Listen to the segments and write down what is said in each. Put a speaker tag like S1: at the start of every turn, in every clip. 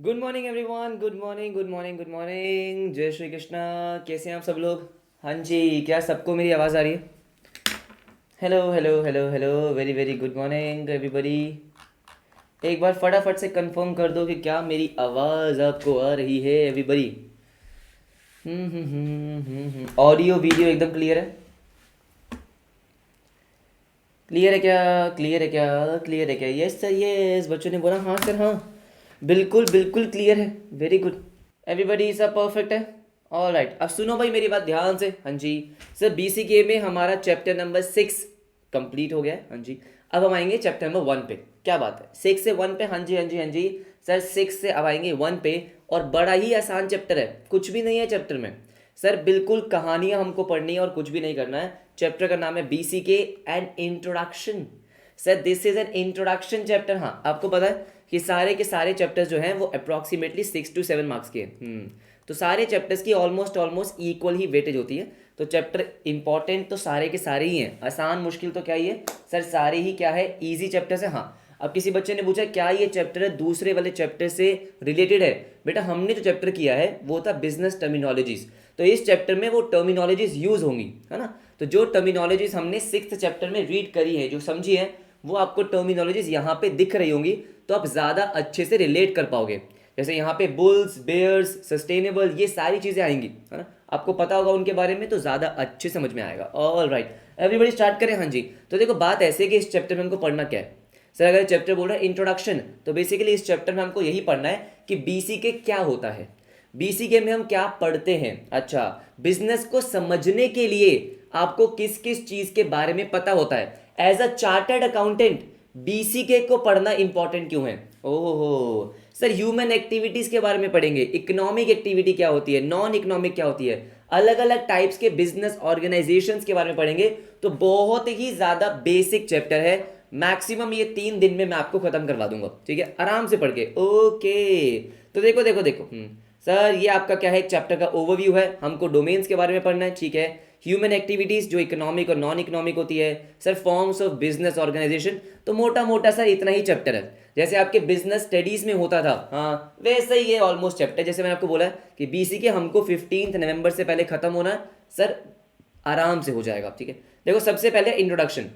S1: Good morning everyone, good morning, good morning, good morning. जय श्री कृष्णा। कैसे हैं आप सब लोग? हाँ जी, क्या सबको मेरी आवाज़ आ रही है? Hello hello hello hello, very very good morning everybody. एक बार फटाफट से कंफर्म कर दो कि क्या मेरी आवाज़ आपको आ रही है एवरीबॉडी। ऑडियो वीडियो एकदम क्लियर है? क्लियर है क्या? क्लियर है क्या? क्लियर है क्या? Yes sir, yes. बच्चों ने बोला हाँ सर, हाँ। बिल्कुल बिल्कुल क्लियर है। Very good. एवरीबडी सब परफेक्ट है। ऑल राइट, अब सुनो भाई मेरी बात ध्यान से। हाँ जी सर, BCK में हमारा चैप्टर नंबर 6 कंप्लीट हो गया है। हाँ जी, अब हम आएंगे चैप्टर नंबर 1 पे। क्या बात है, 6 से 1 पे? हाँ जी हाँ जी हाँ जी सर, 6 से अब आएंगे 1 पे। और बड़ा ही आसान चैप्टर है, कुछ भी नहीं है चैप्टर में। सर बिल्कुल कहानियां हमको पढ़नी है और कुछ भी नहीं करना है। चैप्टर का नाम है BCK an introduction. Sir this is an introduction chapter. हाँ, आपको पता है कि सारे के सारे चैप्टर्स जो हैं वो अप्रॉक्सीमेटली 6 to 7 मार्क्स के हैं। तो सारे चैप्टर्स की ऑलमोस्ट ऑलमोस्ट इक्वल ही वेटेज होती है। तो चैप्टर इंपॉर्टेंट तो सारे के सारे ही हैं, आसान मुश्किल तो क्या ही है सर, सारे ही क्या है, ईजी चैप्टर्स है। हाँ, अब किसी बच्चे ने पूछा क्या ये चैप्टर है दूसरे वाले चैप्टर से रिलेटेड है? बेटा हमने जो चैप्टर किया है वो था बिजनेस टर्मिनोलॉजीज। तो इस चैप्टर में वो टर्मिनोलॉजीज यूज होंगी, है ना। तो जो टर्मिनोलॉजीज हमने 6th चैप्टर में रीड करी है, जो समझी है, वो आपको टर्मिनोलॉजीज यहाँ पे दिख रही होंगी। तो आप ज़्यादा अच्छे से रिलेट कर पाओगे। जैसे यहाँ पे बुल्स, बेयर्स, सस्टेनेबल, ये सारी चीज़ें आएंगी, है ना। आपको पता होगा उनके बारे में तो ज़्यादा अच्छे समझ में आएगा। ऑल राइट, एवरीबडी स्टार्ट करें। हाँ जी, तो देखो बात ऐसे है कि इस चैप्टर में हमको पढ़ना क्या है। सर अगर चैप्टर बोल रहा है इंट्रोडक्शन, तो बेसिकली इस चैप्टर में हमको यही पढ़ना है कि BCK क्या होता है, BCK में हम क्या पढ़ते हैं। अच्छा, बिजनेस को समझने के लिए आपको किस किस चीज के बारे में पता होता है। As a chartered accountant BCK को पढ़ना इंपॉर्टेंट क्यों है? ओहो सर, ह्यूमन एक्टिविटीज के बारे में पढ़ेंगे, इकोनॉमिक एक्टिविटी क्या होती है, नॉन इकोनॉमिक क्या होती है, अलग अलग टाइप्स के बिजनेस ऑर्गेनाइजेशंस के बारे में पढ़ेंगे। तो बहुत ही ज्यादा बेसिक चैप्टर है। मैक्सिमम ये 3 दिन में मैं आपको खत्म करवा दूंगा, ठीक है, आराम से पढ़ के। ओके, तो देखो देखो देखो, सर ये आपका क्या है, एक चैप्टर का ओवरव्यू है। हमको डोमेन्स के बारे में पढ़ना है, ठीक है। ह्यूमन एक्टिविटीज जो इकोनॉमिक और नॉन इकोनॉमिक होती है। Sir forms of business organisation, तो मोटा मोटा सर इतना ही चैप्टर है, जैसे आपके बिजनेस स्टडीज में होता था। हाँ वैसे ही ये ऑलमोस्ट चैप्टर, जैसे मैंने आपको बोला कि BCK हमको 15 नवंबर से पहले खत्म होना है। सर आराम से हो जाएगा, ठीक है। देखो सबसे पहले इंट्रोडक्शन।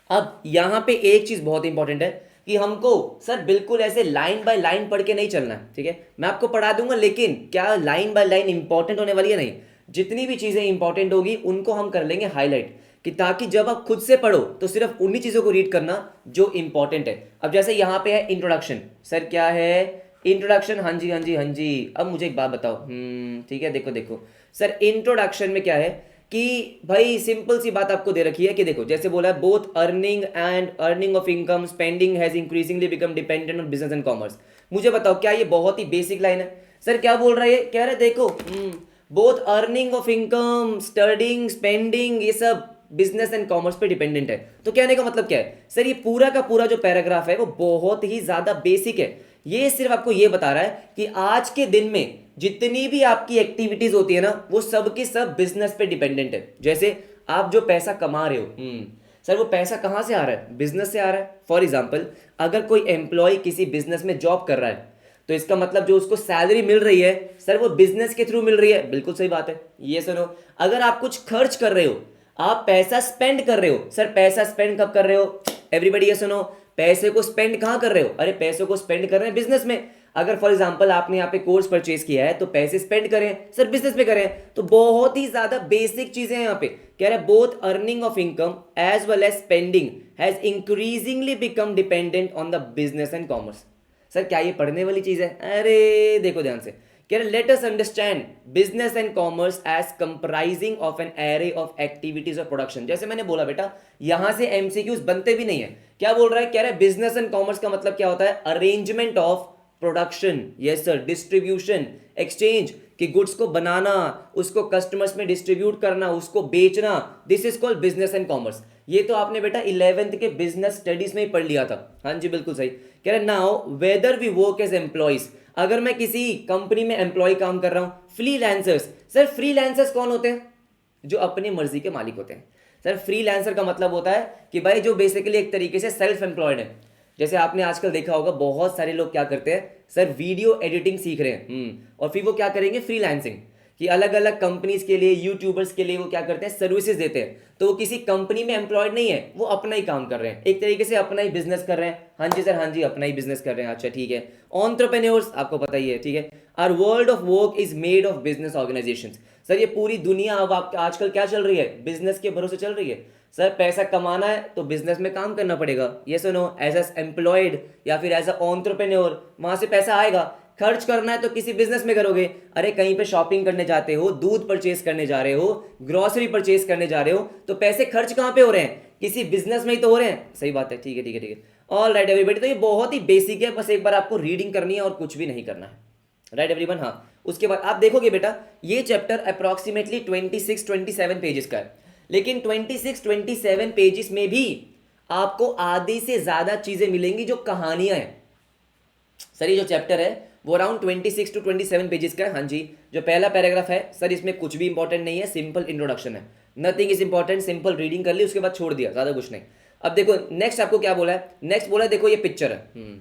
S1: अब यहां पे एक चीज बहुत इंपॉर्टेंट है कि हमको सर बिल्कुल ऐसे लाइन बाय लाइन पढ़ के नहीं चलना है, ठीक है। मैं आपको पढ़ा दूंगा, लेकिन क्या लाइन बाय लाइन इंपॉर्टेंट होने वाली है? नहीं, जितनी भी चीजें इंपॉर्टेंट होगी उनको हम कर लेंगे हाईलाइट, कि ताकि जब आप खुद से पढ़ो तो सिर्फ उन्हीं चीजों को रीड करना जो इंपॉर्टेंट है। अब जैसे यहां पे है इंट्रोडक्शन, सर क्या है इंट्रोडक्शन? हाँ जी हाँ जी हाँ जी। अब मुझे एक बात बताओ, ठीक है, देखो देखो सर, इंट्रोडक्शन में क्या है कि भाई सिंपल सी बात आपको दे रखी है कि देखो जैसे बोला है, both earning and earning of income spending has increasingly become dependent on business and commerce. मुझे बताओ क्या ये बहुत ही बेसिक लाइन है? सर क्या बोल रहा है ये? कह रहे देखो both earning of income studying spending ये सब बिजनेस एंड कॉमर्स पे डिपेंडेंट है। तो कहने का मतलब क्या है सर, ये पूरा का पूरा जो पैराग्राफ है वो बहुत ही ज्यादा बेसिक है। ये सिर्फ आपको ये बता रहा है कि आज के दिन में जितनी भी आपकी एक्टिविटीज होती है ना, वो सब की सब बिजनेस पे डिपेंडेंट है। जैसे आप जो पैसा कमा रहे हो, सर वो पैसा कहां से आ रहा है? बिजनेस से आ रहा है। फॉर एग्जाम्पल, अगर कोई एम्प्लॉय किसी बिजनेस में जॉब कर रहा है, तो इसका मतलब जो उसको सैलरी मिल रही है सर, वो बिजनेस के थ्रू मिल रही है। बिल्कुल सही बात है, ये सुनो। अगर आप कुछ खर्च कर रहे हो, आप पैसा स्पेंड कर रहे हो, सर पैसा स्पेंड कब कर रहे हो? एवरीबडी ये सुनो, पैसे को स्पेंड कहां कर रहे हो? अरे पैसों को स्पेंड कर रहे हैं बिजनेस में। अगर फॉर एग्जांपल आपने यहाँ पे कोर्स परचेज किया है तो पैसे स्पेंड करें सर, बिजनेस में करें। तो बहुत ही ज्यादा बेसिक चीजें हैं यहाँ पे। कह रहे both earning of income as well as spending has increasingly become dependent on the business and commerce. Sir क्या ये पढ़ने वाली चीज है? अरे देखो ध्यान से, कह रहे let us understand business and commerce as comprising of an array of activities of production. जैसे मैंने बोला बेटा, यहां से MCQs बनते भी नहीं है। क्या बोल रहा है? कह रहे बिजनेस एंड कॉमर्स का मतलब क्या होता है? Arrangement of production, yes sir, distribution, exchange, कि गुड्स को बनाना, उसको कस्टमर्स में डिस्ट्रीब्यूट करना, उसको बेचना, this is called business and commerce. ये तो आपने बेटा 11th के बिजनेस स्टडीज में ही पढ़ लिया था। हाँ जी बिल्कुल सही। कह रहे now whether we work as employees, अगर मैं किसी कंपनी में एम्प्लॉय काम कर रहा हूं, फ्रीलांसर्स। सर फ्रीलांसर्स कौन होते हैं? जो अपनी मर्जी के मालिक होते हैं। सर फ्रीलांसर का मतलब होता है कि भाई जो बेसिकली एक तरीके से सेल्फ एम्प्लॉयड है। जैसे आपने आजकल देखा होगा बहुत सारे लोग क्या करते हैं, सर वीडियो एडिटिंग सीख रहे हैं और फिर वो क्या करेंगे, फ्रीलांसिंग, कि अलग अलग कंपनीज के लिए, यूट्यूबर्स के लिए वो क्या करते हैं, सर्विसेज देते हैं। तो वो किसी कंपनी में एम्प्लॉयड नहीं है, वो अपना ही काम कर रहे हैं, एक तरीके से अपना ही बिजनेस कर रहे हैं। हाँ जी सर, हाँ जी, अपना ही बिजनेस कर रहे हैं। अच्छा ठीक है, एंटरप्रेन्योर्स आपको पता ही है, ठीक है। Our world of work is made of business organisations. Sir ये पूरी दुनिया अब आप आजकल क्या चल रही है, बिजनेस के भरोसे चल रही है। सर पैसा कमाना है तो बिजनेस में काम करना पड़ेगा, ये सुनो, एज अ एम्प्लॉयड या फिर एज अ एंटरप्रेन्योर, वहां से पैसा आएगा। खर्च करना है तो किसी बिजनेस में करोगे। अरे कहीं पे शॉपिंग करने जाते हो, दूध परचेज करने जा रहे हो, ग्रोसरी परचेज करने जा रहे हो, तो पैसे खर्च कहाँ पे हो रहे हैं, किसी बिजनेस में ही तो हो रहे हैं। सही बात है, ठीक है ठीक है ठीक है। ऑल राइट एवरीबॉडी, तो ये बहुत ही बेसिक है, बस एक बार आपको रीडिंग करनी है और कुछ भी नहीं करना है। राइट एवरीवन, हाँ। उसके बाद आप देखोगे बेटा, ये चैप्टर अप्रॉक्सीमेटली 26-27 पेजेस का है, लेकिन 26-27 पेजेस में भी आपको आधी से ज्यादा चीजें मिलेंगी जो कहानियां हैं। सर ये जो चैप्टर है वो अराउंड 26-27 पेजेस का है। हाँ जी, जो पहला पैराग्राफ है सर, इसमें कुछ भी इंपॉर्टेंट नहीं है, सिंपल इंट्रोडक्शन है, nothing is important, simple reading कर ली, उसके बाद छोड़ दिया, ज्यादा कुछ नहीं। अब देखो नेक्स्ट आपको क्या बोला है, नेक्स्ट बोला है, देखो ये पिक्चर है,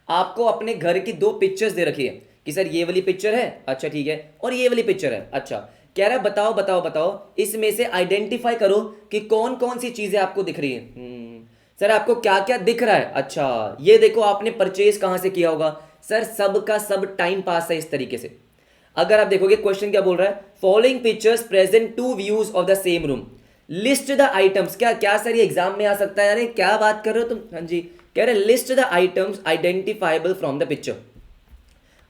S1: आपको अपने घर की दो पिक्चर्स दे रखी है कि सर ये वाली पिक्चर है, अच्छा ठीक है, और ये वाली पिक्चर है, अच्छा। कह रहा है बताओ बताओ बताओ, इसमें से आइडेंटिफाई करो कि कौन कौन सी चीजें आपको दिख रही है। सर आपको क्या क्या दिख रहा है, अच्छा ये देखो आपने परचेज कहां से किया होगा। सर सब का सब टाइम पास है इस तरीके से। अगर आप देखोगे क्वेश्चन क्या बोल रहा है, following pictures present to views of the same room, list the items. क्या क्या सर ये एग्जाम में आ सकता है, यानी क्या बात कर रहे हो तुम। हाँ जी, कह रहे list the items identifiable from the picture.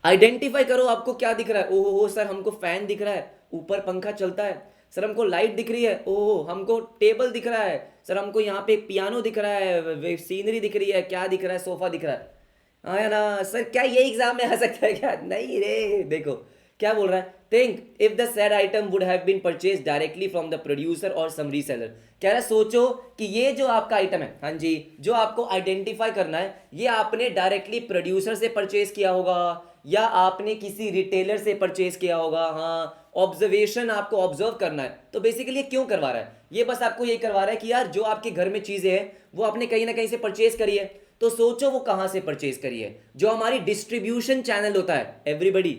S1: Identify करो आपको क्या दिख रहा है। ओहो सर हमको फैन दिख रहा है, ऊपर पंखा चलता है। सर हमको लाइट दिख रही है, ओहो हमको टेबल दिख रहा है। सर हमको यहाँ पे एक पियानो दिख रहा है, सीनरी दिख रही है, क्या दिख रहा है, सोफा दिख रहा है। हाँ या ना सर, क्या ये एग्जाम में आ सकता है क्या, नहीं रे। देखो क्या बोल रहा है, think if the said item would have been purchase directly from the producer और सम रीसेलर। कह रहा है सोचो कि ये जो आपका आइटम है, हाँ जी, जो आपको आइडेंटिफाई करना है, ये आपने डायरेक्टली प्रोड्यूसर से परचेज किया होगा या आपने किसी रिटेलर से परचेज किया होगा। हाँ, ऑब्जर्वेशन आपको ऑब्जर्व करना है। तो बेसिकली ये क्यों करवा रहा है, ये बस आपको ये करवा रहा है कि यार जो आपके घर में चीजें हैं वो आपने कहीं ना कहीं से परचेज करी है, तो सोचो वो कहां से परचेज करी है। जो हमारी डिस्ट्रीब्यूशन चैनल होता है एवरीबॉडी,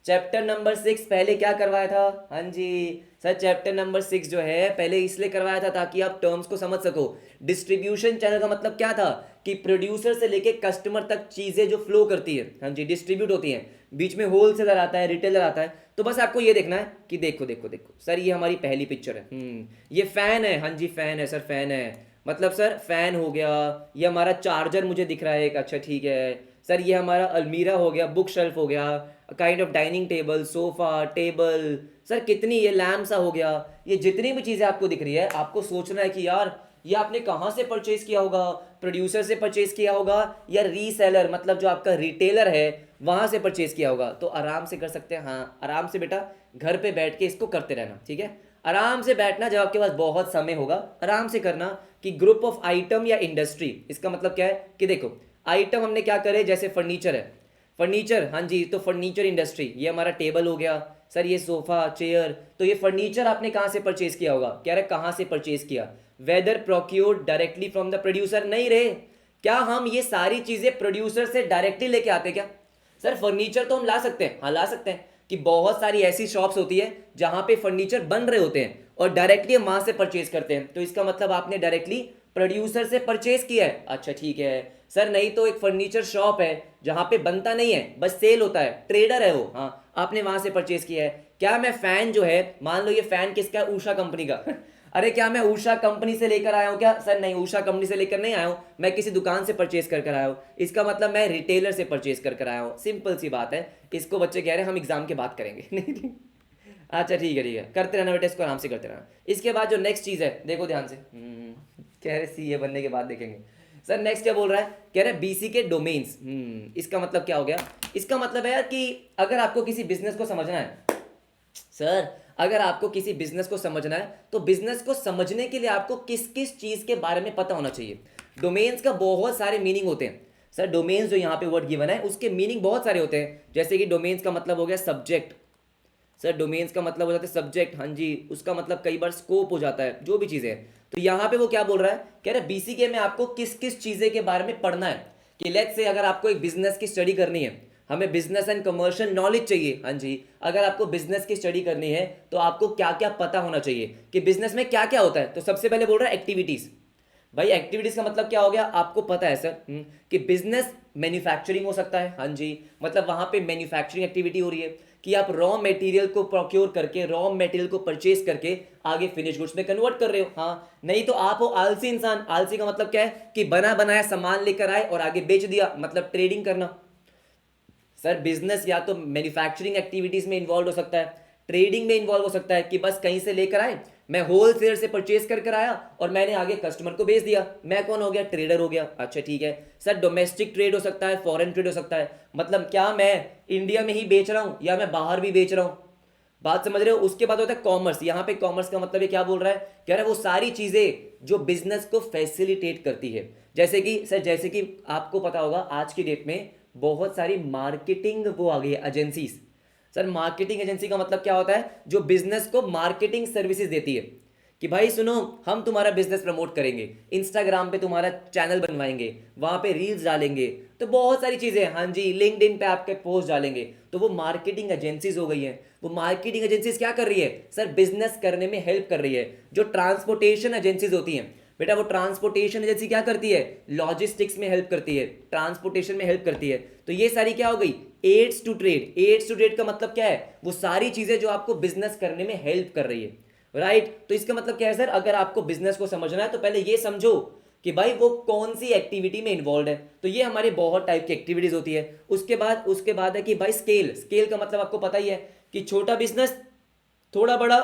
S1: चैप्टर नंबर 6 पहले क्या करवाया था, हाँ जी सर, चैप्टर नंबर 6 जो है पहले इसलिए करवाया था ताकि आप टर्म्स को समझ सको। डिस्ट्रीब्यूशन चैनल का मतलब क्या था कि प्रोड्यूसर से लेके कस्टमर तक चीजें जो फ्लो करती है, हाँ जी, डिस्ट्रीब्यूट होती हैं, बीच में होलसेलर आता है, रिटेलर आता है। तो बस आपको ये देखना है कि देखो देखो देखो सर, ये हमारी पहली पिक्चर है, ये फैन है, हाँ जी फैन है सर, फैन है, मतलब सर फैन हो गया। ये हमारा चार्जर मुझे दिख रहा है एक, अच्छा ठीक है सर। ये हमारा अलमीरा हो गया, बुक शेल्फ हो गया, kind of dining table, sofa, table, sir कितनी, ये लैम्प सा हो गया। ये जितनी भी चीज़ें आपको दिख रही है, आपको सोचना है कि यार ये आपने कहाँ से परचेज किया होगा, प्रोड्यूसर से परचेज किया होगा या रीसेलर, मतलब जो आपका रिटेलर है वहाँ से परचेज किया होगा। तो आराम से कर सकते हैं, हाँ आराम से बेटा, घर पे बैठ के इसको करते रहना, ठीक है। आराम से बैठना, जब आपके पास बहुत समय होगा आराम से करना कि ग्रुप ऑफ आइटम या इंडस्ट्री। इसका मतलब क्या है कि देखो आइटम हमने क्या करे, जैसे फर्नीचर है, फर्नीचर, हाँ जी, तो फर्नीचर इंडस्ट्री, ये हमारा टेबल हो गया सर, ये सोफा चेयर, तो ये फर्नीचर आपने कहाँ से परचेज किया होगा। कह रहे कहाँ से परचेज किया, whether procured directly from the producer, नहीं रे। क्या हम ये सारी चीजें प्रोड्यूसर से डायरेक्टली लेके आते क्या। सर फर्नीचर तो हम ला सकते हैं, हाँ ला सकते हैं, कि बहुत सारी ऐसी शॉप्स होती है जहां पे फर्नीचर बन रहे होते हैं और डायरेक्टली हम वहां से परचेज करते हैं। तो इसका मतलब आपने डायरेक्टली प्रोड्यूसर से परचेज किया है, अच्छा ठीक है सर। नहीं तो एक फर्नीचर शॉप है जहां पे बनता नहीं है, बस सेल होता है, ट्रेडर है वो, हाँ आपने वहां से परचेज किया है। क्या मैं फैन जो है, मान लो ये फैन किसका है, उषा कंपनी का अरे क्या मैं उषा कंपनी से लेकर आया हूँ क्या, सर नहीं, उषा कंपनी से लेकर नहीं आया हूँ, मैं किसी दुकान से परचेज कर आया हूँ। इसका मतलब मैं रिटेलर से परचेज कर आया हूँ, सिंपल सी बात है। इसको बच्चे कह रहे हैं हम एग्जाम के बाद करेंगे नहीं अच्छा ठीक है ठीक है, करते रहना बेटा, इसको आराम से करते रहना। इसके बाद जो नेक्स्ट चीज़ है देखो ध्यान से, कह रहे सीए बनने के बाद देखेंगे। सर नेक्स्ट क्या बोल रहा है, कह रहा है बीसी के डोमेन्स। इसका मतलब क्या हो गया, इसका मतलब है यार कि अगर आपको किसी बिजनेस को समझना है, सर अगर आपको किसी बिजनेस को समझना है तो बिजनेस को समझने के लिए आपको किस किस चीज के बारे में पता होना चाहिए। डोमेन्स का बहुत सारे मीनिंग होते हैं सर, डोमेन्स जो यहाँ पे वर्ड गिवन है उसके मीनिंग बहुत सारे होते हैं। जैसे कि डोमेन्स का मतलब हो गया सब्जेक्ट, सर डोमेन्स का मतलब हो जाता है सब्जेक्ट, हाँ जी, उसका मतलब कई बार स्कोप हो जाता है, जो भी चीजें हैं। तो यहाँ पे वो क्या बोल रहा है, कह रहा है बीसीके में आपको किस किस चीजें के बारे में पढ़ना है। कि लेट्स से अगर आपको एक बिजनेस की स्टडी करनी है, हमें बिजनेस एंड कमर्शियल नॉलेज चाहिए। हाँ जी, अगर आपको बिजनेस की स्टडी करनी है तो आपको क्या क्या पता होना चाहिए कि बिजनेस में क्या क्या होता है। तो सबसे पहले बोल रहा है एक्टिविटीज। भाई एक्टिविटीज का मतलब क्या हो गया, आपको पता है सर कि बिजनेस मैन्युफैक्चरिंग हो सकता है। हाँ जी, मतलब वहां पे मैन्युफैक्चरिंग एक्टिविटी हो रही है कि आप रॉ मटेरियल को प्रोक्योर करके, रॉ मटेरियल को परचेज करके आगे फिनिश गुड्स में कन्वर्ट कर रहे हो। हाँ, नहीं तो आप हो आलसी इंसान। आलसी का मतलब क्या है कि बना बनाया सामान लेकर आए और आगे बेच दिया, मतलब ट्रेडिंग करना। सर बिजनेस या तो मैन्युफैक्चरिंग एक्टिविटीज में इन्वॉल्व हो सकता है, ट्रेडिंग में इन्वॉल्व हो सकता है कि बस कहीं से लेकर आए, मैं होलसेल से परचेज कर कर आया और मैंने आगे कस्टमर को बेच दिया, मैं कौन हो गया, ट्रेडर हो गया। अच्छा ठीक है सर, डोमेस्टिक ट्रेड हो सकता है, फॉरेन ट्रेड हो सकता है, मतलब क्या मैं इंडिया में ही बेच रहा हूं या मैं बाहर भी बेच रहा हूं, बात समझ रहे हो। उसके बाद होता है कॉमर्स। यहाँ पे कॉमर्स का मतलब ये क्या बोल रहा है, कह रहा है वो सारी चीजें जो बिजनेस को फैसिलिटेट करती है। जैसे कि सर, जैसे कि आपको पता होगा आज की डेट में बहुत सारी मार्केटिंग वो आ गई है एजेंसीज। सर मार्केटिंग एजेंसी का मतलब क्या होता है, जो बिजनेस को मार्केटिंग सर्विसेज देती है कि भाई सुनो, हम तुम्हारा बिजनेस प्रमोट करेंगे, इंस्टाग्राम पे तुम्हारा चैनल बनवाएंगे, वहां पे रील्स डालेंगे, तो बहुत सारी चीजें। हाँ जी, लिंक्डइन पे आपके पोस्ट डालेंगे, तो वो मार्केटिंग एजेंसीज हो गई हैं। वो मार्केटिंग एजेंसीज क्या कर रही है सर, बिजनेस करने में हेल्प कर रही है। जो ट्रांसपोर्टेशन एजेंसीज होती हैं बेटा, वो ट्रांसपोर्टेशन एजेंसी क्या करती है, लॉजिस्टिक्स में हेल्प करती है, ट्रांसपोर्टेशन में हेल्प करती है। तो ये सारी क्या हो गई, aids to trade. Aids to trade का मतलब क्या है, वो सारी चीजें जो आपको बिजनेस करने में हेल्प कर रही है, राइट। तो इसका मतलब क्या है सर, अगर आपको बिजनेस को समझना है तो पहले ये समझो कि भाई वो कौन सी एक्टिविटी में इन्वॉल्व है। तो ये हमारे बहुत टाइप की एक्टिविटीज होती है। उसके बाद है कि भाई स्केल। स्केल का मतलब आपको पता ही है कि छोटा बिजनेस, थोड़ा बड़ा,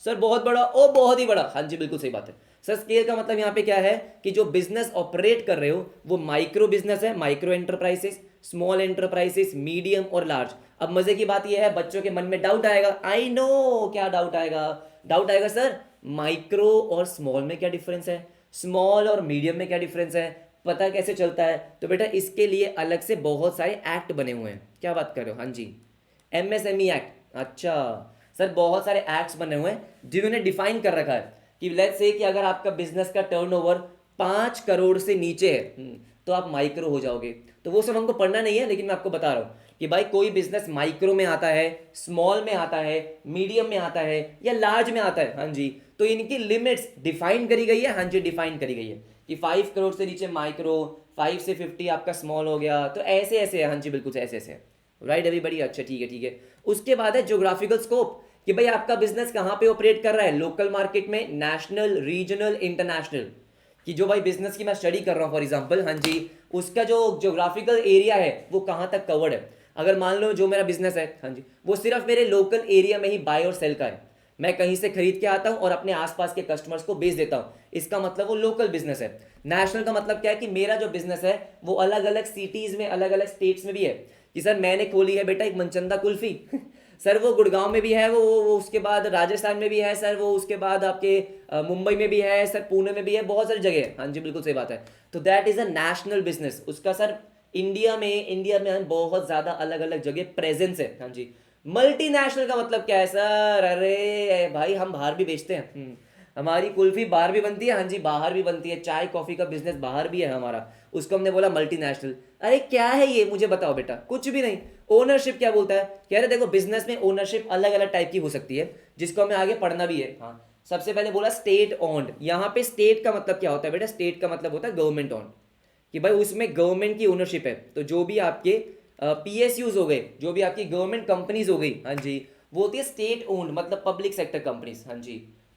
S1: सर बहुत बड़ा, ओ बहुत ही बड़ा। हाँ जी बिल्कुल सही बात है सर। स्केल का मतलब यहाँ पे क्या है कि जो बिजनेस ऑपरेट कर रहे हो वो माइक्रो बिजनेस है, micro enterprises, small enterprises, medium और लार्ज। अब मजे की बात यह है, बच्चों के मन में डाउट आएगा, आई नो क्या डाउट आएगा। डाउट आएगा सर, माइक्रो और स्मॉल में क्या डिफरेंस है, स्मॉल और मीडियम में क्या डिफरेंस है, पता कैसे चलता है। तो बेटा इसके लिए अलग से बहुत सारे एक्ट बने हुए हैं। क्या बात कर रहे हो, हाँ जी, एमएसएमई एक्ट। अच्छा सर, बहुत सारे एक्ट्स बने हुए हैं जिन्होंने डिफाइन कर रखा है कि लेट्स से कि अगर आपका बिजनेस का टर्नओवर 5 करोड़ से नीचे है तो आप माइक्रो हो जाओगे। तो वो सब हमको पढ़ना नहीं है, लेकिन मैं आपको बता रहा हूँ कि भाई कोई बिजनेस माइक्रो में आता है, स्मॉल में आता है, मीडियम में आता है या लार्ज में आता है। हाँ जी, तो इनकी लिमिट्स डिफाइन करी गई है। हाँ जी, डिफाइन करी गई है कि 5 करोड़ से नीचे माइक्रो, 5 से 50 आपका स्मॉल हो गया, तो ऐसे ऐसे है। हाँ जी बिल्कुल ऐसे ऐसे है, राइट एवरीबॉडी। अच्छा ठीक है ठीक है। उसके बाद है ज्योग्राफिकल स्कोप कि भाई आपका बिजनेस कहां पे ऑपरेट कर रहा है, लोकल मार्केट में, नेशनल, रीजनल, इंटरनेशनल। कि जो भाई बिजनेस की मैं स्टडी कर रहा हूं फॉर एग्जांपल, हाँ जी, उसका जो ज्योग्राफिकल एरिया है वो कहां तक कवर्ड है। अगर मान लो जो मेरा बिजनेस है, हाँ जी, वो सिर्फ मेरे लोकल एरिया में ही बाय और सेल का है, मैं कहीं से खरीद के आता हूं और अपने आसपास के कस्टमर्स को बेच देता हूं, इसका मतलब वो लोकल बिजनेस है। नेशनल का मतलब क्या है कि मेरा जो बिजनेस है वो अलग अलग सिटीज में, अलग अलग स्टेट्स में भी है। कि सर मैंने खोली है बेटा एक मनचंदा कुल्फी सर वो गुड़गांव में भी है, वो उसके बाद राजस्थान में भी है सर, वो उसके बाद आपके मुंबई में भी है सर, पुणे में भी है, बहुत सारी जगह है। हाँ जी बिल्कुल सही बात है। तो that is a national business. उसका सर इंडिया में बहुत ज्यादा अलग अलग जगह प्रेजेंस है। हाँ जी। मल्टीनेशनल का मतलब क्या है सर, अरे भाई हम बाहर भी बेचते हैं, हमारी कुल्फी बाहर भी बनती है, हाँ जी बाहर भी बनती है, चाय कॉफी का बिजनेस बाहर भी है हमारा, उसको हमने बोला मल्टीनेशनल। अरे क्या है ये, मुझे बताओ बेटा, कुछ भी नहीं। ओनरशिप क्या बोलता है, कह रहे देखो बिजनेस में ओनरशिप अलग अलग टाइप की हो सकती है, जिसको हमें आगे पढ़ना भी है। हाँ, सबसे पहले बोला स्टेट ओन्ड। यहाँ पे स्टेट का मतलब क्या होता है बेटा, स्टेट का मतलब होता है गवर्नमेंट ओन्ड, कि भाई उसमें गवर्नमेंट की ओनरशिप है। तो जो भी आपके पीएसयूज हो गए, जो भी आपकी गवर्नमेंट कंपनीज हो गई, हाँ जी, वो होती है स्टेट ओन्ड, मतलब पब्लिक सेक्टर कंपनीज। हाँ जी,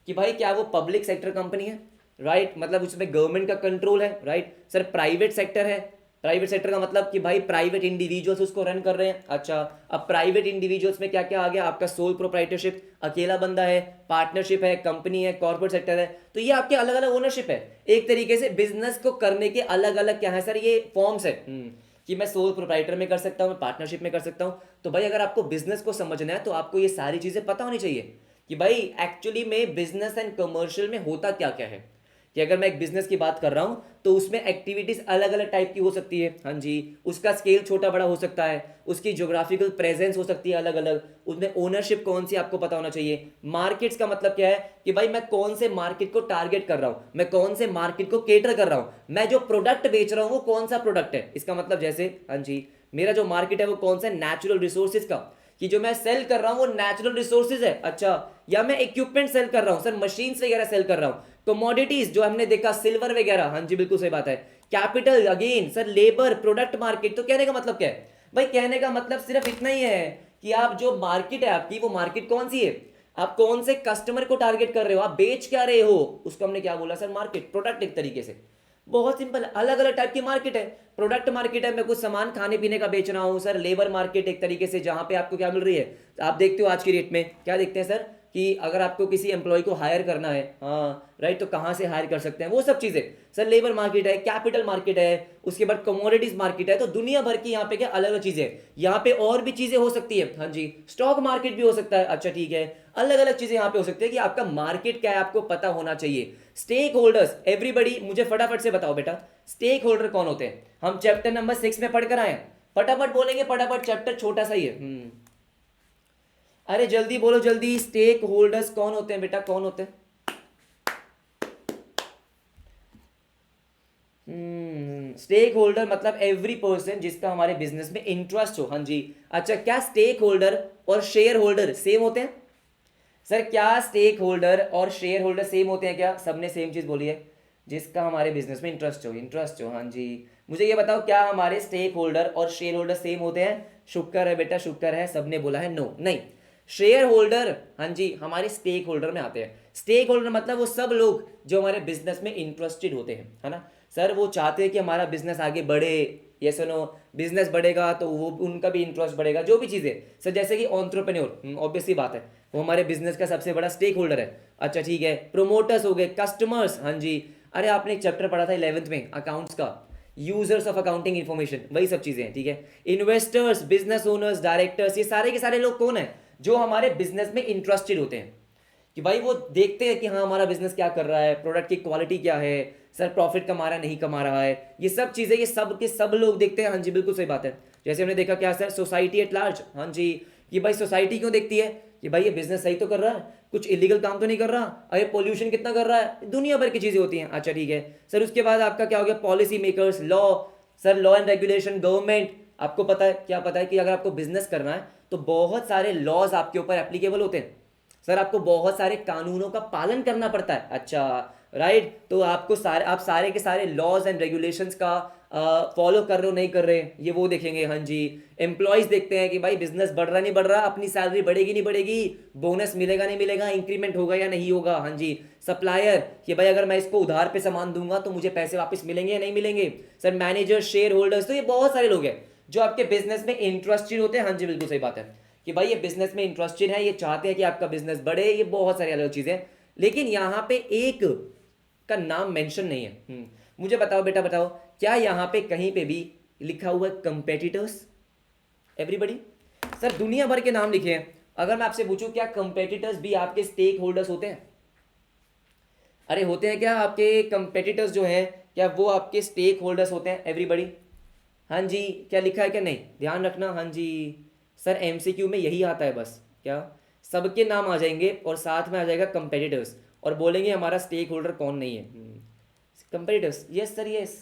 S1: कि भाई क्या वो पब्लिक सेक्टर कंपनी है, राइट, मतलब उसमें गवर्नमेंट का कंट्रोल है, राइट। सर प्राइवेट सेक्टर है, प्राइवेट सेक्टर का मतलब कि भाई प्राइवेट इंडिविजुअल्स उसको रन कर रहे हैं। अच्छा, अब प्राइवेट इंडिविजुअल्स में क्या क्या आ गया, आपका सोल प्रोप्राइटरशिप, अकेला बंदा है, पार्टनरशिप है, कंपनी है, कॉर्पोरेट सेक्टर है। तो ये आपके अलग अलग ओनरशिप है। एक तरीके से बिजनेस को करने के अलग अलग क्या है सर, ये फॉर्म्स है। कि मैं सोल प्रोप्राइटर में कर सकता हूँ, मैं पार्टनरशिप में कर सकता हूँ। तो भाई अगर आपको बिजनेस को समझना है तो आपको ये सारी चीजें पता होनी चाहिए कि भाई एक्चुअली में बिजनेस एंड कमर्शियल में होता क्या क्या है। कि अगर मैं एक बिजनेस की बात कर रहा हूं तो उसमें एक्टिविटीज अलग अलग टाइप की हो सकती है। हाँ जी, उसका स्केल छोटा बड़ा हो सकता है, उसकी ज्योग्राफिकल प्रेजेंस हो सकती है अलग अलग, उसमें ओनरशिप कौन सी आपको पता होना चाहिए। मार्केट्स का मतलब क्या है कि भाई मैं कौन से मार्केट को टारगेट कर रहा हूं, मैं कौन से मार्केट को केटर कर रहा हूं, मैं जो प्रोडक्ट बेच रहा हूं वो कौन सा प्रोडक्ट है। इसका मतलब जैसे, हाँ जी, मेरा जो मार्केट है वो कौन सा है, नेचुरल रिसोर्सेज का, कि जो मैं सेल कर रहा हूं वो नेचुरल रिसोर्सेज है। अच्छा, या मैं इक्विपमेंट सेल कर रहा हूं सर, मशीन्स वगैरह सेल कर रहा हूं, कमोडिटीज जो हमने देखा सिल्वर वगैरह, हाँ जी बिल्कुल सही बात है। Capital again sir, labour, product market. तो कहने का मतलब क्या है भाई, कहने का मतलब सिर्फ इतना ही है कि आप जो मार्केट है आपकी, वो मार्केट कौन सी है, आप कौन से कस्टमर को टारगेट कर रहे हो, आप बेच क्या रहे हो, उसको हमने क्या बोला सर, मार्केट, प्रोडक्ट एक तरीके से। बहुत सिंपल, अलग अलग टाइप की मार्केट है। प्रोडक्ट मार्केट है, मैं कुछ सामान खाने पीने का बेच रहा हूं सर। लेबर मार्केट एक तरीके से, जहां पे आपको क्या मिल रही है, आप देखते हो आज की डेट में क्या देखते हैं सर, कि अगर आपको किसी एम्प्लॉय को हायर करना है, हाँ राइट, तो कहाँ से हायर कर सकते हैं, वो सब चीज़ें सर। लेबर मार्केट है, कैपिटल मार्केट है, उसके बाद कमोडिटीज मार्केट है। तो दुनिया भर की यहाँ पे क्या अलग अलग चीज़ें हैं। यहाँ पे और भी चीज़ें हो सकती है, हाँ जी, स्टॉक मार्केट भी हो सकता है। अच्छा ठीक है, अलग अलग चीज़ें यहाँ पे हो सकती है कि आपका मार्केट क्या है आपको पता होना चाहिए। स्टेक होल्डर्स, एवरीबडी मुझे फटाफट से बताओ बेटा, स्टेक होल्डर कौन होते हैं। हम चैप्टर नंबर 6 में पढ़कर आए, फटाफट बोलेंगे, फटाफट, चैप्टर छोटा सा ही है। अरे जल्दी बोलो जल्दी, स्टेक होल्डर्स कौन होते हैं बेटा, कौन होते हैं। स्टेक होल्डर मतलब एवरी पर्सन जिसका हमारे बिजनेस में इंटरेस्ट हो, हाँ जी। अच्छा, क्या स्टेक होल्डर और शेयर होल्डर सेम होते हैं सर, क्या स्टेक होल्डर और शेयर होल्डर सेम होते हैं क्या, सबने सेम चीज बोली है, जिसका हमारे बिजनेस में इंटरेस्ट हो, इंटरेस्ट हो, हाँ जी। मुझे ये बताओ, क्या हमारे स्टेक होल्डर और शेयर होल्डर सेम होते हैं, शुक्र है बेटा, शुक्र है, सबने बोला है नो, नहीं। शेयर होल्डर, हाँ जी, हमारे स्टेक होल्डर में आते हैं। स्टेक होल्डर मतलब वो सब लोग जो हमारे बिजनेस में इंटरेस्टेड होते हैं, है ना सर, वो चाहते हैं कि हमारा बिजनेस आगे बढ़े। ये सुनो, बिजनेस बढ़ेगा तो वो उनका भी इंटरेस्ट बढ़ेगा, जो भी चीज़ें सर, जैसे कि एंटरप्रेन्योर, ऑब्वियसली बात है, वो हमारे बिजनेस का सबसे बड़ा स्टेक होल्डर है। अच्छा ठीक है, प्रोमोटर्स हो गए, कस्टमर्स, हाँ जी। अरे आपने एक चैप्टर पढ़ा था 11th में अकाउंट्स का, यूजर्स ऑफ अकाउंटिंग इन्फॉर्मेशन, वही सब चीज़ें हैं, ठीक है। इन्वेस्टर्स, बिजनेस ओनर्स, डायरेक्टर्स, ये सारे के सारे लोग कौन है, जो हमारे बिजनेस में इंटरेस्टेड होते हैं, कि भाई वो देखते हैं कि हाँ हमारा बिजनेस क्या कर रहा है, प्रोडक्ट की क्वालिटी क्या है सर, प्रॉफिट कमा रहा है नहीं कमा रहा है, ये सब चीज़ें, ये सब के सब लोग देखते हैं, हाँ जी बिल्कुल सही बात है। जैसे हमने देखा क्या सर, सोसाइटी एट लार्ज, हाँ जी, कि भाई सोसाइटी क्यों देखती है कि भाई ये बिजनेस सही तो कर रहा है, कुछ इलीगल काम तो नहीं कर रहा, अरे पोल्यूशन कितना कर रहा है, दुनिया भर की चीज़ें होती हैं। अच्छा ठीक है सर, उसके बाद आपका क्या हो गया, policy makers, law, sir law and regulation, government. आपको पता है क्या, पता है कि अगर आपको बिजनेस करना है तो बहुत सारे लॉज आपके ऊपर एप्लीकेबल होते हैं सर, आपको बहुत सारे कानूनों का पालन करना पड़ता है। अच्छा राइट, तो आपको सारे, आप सारे के सारे लॉज एंड रेगुलेशंस का फॉलो कर रहे हो नहीं कर रहे, ये वो देखेंगे, हाँ जी। एम्प्लॉयज देखते हैं कि भाई बिजनेस बढ़ रहा नहीं बढ़ रहा, अपनी सैलरी बढ़ेगी नहीं बढ़ेगी, बोनस मिलेगा नहीं मिलेगा, इंक्रीमेंट होगा या नहीं होगा, हाँ जी। सप्लायर, कि भाई अगर मैं इसको उधार पे सामान दूंगा तो मुझे पैसे वापस मिलेंगे या नहीं मिलेंगे सर। मैनेजर, शेयर होल्डर्स, तो ये बहुत सारे लोग हैं जो आपके बिजनेस में इंटरेस्टेड होते हैं, हाँ जी बिल्कुल सही बात है, कि भाई ये बिजनेस में इंटरेस्टेड है, ये चाहते हैं कि आपका बिजनेस बढ़े, ये बहुत सारी अलग चीजें। लेकिन यहाँ पे एक का नाम मेंशन नहीं है। मुझे बताओ बेटा, बताओ, क्या यहाँ पे कहीं पे भी लिखा हुआ है कंपेटिटर्स, एवरीबडी सर, दुनिया भर के नाम लिखे हैं। अगर मैं आपसे पूछूं क्या कंपेटिटर्स भी आपके स्टेक होल्डर्स होते हैं, अरे होते हैं क्या, आपके कंपेटिटर्स जो हैं क्या वो आपके स्टेक होल्डर्स होते हैं, एवरीबडी, हाँ जी। क्या लिखा है क्या, नहीं, ध्यान रखना, हाँ जी सर, एमसीक्यू में यही आता है बस, क्या सबके नाम आ जाएंगे और साथ में आ जाएगा कंपेटिटर्स, और बोलेंगे हमारा स्टेक होल्डर कौन नहीं है, competitors, yes sir yes,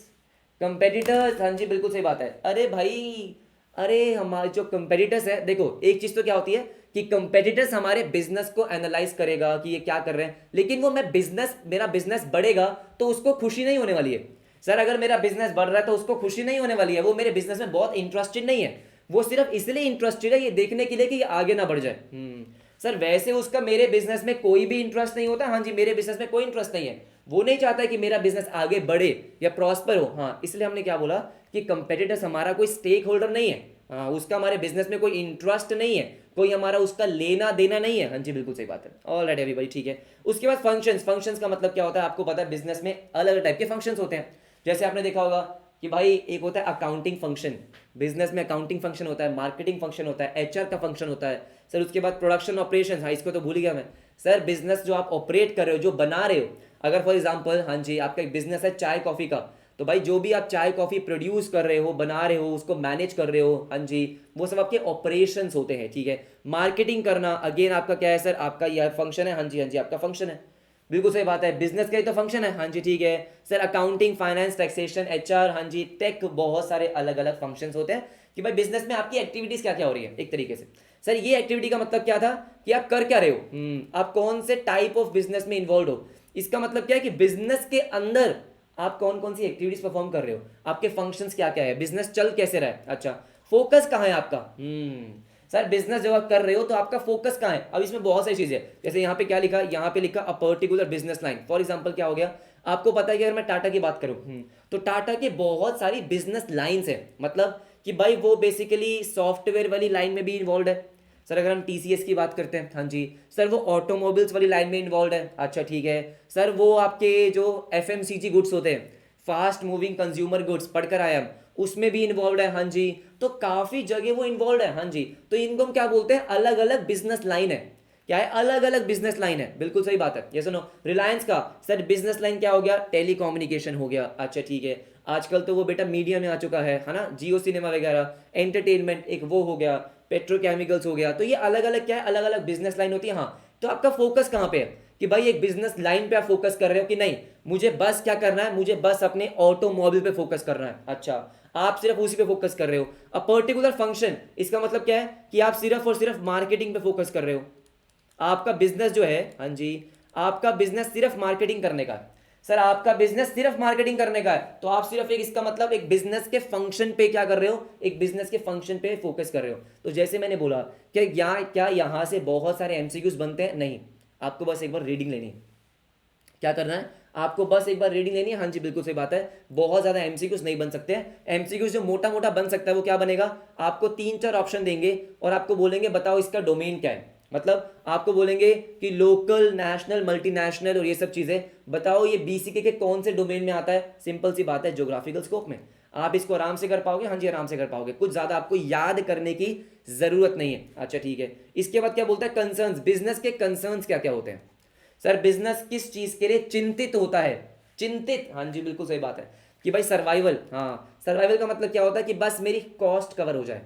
S1: competitors, हाँ जी बिल्कुल सही बात है। अरे भाई, अरे हमारे जो कंपेटिटर्स है, देखो एक चीज़ तो क्या होती है कि कंपेटिटर्स हमारे बिजनेस को एनालाइज करेगा कि ये क्या कर रहे हैं, लेकिन वो मैं बिजनेस, मेरा बिजनेस बढ़ेगा तो उसको खुशी नहीं होने वाली है सर। अगर मेरा बिजनेस बढ़ रहा है तो उसको खुशी नहीं होने वाली है, वो मेरे बिजनेस में बहुत इंटरेस्टेड नहीं है, वो सिर्फ इसलिए इंटरेस्टेड है ये देखने के लिए कि ये आगे ना बढ़ जाए। सर वैसे उसका मेरे बिजनेस में कोई भी इंटरेस्ट नहीं होता, हाँ जी, मेरे बिजनेस में कोई इंटरेस्ट नहीं है, वो नहीं चाहता है कि मेरा बिजनेस आगे बढ़े या प्रॉस्पर हो, हाँ, इसलिए हमने क्या बोला कि कंपेटिटर्स हमारा कोई स्टेक होल्डर नहीं है, हाँ, उसका हमारे बिजनेस में कोई इंटरेस्ट नहीं है, कोई हमारा उसका लेना देना नहीं है, हाँ जी बिल्कुल सही बात है। ऑल राइट एवरीबॉडी, ठीक है। उसके बाद फंक्शंस, फंक्शंस का मतलब क्या होता है आपको पता है, बिजनेस में अलग अलग टाइप के फंक्शंस होते हैं। जैसे आपने देखा होगा कि भाई एक होता है अकाउंटिंग फंक्शन, बिजनेस में अकाउंटिंग फंक्शन होता है, मार्केटिंग फंक्शन होता है, एचआर का फंक्शन होता है सर। उसके बाद प्रोडक्शन ऑपरेशन, हाँ इसको तो भूल गया मैं सर, बिजनेस जो आप ऑपरेट कर रहे हो, जो बना रहे हो, अगर फॉर एग्जांपल, हाँ जी, आपका एक बिजनेस है चाय कॉफी का, तो भाई जो भी आप चाय कॉफी प्रोड्यूस कर रहे हो, बना रहे हो, उसको मैनेज कर रहे हो, हाँ जी, वो सब आपके ऑपरेशंस होते हैं, ठीक है। मार्केटिंग करना अगेन आपका क्या है सर, आपका यह फंक्शन है, हाँ जी, हाँ जी, आपका फंक्शन है, बिल्कुल सही बात है, बिजनेस का ही तो फंक्शन है, हाँ जी ठीक है sir. Accounting, finance, taxation, HR, हाँ जी, टेक, बहुत सारे अलग अलग फंक्शंस होते हैं कि भाई बिजनेस में आपकी एक्टिविटीज क्या क्या हो रही है एक तरीके से। सर ये एक्टिविटी का मतलब क्या था कि आप कर क्या रहे हो, आप कौन से टाइप ऑफ बिजनेस में इन्वॉल्व हो। इसका मतलब क्या है कि बिजनेस के अंदर आप कौन कौन सी एक्टिविटीज परफॉर्म कर रहे हो, आपके फंक्शंस क्या क्या है, बिजनेस चल कैसे रहा है। अच्छा, फोकस कहाँ है आपका। सर बिजनेस जब आप कर रहे हो तो आपका फोकस कहाँ है। अब इसमें बहुत सारी चीजें, जैसे यहाँ पे क्या लिखा, यहाँ पे लिखा a particular business line. For example क्या हो गया, आपको पता है कि अगर मैं टाटा की बात करूं, तो टाटा के बहुत सारी बिजनेस लाइंस है, मतलब कि भाई वो बेसिकली सॉफ्टवेयर वाली लाइन में भी इन्वॉल्व है। सर अगर हम टीसीएस की बात करते हैं, हाँ जी सर वो ऑटोमोबाइल्स वाली लाइन में इन्वॉल्व है। अच्छा ठीक है सर, वो आपके जो एफएमसीजी गुड्स होते हैं, फास्ट मूविंग कंज्यूमर गुड्स, पढ़कर आए हम, उसमें भी इन्वॉल्व है। हाँ जी, तो काफी जगह वो इन्वॉल्व है। हाँ जी, तो इनको हम क्या बोलते हैं, अलग अलग बिजनेस लाइन है। क्या है, अलग अलग बिजनेस लाइन है, बिल्कुल सही बात है। ये सुनो, रिलायंस का सर बिजनेस लाइन क्या हो गया, टेलीकम्युनिकेशन हो गया। अच्छा ठीक है, आजकल तो वो बेटा मीडिया में आ चुका है ना, जियो सिनेमा वगैरह, एंटरटेनमेंट एक वो हो गया, पेट्रोकेमिकल्स हो गया। तो ये अलग अलग क्या है, अलग अलग बिजनेस लाइन होती है। हाँ, तो आपका फोकस कहाँ पे है कि भाई एक बिजनेस लाइन पे आप फोकस कर रहे हो कि नहीं, मुझे बस क्या करना है, मुझे बस अपने ऑटोमोबाइल पे फोकस करना है। अच्छा, आप सिर्फ उसी पे फोकस कर रहे हो। अ पर्टिकुलर फंक्शन, इसका मतलब क्या है कि आप सिर्फ और सिर्फ मार्केटिंग पे फोकस कर रहे हो। आपका बिजनेस जो है, हाँ जी, आपका बिजनेस सिर्फ मार्केटिंग करने का है। सर आपका बिजनेस सिर्फ मार्केटिंग करने का है, तो आप सिर्फ एक, इसका मतलब एक बिजनेस के फंक्शन पे क्या कर रहे हो, एक बिजनेस के फंक्शन पे फोकस कर रहे हो। तो जैसे मैंने बोला कि क्या यहां से बहुत सारे एमसीक्यूज बनते हैं, नहीं, आपको बस एक बार रीडिंग लेनी है। क्या करना है, आपको बस एक बार रीडिंग लेनी है। हाँ जी बिल्कुल सही बात है, बहुत ज्यादा एमसीक्यूज नहीं बन सकते हैं। एमसीक्यूज जो मोटा मोटा बन सकता है वो क्या बनेगा, आपको 3-4 ऑप्शन देंगे और आपको बोलेंगे बताओ इसका डोमेन क्या है। मतलब आपको बोलेंगे कि लोकल, नेशनल, मल्टीनेशनल और ये सब चीजें बताओ, ये बीसीके के कौन से डोमेन में आता है। सिंपल सी बात है, ज्योग्राफिकल स्कोप में। आप इसको आराम से कर पाओगे, हाँ जी आराम से कर पाओगे, कुछ ज्यादा आपको याद करने की जरूरत नहीं है। अच्छा ठीक है, इसके बाद क्या बोलता है, कंसर्न्स, बिजनेस के कंसर्न्स क्या क्या होते हैं। सर बिजनेस किस चीज के लिए चिंतित होता है, चिंतित, हाँ जी बिल्कुल सही बात है कि भाई सर्वाइवल। हाँ, सर्वाइवल का मतलब क्या होता है कि बस मेरी कॉस्ट कवर हो जाए,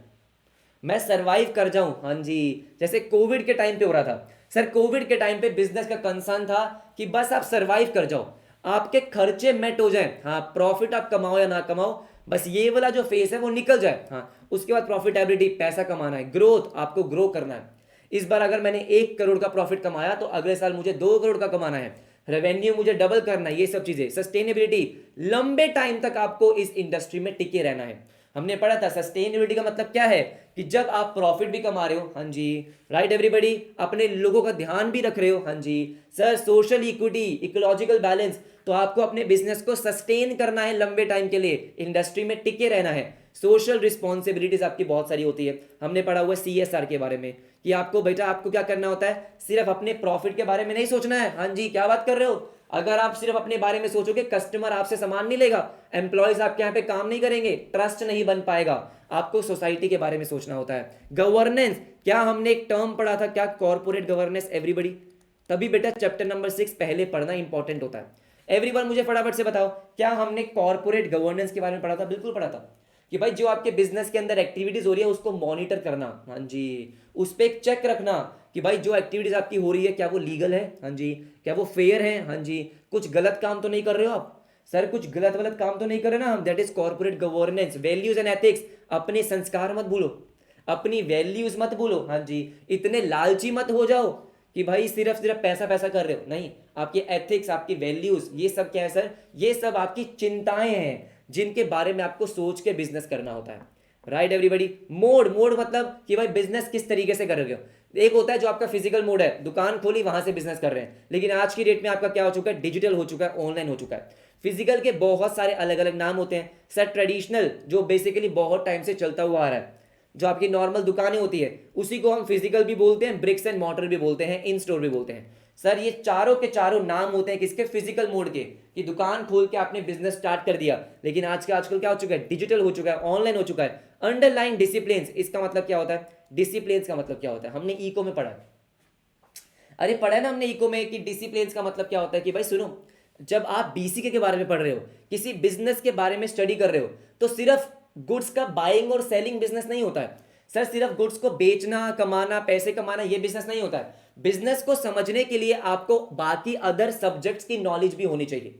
S1: मैं सरवाइव कर जाऊं। हाँ जी, जैसे कोविड के टाइम पे हो रहा था। सर कोविड के टाइम पे बिजनेस का कंसर्न था कि बस आप सरवाइव कर जाओ, आपके खर्चे मेट हो जाए, हाँ प्रॉफिट आप कमाओ या ना कमाओ, बस ये वाला जो फेस है वो निकल जाए। हाँ, उसके बाद प्रॉफिटेबिलिटी, पैसा कमाना है, ग्रोथ, आपको ग्रो करना है। इस बार अगर मैंने 1 करोड़ का प्रॉफिट कमाया तो अगले साल मुझे 2 करोड़ का कमाना है, रेवेन्यू मुझे डबल करना है, ये सब चीजें। सस्टेनेबिलिटी, लंबे टाइम तक आपको इस इंडस्ट्री में टिके रहना है। हमने पढ़ा था सस्टेनेबिलिटी का मतलब क्या है कि जब आप प्रॉफिट भी कमा रहे हो, हाँ जी राइट एवरीबॉडी, अपने लोगों का ध्यान भी रख रहे हो, हाँ जी sir, social equity, ecological balance, तो आपको अपने बिजनेस को सस्टेन करना है लंबे टाइम के लिए, इंडस्ट्री में टिके रहना है। सोशल रिस्पॉन्सिबिलिटीज आपकी बहुत सारी होती है, हमने पढ़ा हुआ सीएसआर के बारे में कि आपको बेटा आपको क्या करना होता है, सिर्फ अपने प्रॉफिट के बारे में नहीं सोचना है। हाँ जी, क्या बात कर रहे हो, अगर आप सिर्फ अपने बारे में सोचोगे कस्टमर आपसे सामान नहीं लेगा, एम्प्लॉयज आपके यहाँ पे काम नहीं करेंगे, ट्रस्ट नहीं बन पाएगा। आपको सोसाइटी के बारे में सोचना होता है। गवर्नेंस, क्या हमने एक टर्म पढ़ा था क्या, कॉर्पोरेट गवर्नेंस एवरीबडी, तभी बेटा चैप्टर नंबर 6 पहले पढ़ना इंपॉर्टेंट होता है। एवरीवन मुझे फटाफट से बताओ, क्या हमने कॉर्पोरेट गवर्नेंस के बारे में पढ़ा था, बिल्कुल पढ़ा था कि भाई जो आपके बिजनेस के अंदर एक्टिविटीज हो रही है उसको मॉनिटर करना, हाँ जी उस पर एक चेक रखना कि भाई जो एक्टिविटीज आपकी हो रही है क्या वो लीगल है, हाँ जी क्या वो फेयर है, हाँ जी कुछ गलत काम तो नहीं कर रहे हो आप, सर कुछ गलत वलत काम तो नहीं कर रहे ना हम, that is corporate governance. Values and ethics, अपने संस्कार मत भूलो, अपनी वैल्यूज मत भूलो, हाँ जी इतने लालची मत हो जाओ कि भाई सिर्फ सिर्फ पैसा पैसा कर रहे हो, नहीं, आपके एथिक्स, आपकी वैल्यूज, ये सब क्या है सर, ये सब आपकी चिंताएं हैं जिनके बारे में आपको सोच के बिजनेस करना होता है। राइट एवरीबॉडी, मोड, मोड मतलब कि भाई बिजनेस किस तरीके से कर रहे हो। एक होता है जो आपका फिजिकल मोड है, दुकान खोली वहां से बिजनेस कर रहे हैं, लेकिन आज की डेट में आपका क्या हो चुका है, डिजिटल हो चुका है, ऑनलाइन हो चुका है। फिजिकल के बहुत सारे अलग अलग नाम होते हैं सर। ट्रेडिशनल जो बेसिकली बहुत टाइम से चलता हुआ आ रहा है, जो आपकी नॉर्मल दुकानें होती है उसी को हम फिजिकल भी बोलते हैं, ब्रिक्स एंड मॉर्टर भी बोलते हैं, इन स्टोर भी बोलते हैं। सर ये चारों के चारों नाम होते हैं किसके, फिजिकल मोड के, कि दुकान खोल के आपने बिजनेस स्टार्ट कर दिया, लेकिन आजकल क्या हो चुका है, डिजिटल हो चुका है, ऑनलाइन हो चुका है। अंडरलाइन डिसिप्लिन, इसका मतलब क्या होता है, डिसिप्लिन का मतलब क्या होता है, हमने इको में पढ़ा है, अरे पढ़ा है ना हमने इको में कि डिसिप्लिन का मतलब क्या होता है कि भाई सुनो, जब आप बीसीके के बारे में पढ़ रहे हो, किसी बिजनेस के बारे में स्टडी कर रहे हो, तो सिर्फ गुड्स का बाइंग और सेलिंग बिजनेस नहीं होता है सर, सिर्फ गुड्स को बेचना, कमाना, पैसे कमाना, ये बिजनेस नहीं होता है। बिजनेस को समझने के लिए आपको बाकी अदर सब्जेक्ट्स की नॉलेज भी होनी चाहिए।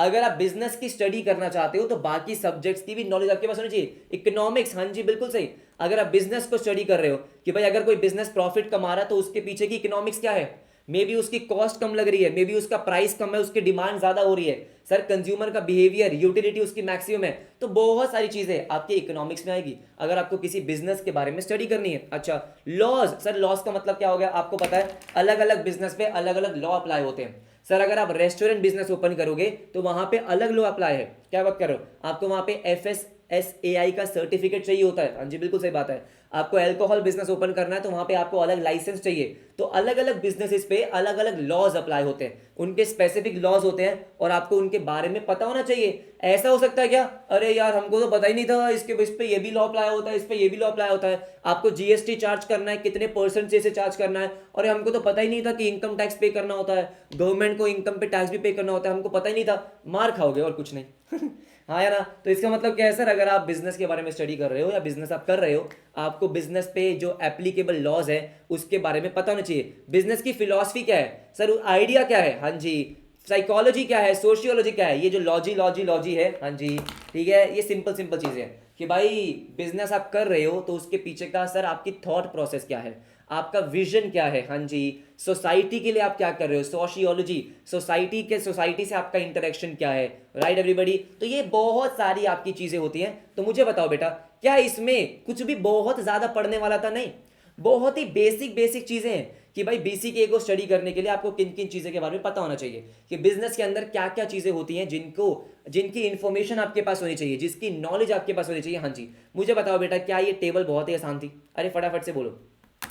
S1: अगर आप बिजनेस की स्टडी करना चाहते हो तो बाकी सब्जेक्ट्स की भी नॉलेज आपके पास होनी चाहिए। इकोनॉमिक्स, हाँ जी बिल्कुल सही। अगर आप बिजनेस को स्टडी कर रहे हो कि भाई अगर कोई बिजनेस प्रॉफिट कमा रहा है तो उसके पीछे की इकोनॉमिक्स क्या है, मे बी उसकी कॉस्ट कम लग रही है, मे बी उसका प्राइस कम है, उसकी डिमांड ज्यादा हो रही है, सर कंज्यूमर का बिहेवियर, यूटिलिटी उसकी मैक्सिमम है, तो बहुत सारी चीजें आपके इकोनॉमिक्स में आएगी अगर आपको किसी बिजनेस के बारे में स्टडी करनी है। अच्छा, लॉज, सर लॉज का मतलब क्या हो गया, आपको पता है अलग अलग बिजनेस पे अलग अलग लॉ अप्लाई होते हैं। सर अगर आप रेस्टोरेंट बिजनेस ओपन करोगे तो वहां पे अलग लॉ अप्लाई है, क्या बात कर रहे हो, आपको वहां पे FSSAI का सर्टिफिकेट चाहिए होता है, हाँ जी बिल्कुल सही बात है। आपको अल्कोहल बिजनेस ओपन करना है तो वहां पे आपको अलग लाइसेंस चाहिए। तो अलग अलग बिजनेसेस पे अलग अलग लॉज अप्लाई होते हैं, उनके स्पेसिफिक लॉज होते हैं और आपको उनके बारे में पता होना चाहिए। ऐसा हो सकता है क्या, अरे यार हमको तो पता ही नहीं था इसके, इस पे ये भी लॉ अप्लाई होता है, इस पे ये भी लॉ अप्लाई होता है, आपको GST चार्ज करना है, कितने परसेंट से चार्ज करना है, और हमको तो पता ही नहीं था कि इनकम टैक्स पे करना होता है, गवर्नमेंट को इनकम पे टैक्स भी पे करना होता है, हमको पता ही नहीं था, मार खाओगे और कुछ नहीं। हाँ या ना। तो इसका मतलब क्या है सर, अगर आप बिजनेस के बारे में स्टडी कर रहे हो या बिजनेस आप कर रहे हो, आपको बिजनेस पे जो एप्लीकेबल लॉज है उसके बारे में पता होना चाहिए। बिजनेस की फिलॉसफी क्या है सर, आइडिया क्या है, हाँ जी, साइकोलॉजी क्या है, सोशियोलॉजी क्या है, ये जो लॉजी है, हाँ जी ठीक है, ये सिंपल सिंपल चीजें हैं कि भाई बिजनेस आप कर रहे हो तो उसके पीछे का सर आपकी थॉट प्रोसेस क्या है, आपका विजन क्या है, हाँ जी, सोसाइटी के लिए आप क्या कर रहे हो, सोशियोलॉजी, सोसाइटी से आपका इंटरेक्शन क्या है, राइट एवरीबॉडी। तो ये बहुत सारी आपकी चीजें होती हैं। तो मुझे बताओ बेटा, क्या इसमें कुछ भी बहुत ज्यादा पढ़ने वाला था, नहीं, बहुत ही बेसिक बेसिक चीजें हैं कि भाई BCK को स्टडी करने के लिए आपको किन किन चीजें के बारे में पता होना चाहिए, कि बिजनेस के अंदर क्या क्या चीजें होती हैं जिनकी इंफॉर्मेशन आपके पास होनी चाहिए, जिसकी नॉलेज आपके पास होनी चाहिए। हाँ जी, मुझे बताओ बेटा, क्या ये टेबल बहुत ही आसान थी, अरे फटाफट से बोलो,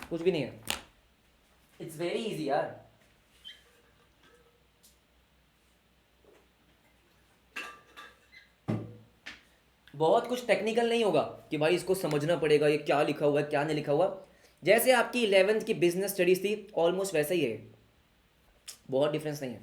S1: कुछ भी नहीं है, इट्स वेरी इजी यार। बहुत कुछ टेक्निकल नहीं होगा कि भाई इसको समझना पड़ेगा ये क्या लिखा हुआ है क्या नहीं लिखा हुआ, जैसे आपकी 11th की बिजनेस स्टडीज थी ऑलमोस्ट वैसा ही है, बहुत डिफरेंस नहीं है,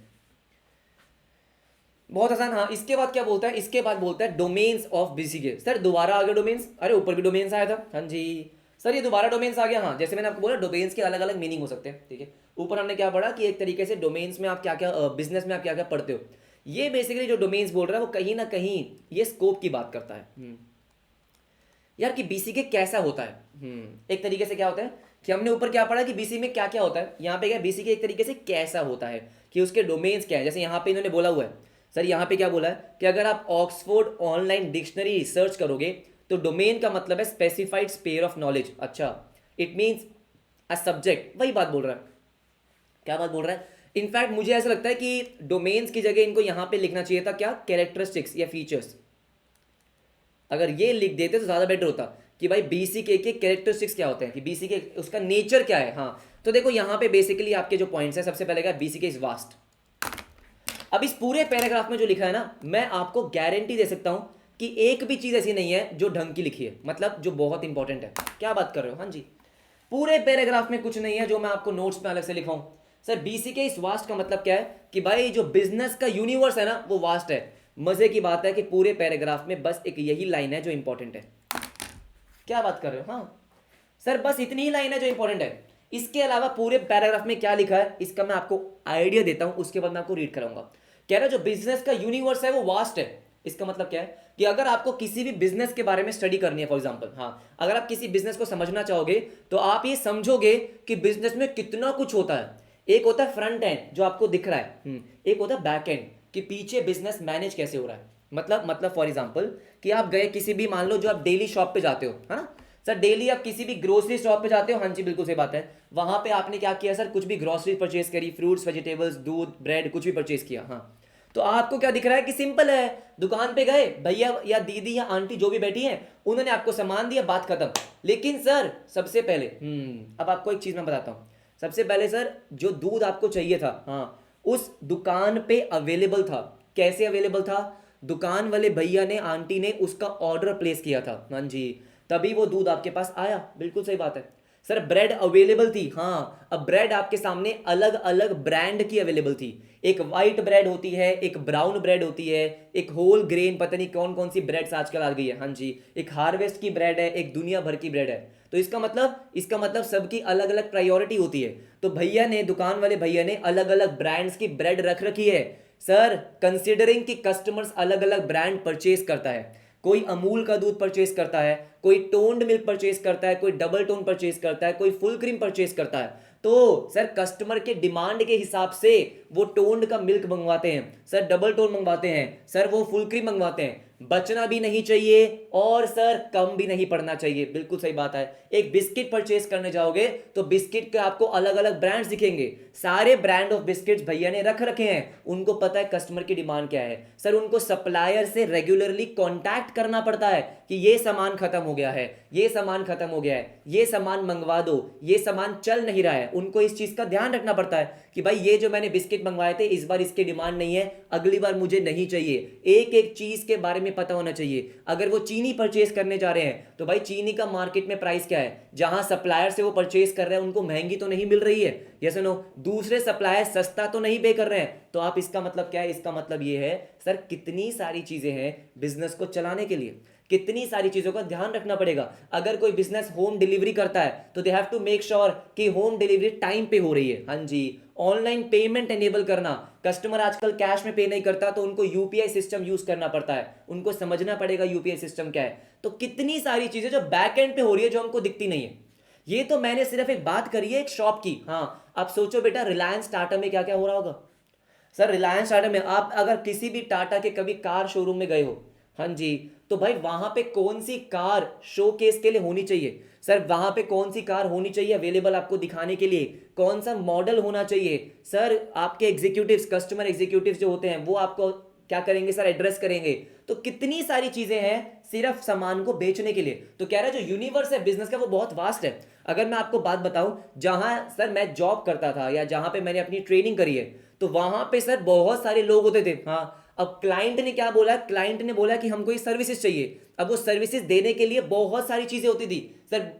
S1: बहुत आसान। हाँ, इसके बाद क्या बोलता है, इसके बाद बोलता है डोमेन्स ऑफ BCK। सर दोबारा आ गया डोमेन्स, अरे ऊपर भी डोमेन्स आया था, हाँ जी सर ये दोबारा डोमेन्स आ गया। हाँ, जैसे मैंने आपको बोला डोमेन्स के अलग अलग मीनिंग हो सकते हैं, ठीक है। ऊपर हमने क्या पढ़ा कि एक तरीके से डोमेन्स में आप क्या क्या, बिजनेस में आप क्या क्या पढ़ते हो, ये बेसिकली जो डोमेन्स बोल रहा है वो कहीं ना कहीं ये स्कोप की बात करता है। यार कि BCK कैसा होता है, एक तरीके से क्या होता है कि हमने ऊपर क्या पढ़ा कि BC में क्या क्या होता है, यहाँ पे क्या BCK एक तरीके से कैसा होता है कि उसके डोमेन्स क्या है। जैसे यहाँ पे इन्होंने बोला हुआ है, सर यहाँ पे क्या बोला है कि अगर आप ऑक्सफोर्ड ऑनलाइन डिक्शनरी सर्च करोगे तो डोमेन का मतलब है स्पेसिफाइड स्पेयर ऑफ नॉलेज। अच्छा, इट मीन्स अ सब्जेक्ट, वही बात बोल रहा है, क्या बात बोल रहा है। इनफैक्ट मुझे ऐसा लगता है कि डोमेन्स की जगह इनको यहाँ पे लिखना चाहिए था क्या, कैरेक्टरिस्टिक्स या फीचर्स, अगर ये लिख देते तो ज़्यादा बेटर होता कि भाई BCK के कैरेक्टरिस्टिक्स क्या होते हैं, कि BCK उसका नेचर क्या है। हाँ, तो देखो यहाँ पे बेसिकली आपके जो पॉइंट्स हैं, सबसे पहले क्या, BCK इज वास्ट। अब इस पूरे पैराग्राफ में जो लिखा है ना, मैं आपको गारंटी दे सकता हूँ कि एक भी चीज़ ऐसी नहीं है जो ढंग की लिखी है, मतलब जो बहुत इंपॉर्टेंट है। क्या बात कर रहे हो, हाँ जी, पूरे पैराग्राफ में कुछ नहीं है जो मैं आपको नोट्स में अलग से लिखाऊं। सर BCK इस वास्ट का मतलब क्या है कि भाई जो बिजनेस का यूनिवर्स है ना वो वास्ट है। मजे की बात है कि पूरे पैराग्राफ में बस एक यही लाइन है जो इंपॉर्टेंट है। क्या बात कर रहे हो, हाँ सर बस इतनी ही लाइन है जो इंपॉर्टेंट है, इसके अलावा पूरे पैराग्राफ में क्या लिखा है इसका मैं आपको आइडिया देता हूं, उसके बाद मैं आपको रीड कराऊंगा। कह रहा जो बिजनेस का यूनिवर्स है वो वास्ट है। इसका मतलब क्या है कि अगर आपको किसी भी बिजनेस के बारे में स्टडी करनी है, फॉर एग्जांपल, हाँ, अगर आप किसी बिजनेस को समझना चाहोगे तो आप ये समझोगे कि बिजनेस में कितना कुछ होता है। एक होता है फ्रंट एंड जो आपको दिख रहा है, एक होता है बैक एंड कि पीछे बिजनेस मैनेज कैसे हो रहा है। मतलब फॉर एग्जांपल कि आप गए किसी भी, मान लो जो आप डेली शॉप पे जाते हो, है ना सर, डेली आप किसी भी ग्रोसरी शॉप पे जाते हो, हाँ जी बिल्कुल सही बात है, वहां पे आपने क्या किया सर, कुछ भी ग्रोसरी परचेज करी, फ्रूट्स वेजिटेबल्स दूध ब्रेड कुछ भी परचेज किया, हाँ, तो आपको क्या दिख रहा है कि सिंपल है, दुकान पे गए, भैया या दीदी या आंटी जो भी बैठी है उन्होंने आपको सामान दिया, बात खत्म। लेकिन सर सबसे पहले अब आपको एक चीज मैं बताता हूँ, सबसे पहले सर जो दूध आपको चाहिए था, हाँ, उस दुकान पे अवेलेबल था। कैसे अवेलेबल था, दुकान वाले भैया ने, आंटी ने उसका ऑर्डर प्लेस किया था, हाँ जी, तभी वो दूध आपके पास आया, बिल्कुल सही बात है। सर ब्रेड अवेलेबल थी, हाँ, अब ब्रेड आपके सामने अलग अलग ब्रांड की अवेलेबल थी, एक वाइट ब्रेड होती है, एक ब्राउन ब्रेड होती है, एक होल ग्रेन, पता नहीं कौन कौन सी ब्रेड्स आजकल आ गई है, हाँ जी, एक हार्वेस्ट की ब्रेड है, एक दुनिया भर की ब्रेड है। तो इसका मतलब सबकी अलग अलग प्रायोरिटी होती है। तो भैया ने, दुकान वाले भैया ने अलग अलग ब्रांड्स की ब्रेड रख रखी है सर कंसिडरिंग कि कस्टमर्स अलग अलग ब्रांड परचेज करता है, कोई अमूल का दूध परचेज करता है, कोई टोन्ड मिल्क परचेज करता है, कोई डबल टोन परचेज करता है, कोई फुल क्रीम परचेज करता है, तो सर कस्टमर के डिमांड के हिसाब से वो टोन्ड का मिल्क मंगवाते हैं, सर डबल टोन मंगवाते हैं, सर वो फुल क्रीम मंगवाते हैं। बचना भी नहीं चाहिए और सर कम भी नहीं पड़ना चाहिए, बिल्कुल सही बात है। एक बिस्किट परचेज करने जाओगे तो बिस्किट के आपको अलग अलग ब्रांड्स दिखेंगे, सारे ब्रांड ऑफ बिस्किट्स भैया ने रख रखे हैं, उनको पता है कस्टमर की डिमांड क्या है। सर उनको सप्लायर से रेगुलरली कांटेक्ट करना पड़ता है कि ये सामान खत्म हो गया है, ये सामान खत्म हो गया है, ये सामान मंगवा दो, ये सामान चल नहीं रहा है। उनको इस चीज का ध्यान रखना पड़ता है कि भाई ये जो मैंने बिस्किट मंगवाए थे इस बार इसकी डिमांड नहीं है, अगली बार मुझे नहीं चाहिए। एक एक चीज के बारे में पता होना चाहिए। अगर वो चीनी परचेज करने जा रहे हैं तो भाई चीनी का मार्केट में प्राइस क्या है, जहां सप्लायर से वो परचेज कर रहे हैं उनको महंगी तो नहीं मिल रही है, यस नो, दूसरे सप्लायर सस्ता तो नहीं पे कर रहे हैं। तो आप इसका मतलब क्या है, इसका मतलब ये है सर कितनी सारी चीजें हैं बिजनेस को चलाने के लिए, कितनी सारी चीजों का ध्यान रखना पड़ेगा। अगर कोई बिजनेस होम डिलीवरी करता है तो they have to make sure कि होम डिलीवरी टाइम पे हो रही है। हाँ जी, ऑनलाइन पेमेंट एनेबल करना, कस्टमर आजकल कैश में पे नहीं करता तो उनको यूपीआई सिस्टम यूज करना पड़ता है, उनको समझना पड़ेगा यूपीआई सिस्टम क्या है। तो कितनी सारी चीजें जो बैक एंड पे हो रही है जो हमको दिखती नहीं है। ये तो मैंने सिर्फ एक बात करी है एक शॉप की। हाँ, आप सोचो बेटा रिलायंस टाटा में क्या क्या हो रहा होगा। सर रिलायंस टाटा में आप अगर किसी भी टाटा के कभी कार शोरूम में गए हो, हाँ जी, तो भाई वहां पे कौन सी कार शोकेस के लिए होनी चाहिए, सर वहां पे कौन सी कार होनी चाहिए अवेलेबल आपको दिखाने के लिए, कौन सा मॉडल होना चाहिए। सर आपके एग्जीक्यूटिव्स, कस्टमर एग्जीक्यूटिव्स जो होते हैं वो आपको क्या करेंगे सर, एड्रेस करेंगे। तो कितनी सारी चीजें हैं सिर्फ सामान को बेचने के लिए। तो कह रहा है जो यूनिवर्स है बिजनेस का वो बहुत वास्ट है। अगर मैं आपको बात बताऊं, जहां सर मैं जॉब करता था या जहां पे मैंने अपनी ट्रेनिंग करी है, तो वहां पे सर बहुत सारे लोग होते थे। हाँ, अब क्लाइंट ने क्या बोला, क्लाइंट ने बोला कि हमको ये सर्विसेज चाहिए। अब वो सर्विसेज देने के लिए बहुत सारी चीजें होती थी सर,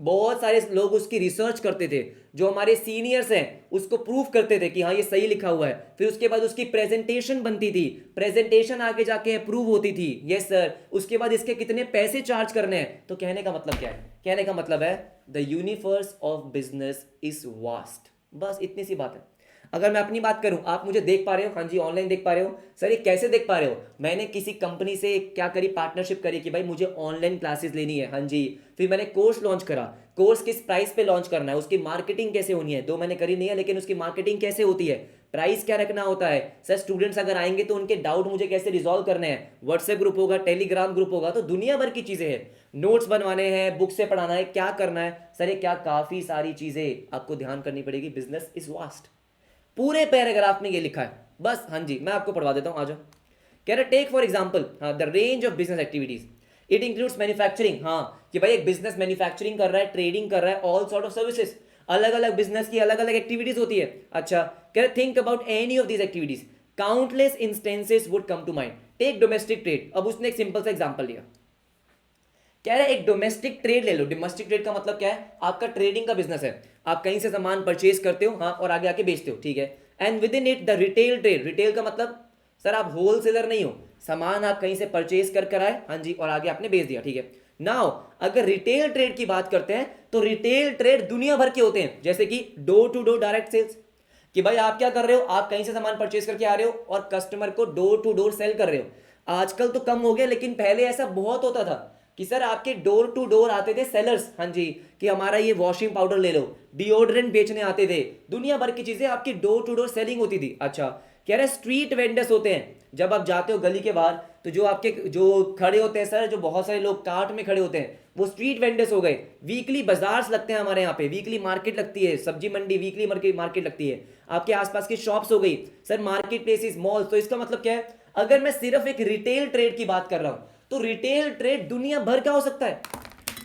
S1: बहुत सारे लोग उसकी रिसर्च करते थे, जो हमारे सीनियर्स हैं उसको प्रूफ करते थे कि हाँ ये सही लिखा हुआ है। फिर उसके बाद उसकी प्रेजेंटेशन बनती थी, प्रेजेंटेशन आगे जाके अप्रूव होती थी, यस सर। उसके बाद इसके कितने पैसे चार्ज करने हैं। तो कहने का मतलब क्या है, कहने का मतलब है the universe of business is vast, बस इतनी सी बात है। अगर मैं अपनी बात करूं, आप मुझे देख पा रहे हो, हाँ जी ऑनलाइन देख पा रहे हो। सर ये कैसे देख पा रहे हो, मैंने किसी कंपनी से क्या करी, पार्टनरशिप करी कि भाई मुझे ऑनलाइन क्लासेस लेनी है, हाँ जी। फिर मैंने कोर्स लॉन्च करा, कोर्स किस प्राइस पे लॉन्च करना है, उसकी मार्केटिंग कैसे होनी है, दो मैंने करी नहीं है लेकिन उसकी मार्केटिंग कैसे होती है, प्राइस क्या रखना होता है। सर स्टूडेंट्स अगर आएंगे तो उनके डाउट मुझे कैसे रिजॉल्व करने हैं, व्हाट्सएप ग्रुप होगा, टेलीग्राम ग्रुप होगा, तो दुनिया भर की चीजें हैं, नोट्स बनवाने हैं, बुक से पढ़ाना है, क्या करना है सर, ये क्या काफी सारी चीजें आपको ध्यान करनी पड़ेगी। बिजनेस इज वास्ट, पूरे पैराग्राफ में ये लिखा है बस। हाँ जी मैं आपको पढ़वा देता हूं, आ जाओ। कह रहा take for example the range of business activities, it includes manufacturing. हाँ कि भाई एक बिजनेस मैन्युफैक्चरिंग कर रहा है, ट्रेडिंग कर रहा है, ऑल सॉर्ट ऑफ सर्विसेज, अलग अलग बिजनेस की अलग अलग एक्टिविटीज होती है। अच्छा कह रहा think about any of these activities, countless instances would come to mind. Take domestic trade, अब उसने एक सिंपल सा एग्जांपल लिया, कह रहा है एक डोमेस्टिक ट्रेड ले लो। डोमेस्टिक ट्रेड का मतलब क्या है, आपका ट्रेडिंग का बिजनेस है, आप कहीं से सामान परचेज करते हो, हाँ, और आगे आके बेचते हो, ठीक है। And with in it the retail trade, retail का मतलब सर आप होलसेलर नहीं हो, सामान आप कहीं से परचेज कर आए, हाँ जी, और आगे आपने बेच दिया, ठीक है। नाउ अगर रिटेल ट्रेड की बात करते हैं तो रिटेल ट्रेड दुनिया भर के होते हैं, जैसे कि door to door direct sales, कि भाई आप क्या कर रहे हो, आप कहीं से सामान परचेज करके आ रहे हो और कस्टमर को डोर टू डोर सेल कर रहे हो। आजकल तो कम हो गया लेकिन पहले ऐसा बहुत होता था कि सर आपके डोर टू डोर आते थे सेलर्स, हाँ जी, कि हमारा ये वॉशिंग पाउडर ले लो, डिओड्रेंट बेचने आते थे, दुनिया भर की चीजें आपकी डोर टू डोर सेलिंग होती थी। अच्छा कह रहे स्ट्रीट वेंडर्स होते हैं, जब आप जाते हो गली के बाहर तो जो आपके जो खड़े होते हैं सर, जो बहुत सारे लोग कार्ट में खड़े होते हैं वो स्ट्रीट वेंडर्स हो गए। वीकली बाजार्स लगते हैं हमारे यहाँ पे, वीकली मार्केट लगती है, सब्जी मंडी वीकली मार्केट लगती है, आपके आसपास की शॉप्स हो गई सर, मार्केट प्लेसेस, मॉल। तो इसका मतलब क्या है, अगर मैं सिर्फ एक रिटेल ट्रेड की बात कर रहा हूं तो रिटेल ट्रेड दुनिया भर का हो सकता है।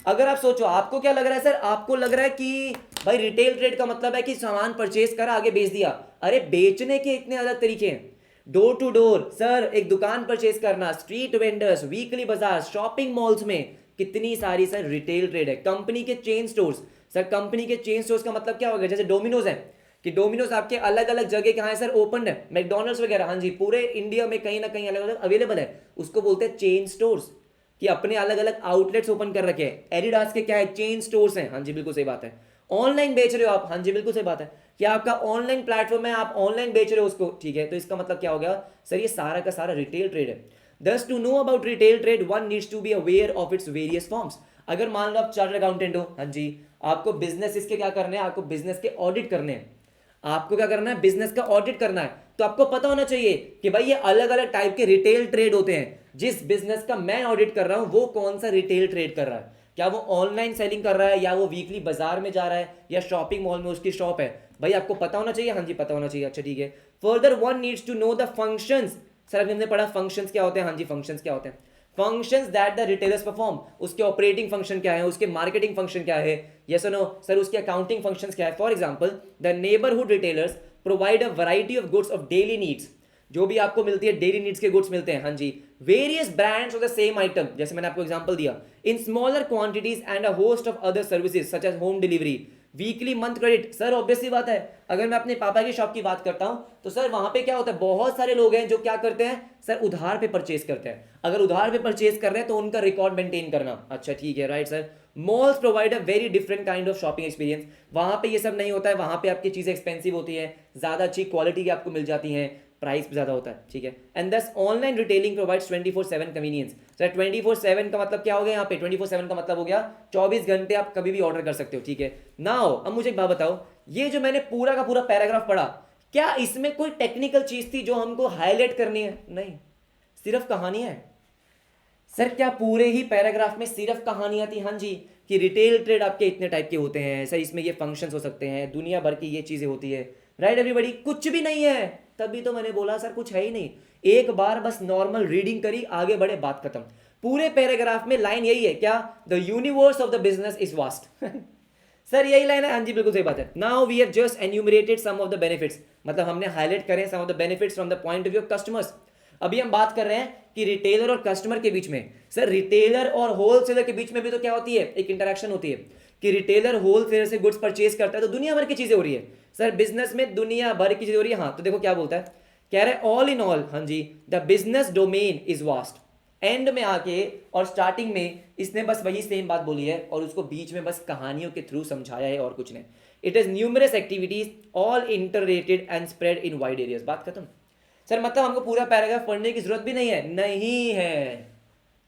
S1: अगर आप सोचो, आपको क्या लग रहा है सर, आपको लग रहा है कि भाई रिटेल ट्रेड का मतलब है कि सामान परचेज करा आगे बेच दिया। अरे बेचने के इतने अलग तरीके हैं, डोर टू डोर सर, एक दुकान परचेज करना, स्ट्रीट वेंडर्स, वीकली बाजार, शॉपिंग मॉल्स में कितनी सारी सर रिटेल ट्रेड है। कंपनी के चेन स्टोर्स, सर कंपनी के चेन स्टोर्स का मतलब क्या होगा, जैसे डोमिनोज है कि डोमिनोज आपके अलग अलग जगह कहाँ है सर, ओपन है, मैकडोनल्ड्स वगैरह, हाँ जी, पूरे इंडिया में कहीं ना कहीं अलग अलग अवेलेबल है, उसको बोलते हैं चेन स्टोर्स, कि अपने अलग अलग आउटलेट्स ओपन कर रखे हैं। एडिडास के क्या है, चेन स्टोर्स हैं, हाँ जी बिल्कुल सही बात है। ऑनलाइन बेच रहे हो आप, हाँ जी बिल्कुल सही बात है कि आपका ऑनलाइन प्लेटफॉर्म है, आप ऑनलाइन बेच रहे हो उसको, ठीक है, तो इसका मतलब क्या हो गया सर, ये सारा का सारा रिटेल ट्रेड है। Thus to know about retail trade one needs to be aware of its various forms. अगर मान लो आप चार्टर्ड अकाउंटेंट हो, हाँ जी, आपको बिजनेस इसके क्या करने हैं, आपको बिजनेस के ऑडिट करने हैं, आपको क्या करना है, बिजनेस का ऑडिट करना है, तो आपको पता होना चाहिए कि भाई ये अलग अलग टाइप के रिटेल ट्रेड होते हैं। जिस बिजनेस का मैं ऑडिट कर रहा हूं वो कौन सा रिटेल ट्रेड कर रहा है, क्या वो ऑनलाइन सेलिंग कर रहा है या वो वीकली बाजार में जा रहा है या शॉपिंग मॉल में उसकी शॉप है, भाई आपको पता होना चाहिए, हाँ जी पता होना चाहिए। अच्छा ठीक है, further one needs to know the functions. Sir अभी हमने पढ़ा फंक्शंस क्या होते हैं, हाँ जी फंक्शंस क्या होते हैं, functions that the retailers perform, उसके ऑपरेटिंग फंक्शन क्या है, उसके मार्केटिंग फंक्शन क्या है, यस और नो सर, उसके अकाउंटिंग फंक्शंस क्या है। For example the neighbourhood retailers provide a variety of goods of daily needs, जो भी आपको मिलती है डेली नीड्स के गुड्स मिलते हैं, हाँ जी, various brands of the same item, जैसे मैंने आपको एग्जांपल दिया, in smaller quantities and a host of other services such as home delivery, weekly month credit. Sir obviously बात है, अगर मैं अपने पापा की शॉप की बात करता हूं तो सर वहां पे क्या होता है, बहुत सारे लोग हैं जो क्या करते हैं सर, उधार पे परचेज करते हैं। अगर उधार पे परचेज कर रहे हैं तो उनका रिकॉर्ड मेंटेन करना, अच्छा ठीक है, right sir. Malls provide a very different kind of shopping experience, वहां पे ये सब नहीं होता है, वहां पे आपकी चीजें एक्सपेंसिव होती है, ज्यादा अच्छी क्वालिटी की आपको मिल जाती हैं, प्राइस ज्यादा होता है, ठीक है। And thus online retailing provides 24/7 convenience. Sir 24/7 का मतलब क्या हो गया यहाँ पे, 24/7 का मतलब हो गया 24 घंटे आप कभी भी ऑर्डर कर सकते हो, ठीक है। नाउ अब मुझे एक बात बताओ, ये जो मैंने पूरा का पूरा पैराग्राफ पढ़ा, क्या इसमें कोई टेक्निकल चीज थी जो हमको हाईलाइट करनी है, नहीं, सिर्फ कहानियां है। सर क्या पूरे ही पैराग्राफ में सिर्फ कहानियां थी, हाँ जी, कि रिटेल ट्रेड आपके इतने टाइप के होते हैं सर, इसमें ये फंक्शंस हो सकते हैं, दुनिया भर की ये चीजें होती है, राइट एवरीबॉडी, कुछ भी नहीं है। तभी तो मैंने बोला सर कुछ है ही नहीं, एक बार बस नॉर्मल रीडिंग करी, आगे बढ़े, बात खत्म। पूरे पैराग्राफ में लाइन यही है क्या, the universe of the business is vast. Sir यही लाइन है, हाँ जी बिल्कुल सही बात है। Now we have just enumerated some of the benefits, मतलब हमने हाईलाइट करें some of the benefits from the point of view of customers. अभी हम बात कर रहे हैं कि रिटेलर और कस्टमर के बीच में, सर रिटेलर और होलसेलर के बीच में भी तो क्या होती है, एक इंटरेक्शन होती है कि रिटेलर होलसेलर से गुड्स परचेज करता है तो दुनिया भर की चीजें हो रही है। सर बिजनेस में दुनिया भर की चीजें हो रही है, हाँ, तो देखो क्या बोलता है, कह रहे हैं ऑल इन ऑल, हाँ जी, the business domain is vast. End में आके और स्टार्टिंग में इसने बस वही सेम बात बोली है और उसको बीच में बस कहानियों के थ्रू समझाया है और कुछ नहीं। It is numerous activities all interrelated and spread in wide areas, बात खत्म। सर मतलब हमको पूरा पैराग्राफ पढ़ने की जरूरत भी नहीं है, नहीं है,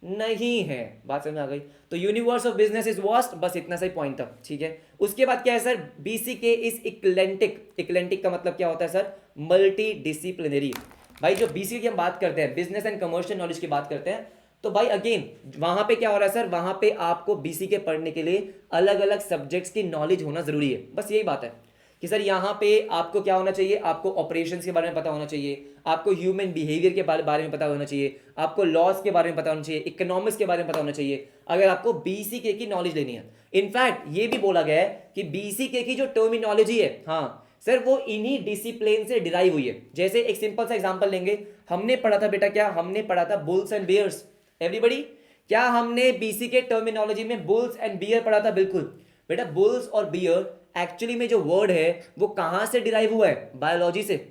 S1: नहीं है, बात समझ में आ गई। तो universe of business is vast, बस इतना सही पॉइंट था, ठीक है। उसके बाद क्या है सर, बीसीके इज इक्लेंटिक। इक्लेंटिक का मतलब क्या होता है सर, मल्टी डिसिप्लिनरी। भाई जो बीसीके की हम बात करते हैं, बिजनेस एंड कमर्शियल नॉलेज की बात करते हैं, तो भाई अगेन वहां पे क्या हो रहा है सर, वहां पे आपको बीसीके पढ़ने के लिए अलग अलग सब्जेक्ट्स की नॉलेज होना जरूरी है, बस यही बात है कि सर यहाँ पे आपको क्या होना चाहिए, आपको ऑपरेशंस के बारे में पता होना चाहिए, आपको ह्यूमन बिहेवियर के बारे में पता होना चाहिए, आपको लॉज के बारे में पता होना चाहिए, इकोनॉमिक्स के बारे में पता होना चाहिए, अगर आपको बीसीके की नॉलेज लेनी है। इनफैक्ट ये भी बोला गया है कि बीसीके की जो टर्मिनोलॉजी है, हाँ सर, वो इन्हीं डिसिप्लिन से डिराइव हुई है। जैसे एक सिंपल सा एग्जांपल लेंगे, हमने पढ़ा था बेटा, क्या हमने पढ़ा था, बुल्स एंड बियर्स। एवरीबॉडी, क्या हमने बीसीके टर्मिनोलॉजी में बुल्स एंड बियर पढ़ा था? बिल्कुल बेटा, बुल्स और बियर एक्चुअली में जो वर्ड है वो कहां से डिराइव हुआ है, बायोलॉजी से।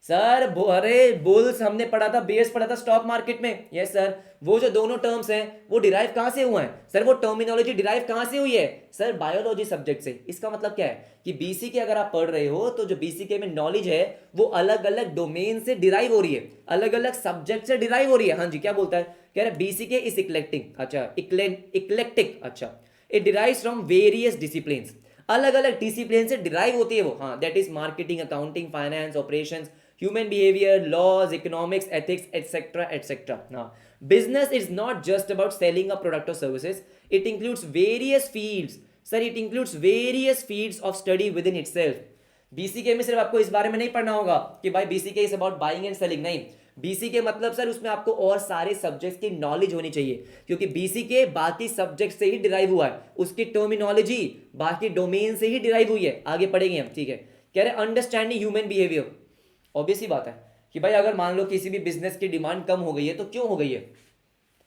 S1: सर अरे बुल्स हमने पढ़ा था, बियर्स पढ़ा था स्टॉक मार्केट में, यस सर। वो जो दोनों टर्म्स हैं वो डिराइव कहां से हुआ है सर, वो टर्मिनोलॉजी डिराइव कहां से हुई है सर, बायोलॉजी सब्जेक्ट से। इसका मतलब क्या है कि बीसीके अगर आप पढ़ रहे हो तो जो बीसीके में नॉलेज है वो अलग अलग डोमेन से डिराइव हो रही है, अलग अलग सब्जेक्ट से डिराइव हो रही है। हाँ जी, क्या बोलता है, कह रहा है बीसीके इज इक्लेक्टिंग, अच्छा इक्लेक्टिक, अच्छा, it derives from various disciplines, अलग अलग डिसिप्लिन से डिराइव होती है वो, हाँ, that is marketing, accounting, finance, operations, human behaviour, laws, economics, ethics, etcetera etcetera. हाँ, business is not just about selling a product or services, it includes various fields, sir it includes various fields of study within itself. BCK में सिर्फ आपको इस बारे में नहीं पढ़ना होगा कि भाई BCK is about buying and selling, नहीं, बीसीके मतलब सर उसमें आपको और सारे सब्जेक्ट्स की नॉलेज होनी चाहिए, क्योंकि बीसीके बाकी सब्जेक्ट से ही डिराइव हुआ है, उसकी टर्मिनोलॉजी बाकी डोमेन से ही डिराइव हुई है। आगे पढ़ेंगे हम, ठीक है। कह रहे अंडरस्टैंडिंग ह्यूमन बिहेवियर, ऑब्वियस ही बात है कि भाई अगर मान लो किसी भी बिजनेस की डिमांड कम हो गई है तो क्यों हो गई है,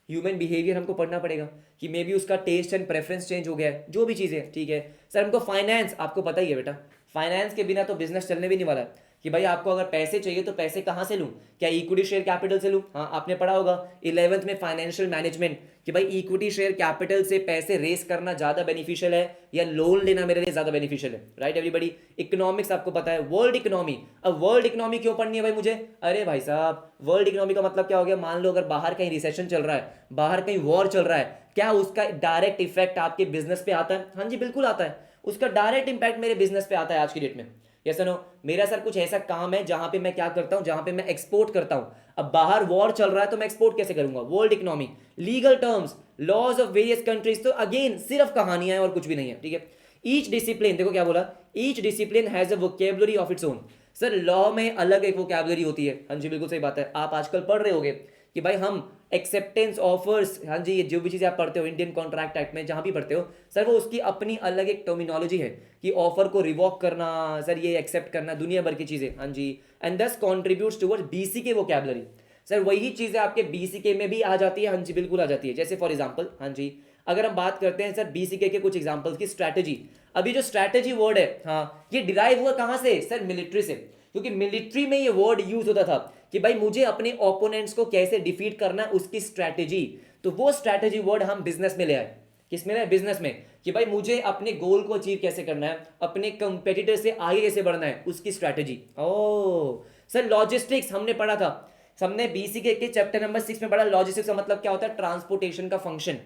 S1: ह्यूमन बिहेवियर हमको पढ़ना पड़ेगा कि मे बी उसका टेस्ट एंड प्रेफरेंस चेंज हो गया है, जो भी चीज़ें, ठीक है। सर हमको फाइनेंस, आपको पता ही है बेटा, फाइनेंस के बिना तो बिजनेस चलने भी नहीं वाला है कि भाई आपको अगर पैसे चाहिए तो पैसे कहाँ से लूँ, क्या इक्विटी शेयर कैपिटल से लूँ? हाँ, आपने पढ़ा होगा 11th में फाइनेंशियल मैनेजमेंट कि भाई इक्विटी शेयर कैपिटल से पैसे रेस करना ज़्यादा बेनिफिशियल है या लोन लेना मेरे लिए ज़्यादा बेनिफिशियल है, राइट एवरीबडी? इकोनॉमिक्स आपको पता है, वर्ल्ड इकोनॉमी। अब वर्ल्ड इकोनॉमी क्यों पढ़नी है भाई मुझे? अरे भाई साहब, वर्ल्ड इकोनॉमी का मतलब क्या हो गया? मान लो अगर बाहर कहीं रिसेशन चल रहा है, बाहर कहीं वॉर चल रहा है, क्या उसका डायरेक्ट इफेक्ट आपके बिजनेस पे आता है? हाँ जी, बिल्कुल आता है। उसका डायरेक्ट इंपैक्ट मेरे बिजनेस पे आता है आज की डेट में। Yes no? मेरा सर कुछ ऐसा काम है जहां पे मैं क्या करता हूं, जहां पे मैं एक्सपोर्ट करता हूं। अब बाहर वॉर चल रहा है तो मैं एक्सपोर्ट कैसे करूंगा? World economy, legal terms, laws of various countries, तो अगेन सिर्फ कहानियां हैं और कुछ भी नहीं है, ठीक है? ईच डिसिप्लिन, देखो क्या बोला, each discipline has a vocabulary of its own. Sir law में अलग एक वोकेबुलरी होती है, हाँ जी बिल्कुल सही बात है। आप आजकल पढ़ रहे होगे कि भाई हम एक्सेप्टेंस ऑफर्स, हाँ जी, ये जो भी चीज़ें आप पढ़ते हो इंडियन कॉन्ट्रैक्ट एक्ट में जहाँ भी पढ़ते हो सर, वो उसकी अपनी अलग एक टर्मिनोलॉजी है कि ऑफर को रिवॉक करना, सर ये एक्सेप्ट करना, दुनिया भर की चीज़ें, हाँ जी। एंड दस contributes towards BCK vocabulary. Sir वही चीज़ें आपके बीसीके में भी आ जाती है, हाँ जी बिल्कुल आ जाती है। जैसे फॉर एग्जाम्पल, हाँ जी, अगर हम बात करते हैं सर बीसीके के कुछ एग्जाम्पल्स की, स्ट्रैटेजी। अभी जो स्ट्रैटेजी वर्ड है, हाँ, ये डिराइव हुआ कहाँ से? सर मिलिट्री से, क्योंकि मिलिट्री में ये वर्ड यूज होता था कि भाई मुझे अपने ओपोनेंट्स को कैसे डिफीट करना है, उसकी स्ट्रैटेजी। तो वो स्ट्रैटेजी वर्ड हम बिजनेस में ले आए। किस में? बिजनेस में, कि भाई मुझे अपने गोल को अचीव कैसे करना है, अपने कंपेटिटर से आगे कैसे बढ़ना है, उसकी स्ट्रैटेजी। ओ सर लॉजिस्टिक्स हमने पढ़ा था, हमने बीसीके के चैप्टर नंबर 6 में पढ़ा। लॉजिस्टिक्स का मतलब क्या होता है? ट्रांसपोर्टेशन का फंक्शन।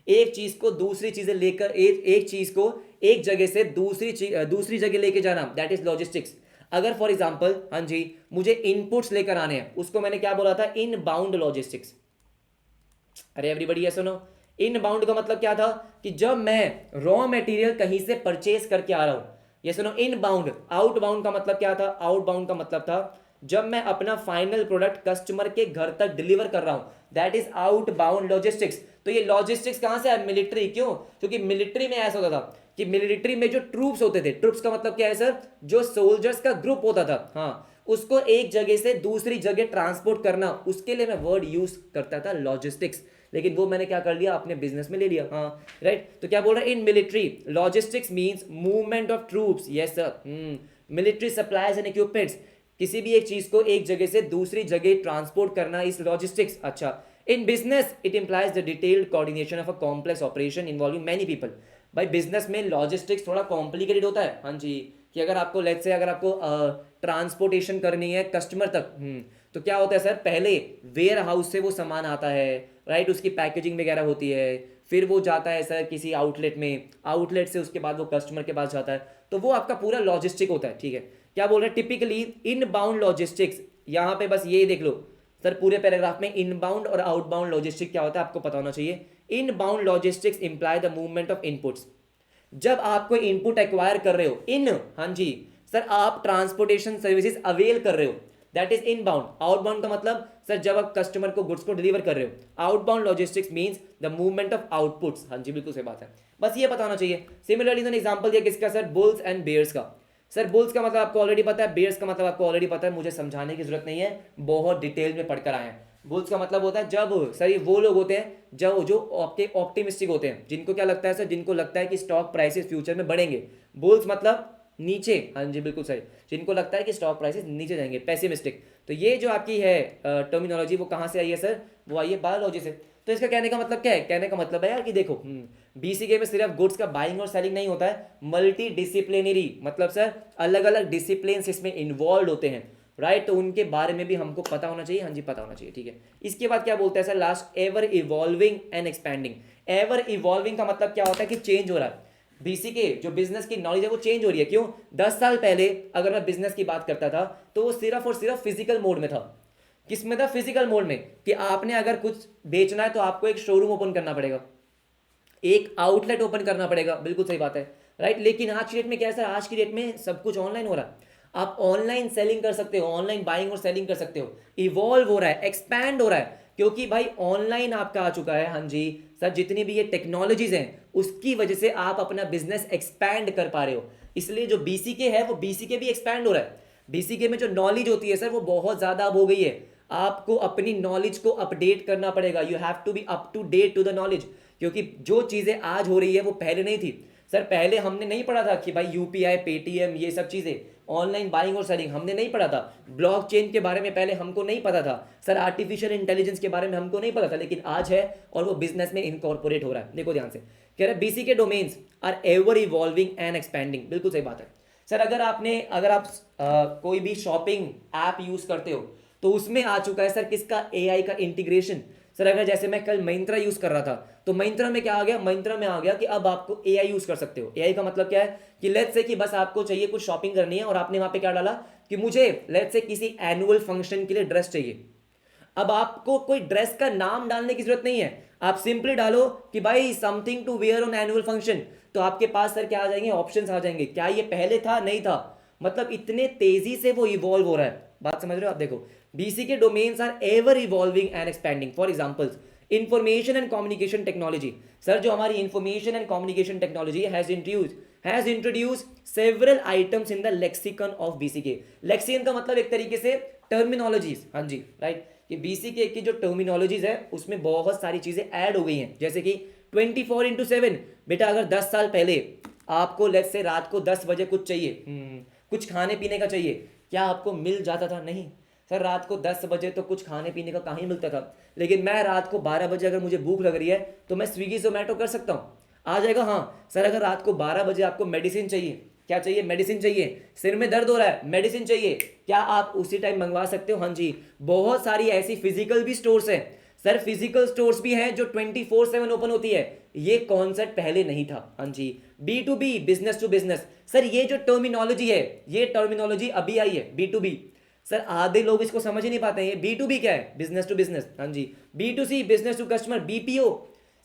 S1: एक चीज को दूसरी चीजें लेकर, एक चीज को एक जगह से दूसरी जगह लेके जाना, दैट इज लॉजिस्टिक्स। अगर फॉर एग्जांपल, हाँ जी, मुझे इनपुट्स लेकर आने हैं, उसको मैंने क्या बोला था? Inbound logistics. अरे एवरीबॉडी ये सुनो, इनबाउंड का मतलब क्या था? कि जब मैं रॉ मटेरियल कहीं से परचेज करके आ रहा हूं, ये सुनो। इनबाउंड, आउटबाउंड का मतलब क्या था? आउटबाउंड का मतलब था जब मैं अपना फाइनल प्रोडक्ट कस्टमर के घर तक डिलीवर कर रहा हूं, दैट इज आउटबाउंड लॉजिस्टिक्स। तो ये लॉजिस्टिक्स कहां से है? मिलिट्री। क्यों? क्योंकि मिलिट्री में ऐसा होता था कि मिलिट्री में जो ट्रूप्स होते थे, ट्रूप्स का मतलब क्या है सर? जो सोल्जर्स का ग्रुप होता था, हाँ, उसको एक जगह से दूसरी जगह ट्रांसपोर्ट करना, उसके लिए मैं वर्ड यूज करता था लॉजिस्टिक्स। लेकिन वो मैंने क्या कर लिया? अपने बिजनेस में ले लिया, हाँ राइट। तो क्या बोल रहा है? In military logistics means movement of troops. Yes sir, military supplies and equipments, किसी भी एक चीज को एक जगह से दूसरी जगह ट्रांसपोर्ट करना इस लॉजिस्टिक्स। अच्छा, in business it implies the detailed coordination of a complex operation involving many people. भाई बिजनेस में लॉजिस्टिक्स थोड़ा कॉम्प्लिकेटेड होता है, हाँ जी, कि अगर आपको लेट्स से अगर आपको ट्रांसपोर्टेशन करनी है कस्टमर तक, तो क्या होता है सर? पहले वेयर हाउस से वो सामान आता है, राइट, उसकी पैकेजिंग वगैरह होती है, फिर वो जाता है सर किसी आउटलेट में, आउटलेट से उसके बाद वो कस्टमर के पास जाता है, तो वो आपका पूरा लॉजिस्टिक होता है, ठीक है? क्या बोल रहे हैं? टिपिकली इनबाउंड लॉजिस्टिक्स, यहाँ पे बस ये देख लो सर पूरे पैराग्राफ में इनबाउंड और आउटबाउंड लॉजिस्टिक क्या होता है आपको पता होना चाहिए। Inbound logistics imply the movement of inputs. जब आप कोई इनपुट एक्वायर कर रहे हो, इन, हाँ जी सर, आप ट्रांसपोर्टेशन सर्विसेज अवेल कर रहे हो, दैट इज इनबाउंड। आउटबाउंड का मतलब सर जब आप कस्टमर को गुड्स को डिलीवर कर रहे हो। Outbound logistics means the movement of outputs. हाँ जी बिल्कुल सही बात है, बस ये पता होना चाहिए। सिमिलरली इन्होंने एग्जांपल दिया किसका सर? बुल्स एंड बेयर्स का। सर बुल्स का मतलब आपको ऑलरेडी पता है, बेयर्स का मतलब आपको ऑलरेडी पता है, मुझे समझाने की जरूरत नहीं है, बहुत डिटेल में पढ़कर आए हैं। बुल्स का मतलब होता है जब सर ये वो लोग होते हैं जो जो आपके ऑप्टिमिस्टिक होते हैं, जिनको क्या लगता है सर? जिनको लगता है कि स्टॉक प्राइसेस फ्यूचर में बढ़ेंगे। बुल्स मतलब नीचे, हाँ जी बिल्कुल सही, जिनको लगता है कि स्टॉक प्राइसेस नीचे जाएंगे, पेसिमिस्टिक। तो ये जो आपकी है टर्मिनोलॉजी वो कहाँ से आई है सर? वो आई है बायोलॉजी से। तो इसका कहने का मतलब क्या है? कहने का मतलब है यार कि देखो, बीसीके में सिर्फ गुड्स का बाइंग और सेलिंग नहीं होता है, मल्टी डिसिप्लिनरी, मतलब सर अलग अलग डिसिप्लिन इसमें इन्वॉल्व होते हैं, राइट? तो उनके बारे में भी हमको पता होना चाहिए, हाँ जी पता होना चाहिए, ठीक है? इसके बाद क्या बोलते हैं sir? Last, ever evolving and expanding. Ever evolving का मतलब क्या होता है? कि चेंज हो रहा है। बीसीके जो बिजनेस की नॉलेज है वो चेंज हो रही है। क्यों? 10 साल पहले अगर मैं बिजनेस की बात करता था तो वो सिर्फ और सिर्फ फिजिकल मोड में था। किस में था? फिजिकल मोड में, कि आपने अगर कुछ बेचना है तो आपको एक शोरूम ओपन करना पड़ेगा, एक आउटलेट ओपन करना पड़ेगा, बिल्कुल सही बात है, राइट? लेकिन आज की डेट में क्या है सर? आज की डेट में सब कुछ ऑनलाइन हो रहा है। आप ऑनलाइन सेलिंग कर सकते हो, ऑनलाइन बाइंग और सेलिंग कर सकते हो, इवॉल्व हो रहा है, एक्सपैंड हो रहा है, क्योंकि भाई ऑनलाइन आपका आ चुका है, हाँ जी सर। जितनी भी ये टेक्नोलॉजीज हैं उसकी वजह से आप अपना बिजनेस एक्सपैंड कर पा रहे हो। इसलिए जो बीसीके है वो बीसीके भी एक्सपैंड हो रहा है। बीसीके में जो नॉलेज होती है सर वो बहुत ज्यादा अब हो गई है। आपको अपनी नॉलेज को अपडेट करना पड़ेगा, you have to be up to date to the knowledge, क्योंकि जो चीजें आज हो रही है वो पहले नहीं थी। सर पहले हमने नहीं पढ़ा था कि भाई यूपीआई, पेटीएम, ये सब चीज़ें, ऑनलाइन बाइंग और सेलिंग हमने नहीं पढ़ा था। ब्लॉकचेन के बारे में पहले हमको नहीं पता था सर। आर्टिफिशियल इंटेलिजेंस के बारे में हमको नहीं पता था, लेकिन आज है और वो बिजनेस में इनकॉर्पोरेट हो रहा है। देखो ध्यान से, कह रहे बीसी के domains are ever evolving and expanding. बिल्कुल सही बात है सर। अगर आप कोई भी शॉपिंग ऐप यूज करते हो तो उसमें आ चुका है सर किसका, एआई का इंटीग्रेशन। सर अगर जैसे मैं कल Myntra यूज कर रहा था तो Myntra में क्या आ गया, Myntra में आ गया कि अब आपको एआई यूज कर सकते हो। एआई का मतलब क्या है कि लेट्स से कि बस आपको चाहिए कुछ शॉपिंग करनी है और आपने वहां पे क्या डाला कि मुझे लेट्स से किसी एनुअल फंक्शन के लिए ड्रेस चाहिए। अब आपको कोई ड्रेस का नाम डालने की जरूरत नहीं है, आप सिंपली डालो कि भाई something to wear on annual function, तो आपके पास सर क्या आ जाएंगे, ऑप्शंस आ जाएंगे। क्या ये पहले था? नहीं था। मतलब इतने तेजी से वो इवॉल्व हो रहा है। बात समझ रहे हो आप? देखो बीसी के domains are ever evolving and expanding. For examples information and communication technology. Sir जो हमारी information and communication technology has introduce several items in the lexicon of BCK. Lexicon का मतलब एक तरीके से टर्मिनोलॉजीज। हाँ जी राइट, कि बीसीके की जो टर्मिनोलॉजीज है उसमें बहुत सारी चीजें ऐड हो गई हैं। जैसे कि 24/7 बेटा, अगर 10 साल पहले आपको लेट्स से रात को 10 बजे कुछ चाहिए, कुछ खाने पीने का चाहिए, क्या आपको मिल जाता था? नहीं सर, रात को 10 बजे तो कुछ खाने पीने का कहीं मिलता था। लेकिन मैं रात को 12 बजे अगर मुझे भूख लग रही है तो मैं स्विगी जोमेटो कर सकता हूँ, आ जाएगा। हाँ सर, अगर रात को 12 बजे आपको मेडिसिन चाहिए, क्या चाहिए? मेडिसिन चाहिए। सिर में दर्द हो रहा है, मेडिसिन चाहिए, क्या आप उसी टाइम मंगवा सकते हो? हाँ जी। बहुत सारी ऐसी फिजिकल भी स्टोर्स हैं सर, फिजिकल स्टोर्स भी हैं जो 24/7 ओपन होती है। ये कॉन्सेप्ट पहले नहीं था। हाँ जी। B2B, business to business. Sir ये जो टर्मिनोलॉजी है, ये टर्मिनोलॉजी अभी आई है, B2B। सर आधे लोग इसको समझ ही नहीं पाते हैं। ये B2B क्या है? Business to business. हाँ जी। B2C, business to customer, BPO।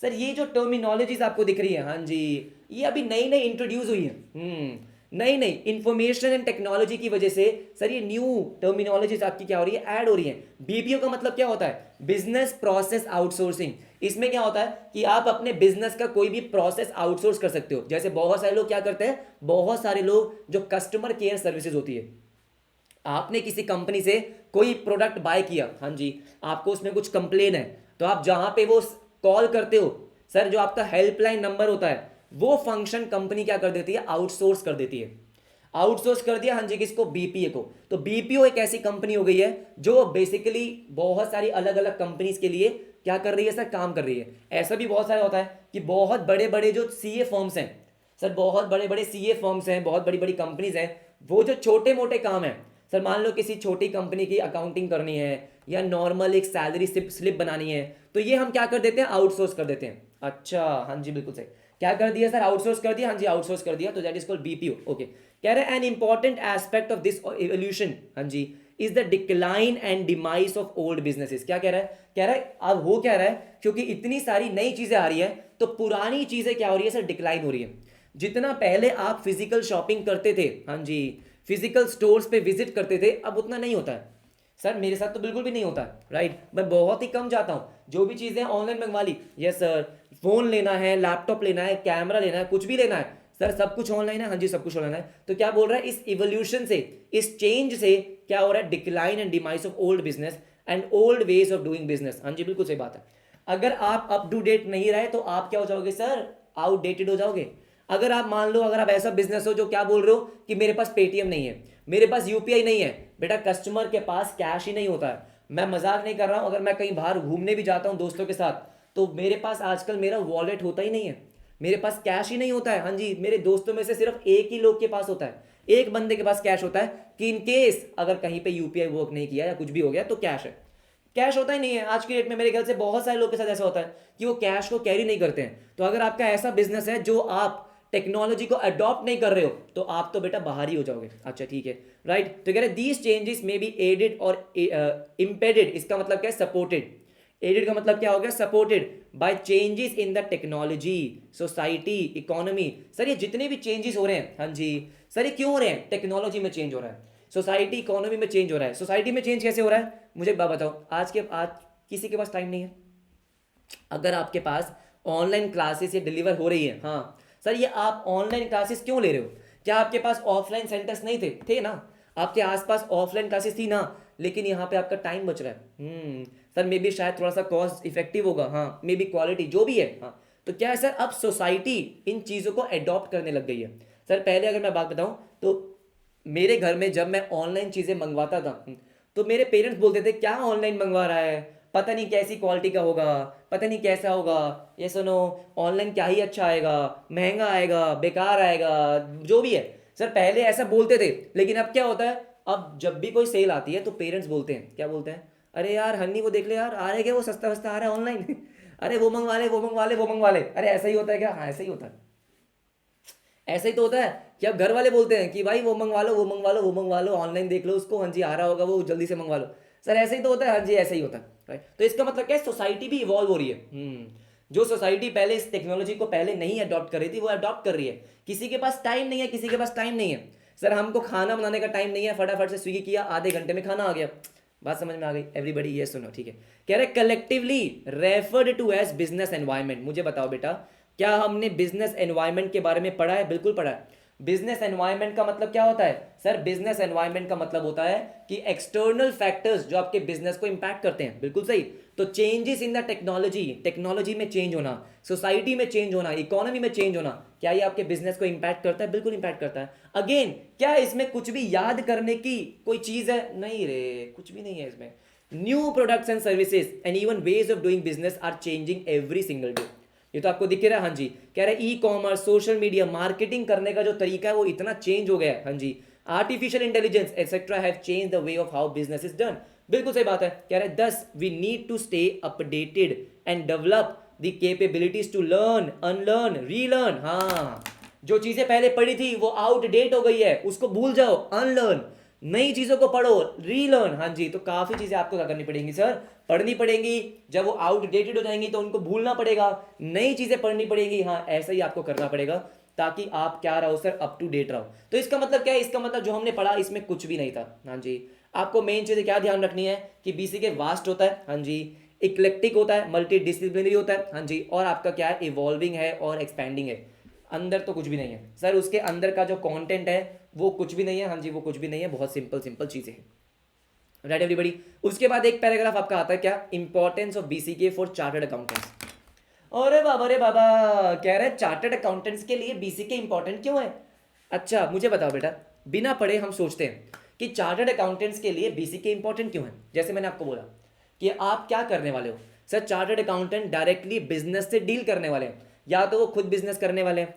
S1: Sir ये जो टर्मिनोलॉजीज आपको दिख रही है, हाँ जी, ये अभी नई नई इंट्रोड्यूस हुई है। नई नई इंफॉर्मेशन एंड टेक्नोलॉजी की वजह से सर ये न्यू टर्मिनोलॉजीज आपकी क्या हो रही है, ऐड हो रही है। बीपीओ का मतलब क्या होता है? Business process outsourcing. इसमें क्या होता है कि आप अपने बिजनेस का कोई भी प्रोसेस आउटसोर्स कर सकते हो। जैसे बहुत सारे लोग क्या करते हैं, बहुत सारे लोग जो कस्टमर केयर सर्विसेज होती है, आपने किसी कंपनी से कोई प्रोडक्ट बाय किया, हाँ जी, आपको उसमें कुछ कंप्लेन है, तो आप जहां पे वो कॉल करते हो सर, जो आपका हेल्पलाइन नंबर होता है, वो फंक्शन कंपनी क्या कर देती है, आउटसोर्स कर देती है। आउटसोर्स कर दिया, हाँ जी, किसको? बीपीए को। तो बीपीओ एक ऐसी कंपनी हो गई है जो बेसिकली बहुत सारी अलग अलग कंपनीज के लिए क्या कर रही है सर, काम कर रही है। ऐसा भी बहुत सारा होता है कि बहुत बड़े बड़े जो सीए फर्म्स हैं सर, बहुत बड़े बड़े सीए फर्म्स हैं, बहुत बड़ी बड़ी कंपनीज हैं, वो जो छोटे मोटे काम हैं सर, मान लो किसी छोटी कंपनी की अकाउंटिंग करनी है या नॉर्मल एक सैलरी स्लिप बनानी है, तो ये हम क्या कर देते हैं, आउटसोर्स कर देते हैं। अच्छा हाँ जी, बिल्कुल सही, क्या कर दिया सर, आउटसोर्स कर दिया। हाँ जी, आउटसोर्स कर दिया, तो that is called BPO. Okay, कह रहे हैं an important aspect of this evolution, हाँ जी, is the decline and demise of old businesses. क्या कह रहा है? कह रहा है अब हो क्या रहा है, क्योंकि इतनी सारी नई चीजें आ रही है तो पुरानी चीजें क्या हो रही है सर, डिक्लाइन हो रही है। जितना पहले आप फिजिकल शॉपिंग करते थे, हाँ जी, फिजिकल स्टोर्स पे विजिट करते थे, अब उतना नहीं होता है सर। मेरे साथ तो बिल्कुल भी नहीं होता है, राइट। मैं बहुत ही कम जाता हूँ, जो भी चीज़ें ऑनलाइन मंगवा ली। यस सर, फोन लेना है, लैपटॉप लेना है, कैमरा लेना है, कुछ भी लेना है सर, सब कुछ ऑनलाइन है। हाँ जी, सब कुछ ऑनलाइन है। तो क्या बोल रहा है, इस इवोल्यूशन से, इस चेंज से क्या हो रहा है, decline and demise of old business and old veg of doing business. हाँ जी, बिल्कुल सही बात है। अगर आप अप टू डेट नहीं रहे तो आप क्या हो जाओगे सर, आउटडेटेड हो जाओगे। अगर आप मान लो, अगर आप ऐसा बिजनेस हो जो क्या बोल रहे हो कि मेरे पास पेटीएम नहीं है, मेरे पास यूपीआई नहीं है, बेटा कस्टमर के पास कैश ही नहीं होता है। मैं मजाक नहीं कर रहा हूं, अगर मैं कहीं बाहर घूमने भी जाता हूं दोस्तों के साथ, तो मेरे पास आजकल मेरा वॉलेट होता ही नहीं है, मेरे पास कैश ही नहीं होता है। हाँ जी, मेरे दोस्तों में से सिर्फ एक ही लोग के पास होता है, एक बंदे के पास कैश होता है कि इन केस अगर कहीं पे यूपीआई वर्क नहीं किया या कुछ भी हो गया तो कैश है। कैश होता ही नहीं है आज की डेट में। मेरे ख्याल से बहुत सारे लोग के साथ ऐसा होता है कि वो कैश को कैरी नहीं करते हैं। तो अगर आपका ऐसा बिजनेस है जो आप टेक्नोलॉजी को अडॉप्ट नहीं कर रहे हो, तो आप तो बेटा बाहर ही हो जाओगे। अच्छा ठीक है, राइट। तो कह रहे these changes may be aided और इम्पेडेड। इसका मतलब क्या है, सपोर्टेड। एडेड का मतलब क्या हो गया, supported by changes in the technology, society, economy. Sir ये जितने भी चेंजेस हो रहे हैं, हाँ जी सर, ये क्यों हो रहे हैं, टेक्नोलॉजी में चेंज हो रहा है, सोसाइटी इकोनॉमी में चेंज हो रहा है। सोसाइटी में चेंज कैसे हो रहा है, मुझे बताओ। आज किसी के पास टाइम नहीं है। अगर आपके पास ऑनलाइन क्लासेस ये डिलीवर हो रही है, हाँ सर, ये आप ऑनलाइन क्लासेस क्यों ले रहे हो? क्या आपके पास ऑफलाइन सेंटर्स नहीं थे ना, आपके आसपास ऑफलाइन क्लासेस थी ना, लेकिन यहाँ पे आपका टाइम बच रहा है। सर मे बी शायद थोड़ा सा कॉस्ट इफेक्टिव होगा, हाँ, मे बी क्वालिटी जो भी है, हाँ, तो क्या है सर, अब सोसाइटी इन चीज़ों को अडॉप्ट करने लग गई है। सर पहले अगर मैं बात बताऊं तो मेरे घर में जब मैं ऑनलाइन चीज़ें मंगवाता था तो मेरे पेरेंट्स बोलते थे क्या ऑनलाइन मंगवा रहा है, पता नहीं कैसी क्वालिटी का होगा, पता नहीं कैसा होगा, ये सुनो ऑनलाइन क्या ही अच्छा आएगा, महंगा आएगा, बेकार आएगा, जो भी है। सर पहले ऐसा बोलते थे, लेकिन अब क्या होता है, अब जब भी कोई सेल आती है तो पेरेंट्स बोलते हैं, क्या बोलते हैं, अरे यार हन्नी वो देख ले यार, आ रहा है क्या वो सस्ता सस्ता आ रहा है ऑनलाइन अरे वो मंगवा ले वो मंगवा ले वो मंगवा ले। अरे ऐसा ही होता है क्या? हाँ ऐसा ही होता है। ऐसा ही तो होता है कि अब घर वाले बोलते हैं कि भाई वो मंगवा लो वो मंगवा लो वो मंगवा लो, ऑनलाइन देख लो उसको, हाँ जी आ रहा होगा वो, जल्दी से मंगवा लो। सर ऐसे ही तो होता है, हाँ जी ऐसा ही होता है, राइट। तो इसका मतलब क्या है, सोसाइटी भी इवॉल्व हो रही है। जो सोसाइटी पहले इस टेक्नोलॉजी को पहले नहीं अडॉप्ट कर रही थी वो अडॉप्ट कर रही है। किसी के पास टाइम नहीं है, किसी के पास टाइम नहीं है। सर हमको खाना बनाने का टाइम नहीं है, फटाफट से स्विगी किया, आधे घंटे में खाना आ गया। बात समझ में आ गई एवरीबडी? ये सुनो ठीक है। कह रहे collectively referred to as business environment. मुझे बताओ बेटा, क्या हमने बिजनेस एनवायरनमेंट के बारे में पढ़ा है? बिल्कुल पढ़ा है। बिजनेस एनवायरनमेंट का मतलब क्या होता है सर? बिजनेस एनवायरनमेंट का मतलब होता है कि एक्सटर्नल फैक्टर्स जो आपके बिजनेस को इंपैक्ट करते हैं। बिल्कुल सही। तो changes in the technology, technology में चेंज होना, सोसाइटी में चेंज होना, इकोनॉमी में चेंज होना, क्या ये आपके बिजनेस को इंपैक्ट करता है? बिल्कुल इंपैक्ट करता है। अगेन क्या इसमें कुछ भी याद करने की कोई चीज है? नहीं रे, कुछ भी नहीं है इसमें। New products and services and even ways of doing business are changing every single day. ये तो आपको दिख रहा है, हाँ जी। कह रहे e commerce, social media, marketing करने का जो तरीका है वो इतना चेंज हो गया है, हाँ जी। Artificial intelligence etcetera have change the way of how business is done. बिल्कुल सही बात है। कह रहे thus we need to stay updated and develop the capabilities to learn, unlearn, relearn. हाँ, जो चीजें पहले पढ़ी थी वो आउटडेट हो गई है, उसको भूल जाओ, अनलर्न, नई चीजों को पढ़ो, रीलर्न। हाँ जी, तो काफी चीजें आपको क्या करनी पड़ेंगी सर? पढ़नी पड़ेंगी। जब वो आउटडेटेड हो जाएंगी तो उनको भूलना पड़ेगा, नई चीजें पढ़नी पड़ेगी। हाँ ऐसा ही आपको करना पड़ेगा ताकि आप क्या रहो सर, अप टू डेट रहो। तो इसका मतलब क्या है? इसका मतलब जो हमने पढ़ा इसमें कुछ भी नहीं था। हाँ जी, आपको मेन चीजें क्या ध्यान रखनी है कि बीसीके वास्ट होता है, हाँ जी, इक्लेक्टिक होता है, मल्टी डिसिप्लिनरी होता है, हाँ जी, और आपका क्या है, इवॉल्विंग है और एक्सपैंडिंग है। अंदर तो कुछ भी नहीं है सर, उसके अंदर का जो कंटेंट है वो कुछ भी नहीं है। हाँ जी, वो कुछ भी नहीं है, बहुत सिंपल सिंपल चीजें हैं, राइट एवरीबॉडी। उसके बाद एक पैराग्राफ आपका आता है क्या, importance of BCK for chartered accountants. अरे बाबा रे बाबा, कह रहे हैं चार्टर्ड अकाउंटेंट्स के लिए बीसीके इंपॉर्टेंट क्यों है? अच्छा मुझे बताओ बेटा, बिना पढ़े हम सोचते हैं कि चार्टर्ड अकाउंटेंट्स के लिए बीसीके इंपॉर्टेंट क्यों है। जैसे मैंने आपको बोला कि आप क्या करने वाले हो sir, chartered accountant directly business से डील करने वाले हैं। या तो वो खुद बिजनेस करने वाले हैं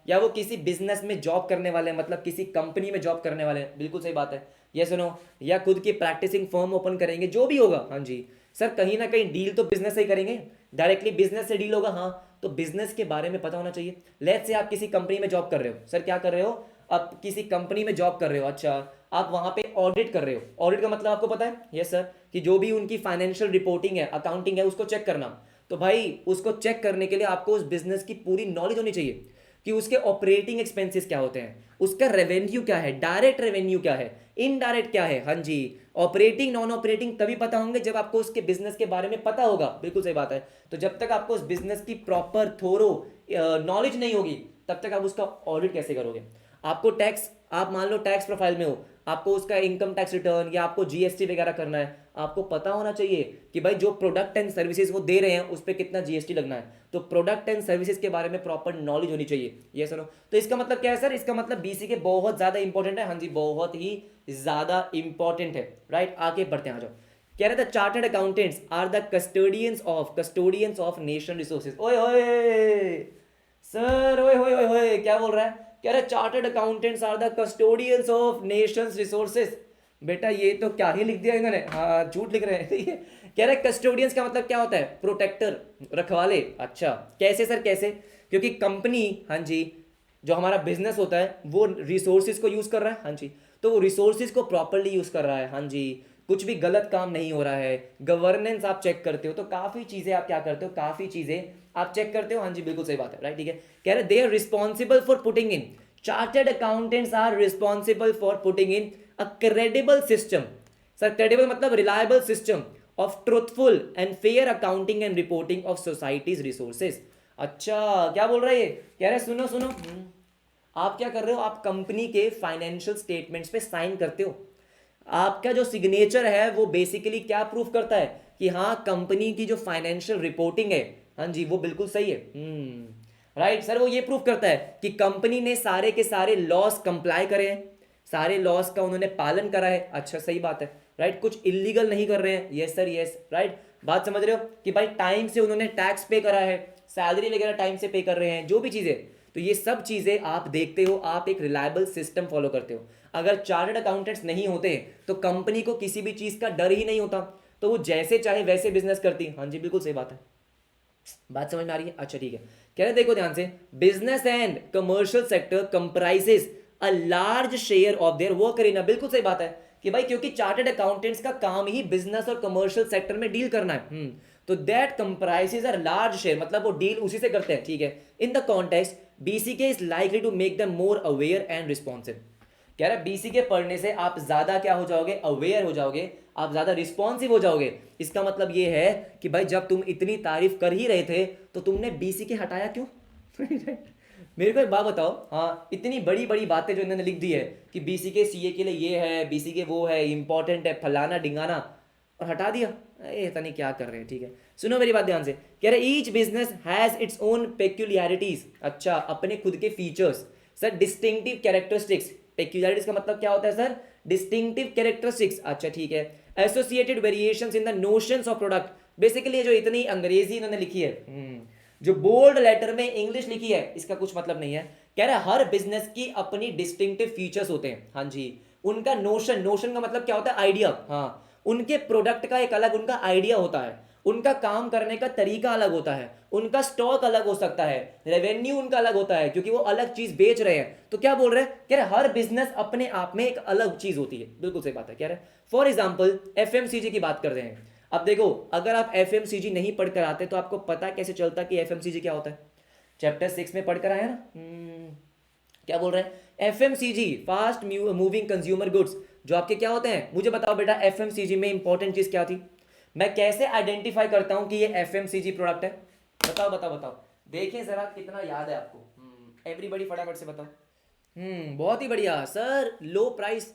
S1: या वो किसी बिजनेस में जॉब करने वाले हैं, मतलब किसी कंपनी में जॉब करने वाले हैं। बिल्कुल सही बात है, ये सुनो, या खुद की प्रैक्टिसिंग फर्म ओपन करेंगे, जो भी होगा। हाँ जी सर, कहीं ना कहीं डील तो बिजनेस से ही करेंगे, डायरेक्टली बिजनेस से डील होगा। हाँ, तो बिजनेस के बारे में पता होना चाहिए। लेट्स से आप किसी कंपनी में जॉब कर रहे हो सर, क्या कर रहे हो, आप किसी कंपनी में जॉब कर रहे हो। अच्छा, आप वहां पे ऑडिट कर रहे हो। ऑडिट का मतलब आपको पता है? यस सर, कि जो भी उनकी फाइनेंशियल रिपोर्टिंग है, अकाउंटिंग है, उसको चेक करना। तो भाई उसको चेक करने के लिए आपको उस बिजनेस की पूरी नॉलेज होनी चाहिए कि उसके ऑपरेटिंग एक्सपेंसेस क्या होते हैं, उसका रेवेन्यू क्या है, डायरेक्ट रेवेन्यू क्या है, इनडायरेक्ट क्या है। हाँ जी, ऑपरेटिंग नॉन ऑपरेटिंग तभी पता होंगे जब आपको उसके बिजनेस के बारे में पता होगा। बिल्कुल सही बात है। तो जब तक आपको उस बिजनेस की प्रॉपर थोरो नॉलेज नहीं होगी तब तक आप उसका ऑडिट कैसे करोगे। आपको टैक्स, आप मान लो टैक्स प्रोफाइल में हो, आपको उसका इनकम टैक्स रिटर्न या आपको जीएसटी वगैरह करना है, आपको पता होना चाहिए कि भाई जो प्रोडक्ट एंड सर्विसेज वो दे रहे हैं उस पर कितना जीएसटी लगना है। तो प्रोडक्ट एंड सर्विसेज के बारे में प्रॉपर नॉलेज होनी चाहिए। ये सुनो, तो इसका मतलब क्या है सर? इसका मतलब बीसीके बहुत ज्यादा इंपॉर्टेंट है। हाँ जी, बहुत ही ज्यादा इंपॉर्टेंट है, राइट। आगे बढ़ते हैं, आ जाओ। कह रहे थे chartered accountants are the custodians of national resources. ओए होए सर, ओए होए होए, क्या बोल रहा है? कह रहे chartered accountants are the custodians of nation's resources. बेटा ये तो क्या ही लिख दिया इन्होंने, हाँ झूठ लिख रहे हैं कह रहे कस्टोडियंस का मतलब क्या होता है? प्रोटेक्टर, रखवाले। अच्छा कैसे सर, कैसे? क्योंकि कंपनी, हाँ जी, जो हमारा बिजनेस होता है वो रिसोर्सेज को यूज कर रहा है। हाँ जी, तो वो रिसोर्सेज को प्रॉपरली यूज कर रहा है। हाँ जी, कुछ भी गलत काम नहीं हो रहा है। गवर्नेंस आप चेक करते हो, तो काफी चीजें आप क्या करते हो, काफी चीजें आप चेक करते हो। हाँ जी बिल्कुल सही बात है, राइट, ठीक है। कह रहे they are responsible for putting in, chartered accountants are responsible for putting in a credible system. Sir credible मतलब reliable system of truthful and fair accounting and reporting of society's resources. अच्छा क्या बोल रहा है ये? कह रहे सुनो सुनो, आप क्या कर रहे हो, आप कंपनी के फाइनेंशियल स्टेटमेंट्स पे साइन करते हो। आपका जो सिग्नेचर है वो बेसिकली क्या प्रूफ करता है कि हाँ कंपनी की जो फाइनेंशियल रिपोर्टिंग है, हाँ जी, वो बिल्कुल सही है। राइट सर, वो ये प्रूफ करता है कि कंपनी ने सारे के सारे लॉस कंप्लाई करे हैं, सारे लॉस का उन्होंने पालन करा है। अच्छा, सही बात है। राइट, कुछ इलीगल नहीं कर रहे हैं। Yes sir, yes. राइट, बात समझ रहे हो कि भाई टाइम से उन्होंने टैक्स पे करा है, सैलरी वगैरह टाइम से पे कर रहे हैं, जो भी चीज़ें। तो ये सब चीज़ें आप देखते हो, आप एक रिलायबल सिस्टम फॉलो करते हो। अगर चार्टर्ड अकाउंटेंट्स नहीं होते तो कंपनी को किसी भी चीज़ का डर ही नहीं होता, तो वो जैसे चाहे वैसे बिजनेस करती। हाँ जी, बिल्कुल सही बात है। बात समझ में आ रही है? अच्छा ठीक है। कह रहे देखो ध्यान से, business and commercial sector comprises a large share of their work Arena. बिल्कुल सही बात है कि भाई क्योंकि चार्टर्ड अकाउंटेंट्स का काम ही बिजनेस और कमर्शियल सेक्टर में डील करना है। तो that comprises a large share, मतलब वो डील उसी से करते हैं। ठीक है, in the context BCK is likely to make them more aware and responsive. कह रहा है बीसीके पढ़ने से आप ज्यादा क्या हो जाओगे, अवेयर हो जाओगे, आप ज्यादा रिस्पॉन्सिव हो जाओगे। इसका मतलब ये है कि भाई जब तुम इतनी तारीफ कर ही रहे थे तो तुमने बीसीके हटाया क्यों? मेरे को एक बात बताओ, हाँ, इतनी बड़ी बड़ी बातें जो इन्होंने लिख दी है कि बीसीके सीए के लिए ये है, बीसीके वो है, इंपॉर्टेंट है, फलाना डिंगाना, और हटा दिया। पता नहीं क्या कर रहे हैं। ठीक है, सुनो मेरी बात ध्यान से। कह रहे each business has its own peculiarities. अच्छा, अपने खुद के features. Sir distinctive characteristics. Peculiarities का मतलब क्या होता है सर? Distinctive characteristics. अच्छा ठीक है, associated variations in the notions of product. Basically जो इतनी अंग्रेजी इन्होंने लिखी है, जो बोल्ड लेटर में इंग्लिश लिखी है, इसका कुछ मतलब नहीं है। कह रहा है हर बिजनेस की अपनी डिस्टिंक्टिव फीचर्स होते हैं। हाँ जी, उनका नोशन, नोशन का मतलब क्या होता है? आइडिया। हाँ, उनके प्रोडक्ट का एक अलग उनका आइडिया होता है, उनका काम करने का तरीका अलग होता है, उनका स्टॉक अलग हो सकता है, रेवेन्यू उनका अलग होता है क्योंकि वो अलग चीज बेच रहे हैं। तो क्या बोल रहे हैं? कह रहे हर बिजनेस अपने आप में एक अलग चीज होती है। बिल्कुल सही बात है। कह रहे फॉर एग्जाम्पल एफएमसीजी की बात करते हैं। अब देखो, अगर आप एफएमसीजी नहीं पढ़कर आते तो आपको पता कैसे चलता कि एफएमसीजी क्या होता है? चैप्टर 6 में पढ़कर आया ना। क्या बोल रहे हैं? FMCG, fast moving consumer goods, जो आपके क्या होते हैं? मुझे बताओ बेटा, एफएमसीजी में इंपॉर्टेंट चीज क्या थी? मैं कैसे आइडेंटिफाई करता हूं कि ये एफएमसीजी प्रोडक्ट है? बताओ बताओ बताओ, देखिए जरा कितना याद है आपको। एवरीबॉडी फटाफट से बताओ। बहुत ही बढ़िया सर। लो प्राइस,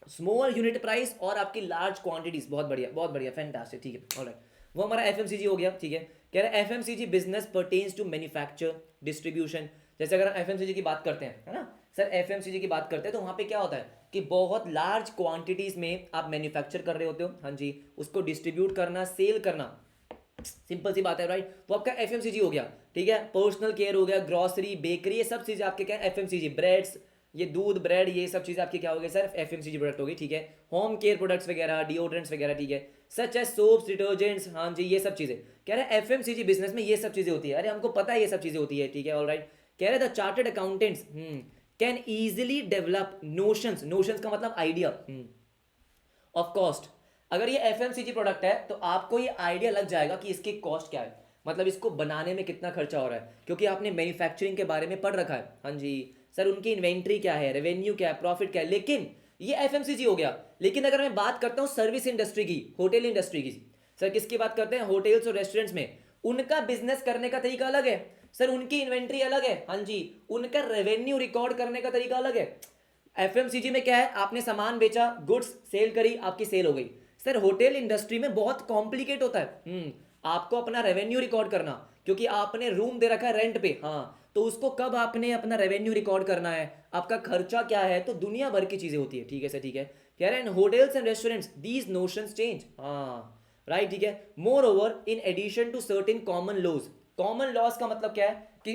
S1: स्मॉल यूनिट प्राइस और आपकी लार्ज क्वांटिटीज। बहुत बढ़िया, बहुत बढ़िया, फैंटास्टिक। ठीक है, ऑलराइट, वो हमारा एफएमसीजी हो गया। ठीक है, कह रहा है FMCG business pertains to manufacture distribution. जैसे अगर हम एफएमसीजी की बात करते हैं, है ना सर, एफएमसीजी की बात करते हैं तो वहां पे क्या होता है कि बहुत लार्ज क्वांटिटीज में आप मैन्युफैक्चर कर रहे होते हो। हाँ जी, उसको डिस्ट्रीब्यूट करना, सेल करना, सिंपल सी बात है। राइट, वो आपका एफएमसीजी हो गया। ठीक है, पर्सनल केयर हो गया, ग्रोसरी, बेकरी, ये सब चीजें आपके क्या है? एफएमसीजी। ब्रेड्स, ये दूध, ब्रेड, ये सब चीजें आपकी क्या हो गई सर? एफएमसीजी प्रोडक्ट होगी। ठीक है, होम केयर प्रोडक्ट्स वगैरह, डिओड्रेंट्स वगैरह। ठीक है, सच एज सोप्स, डिटर्जेंट्स। हाँ जी, ये सब चीजें। कह रहे हैं एफएमसीजी बिजनेस में ये सब चीजें होती है। अरे हमको पता है ये सब चीजें होती है। ठीक है, ऑलराइट। कह रहे the chartered accountants can easily develop notions, notions का मतलब आइडिया, ऑफ कॉस्ट। अगर ये एफएमसीजी प्रोडक्ट है तो आपको ये आइडिया लग जाएगा कि इसकी कॉस्ट क्या है, मतलब इसको बनाने में कितना खर्चा हो रहा है, क्योंकि आपने मैन्युफैक्चरिंग के बारे में पढ़ रखा है। हाँ जी सर, उनकी इन्वेंट्री क्या है, रेवेन्यू क्या है, प्रॉफिट क्या है। लेकिन ये एफएमसीजी हो गया। लेकिन अगर मैं बात करता हूँ सर्विस इंडस्ट्री की, होटल इंडस्ट्री की, सर किसकी बात करते हैं? होटल्स और रेस्टोरेंट्स में उनका बिजनेस करने का तरीका अलग है सर, उनकी इन्वेंट्री अलग है। हाँ जी, उनका रेवेन्यू रिकॉर्ड करने का तरीका अलग है। एफएमसीजी में क्या है? आपने सामान बेचा, गुड्स सेल करी, आपकी सेल हो गई। सर होटल इंडस्ट्री में बहुत कॉम्प्लिकेट होता है। आपको अपना रेवेन्यू रिकॉर्ड करना, क्योंकि आपने रूम दे रखा है रेंट पे। हाँ, तो उसको कब आपने अपना रेवेन्यू रिकॉर्ड करना है, आपका खर्चा क्या है, तो दुनिया भर की चीजें होती है। ठीक है सर, ठीक है। कह रहे हैं hotels and restaurants these notions change. हाँ राइट, ठीक है। Moreover in addition to certain common laws. Common laws का मतलब क्या है कि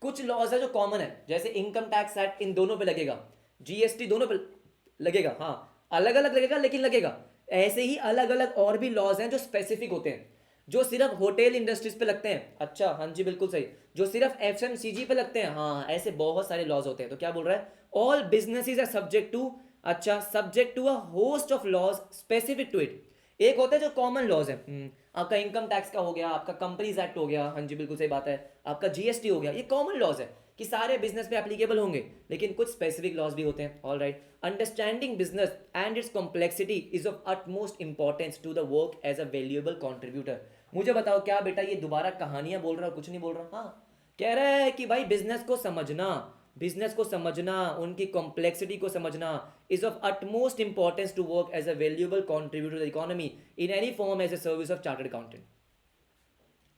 S1: कुछ लॉज है जो कॉमन है, जैसे इनकम टैक्स एक्ट इन दोनों पे लगेगा, जीएसटी दोनों पे लगेगा। हाँ, अलग अलग लगेगा लेकिन लगेगा। ऐसे ही अलग अलग और भी लॉज हैं जो स्पेसिफिक होते हैं, जो सिर्फ होटल इंडस्ट्रीज पे लगते हैं। अच्छा हाँ जी, बिल्कुल सही, जो सिर्फ एफएमसीजी पे लगते हैं। हाँ, ऐसे बहुत सारे लॉज होते हैं। तो क्या बोल रहा है? All businesses are subject to, अच्छा, subject to a host of laws specific to it. एक होता है जो कॉमन लॉज है, आपका इनकम टैक्स का हो गया, आपका कंपनीज एक्ट हो गया। हाँ जी, बिल्कुल सही बात है। आपका जीएसटी हो गया, ये कॉमन लॉज है कि सारे बिजनेस पे एप्लीकेबल होंगे। लेकिन कुछ स्पेसिफिक लॉज भी होते हैं। All right, understanding business and its complexity is of utmost importance to the work as a valuable contributor. मुझे बताओ, क्या बेटा ये दोबारा कहानियां बोल रहा है? कुछ नहीं बोल रहा। हाँ, कह रहा है कि भाई बिजनेस को समझना, बिजनेस को समझना, उनकी कॉम्प्लेक्सिटी को समझना is of utmost importance to work as a valuable contributor to the economy in any form as a service of chartered accountant.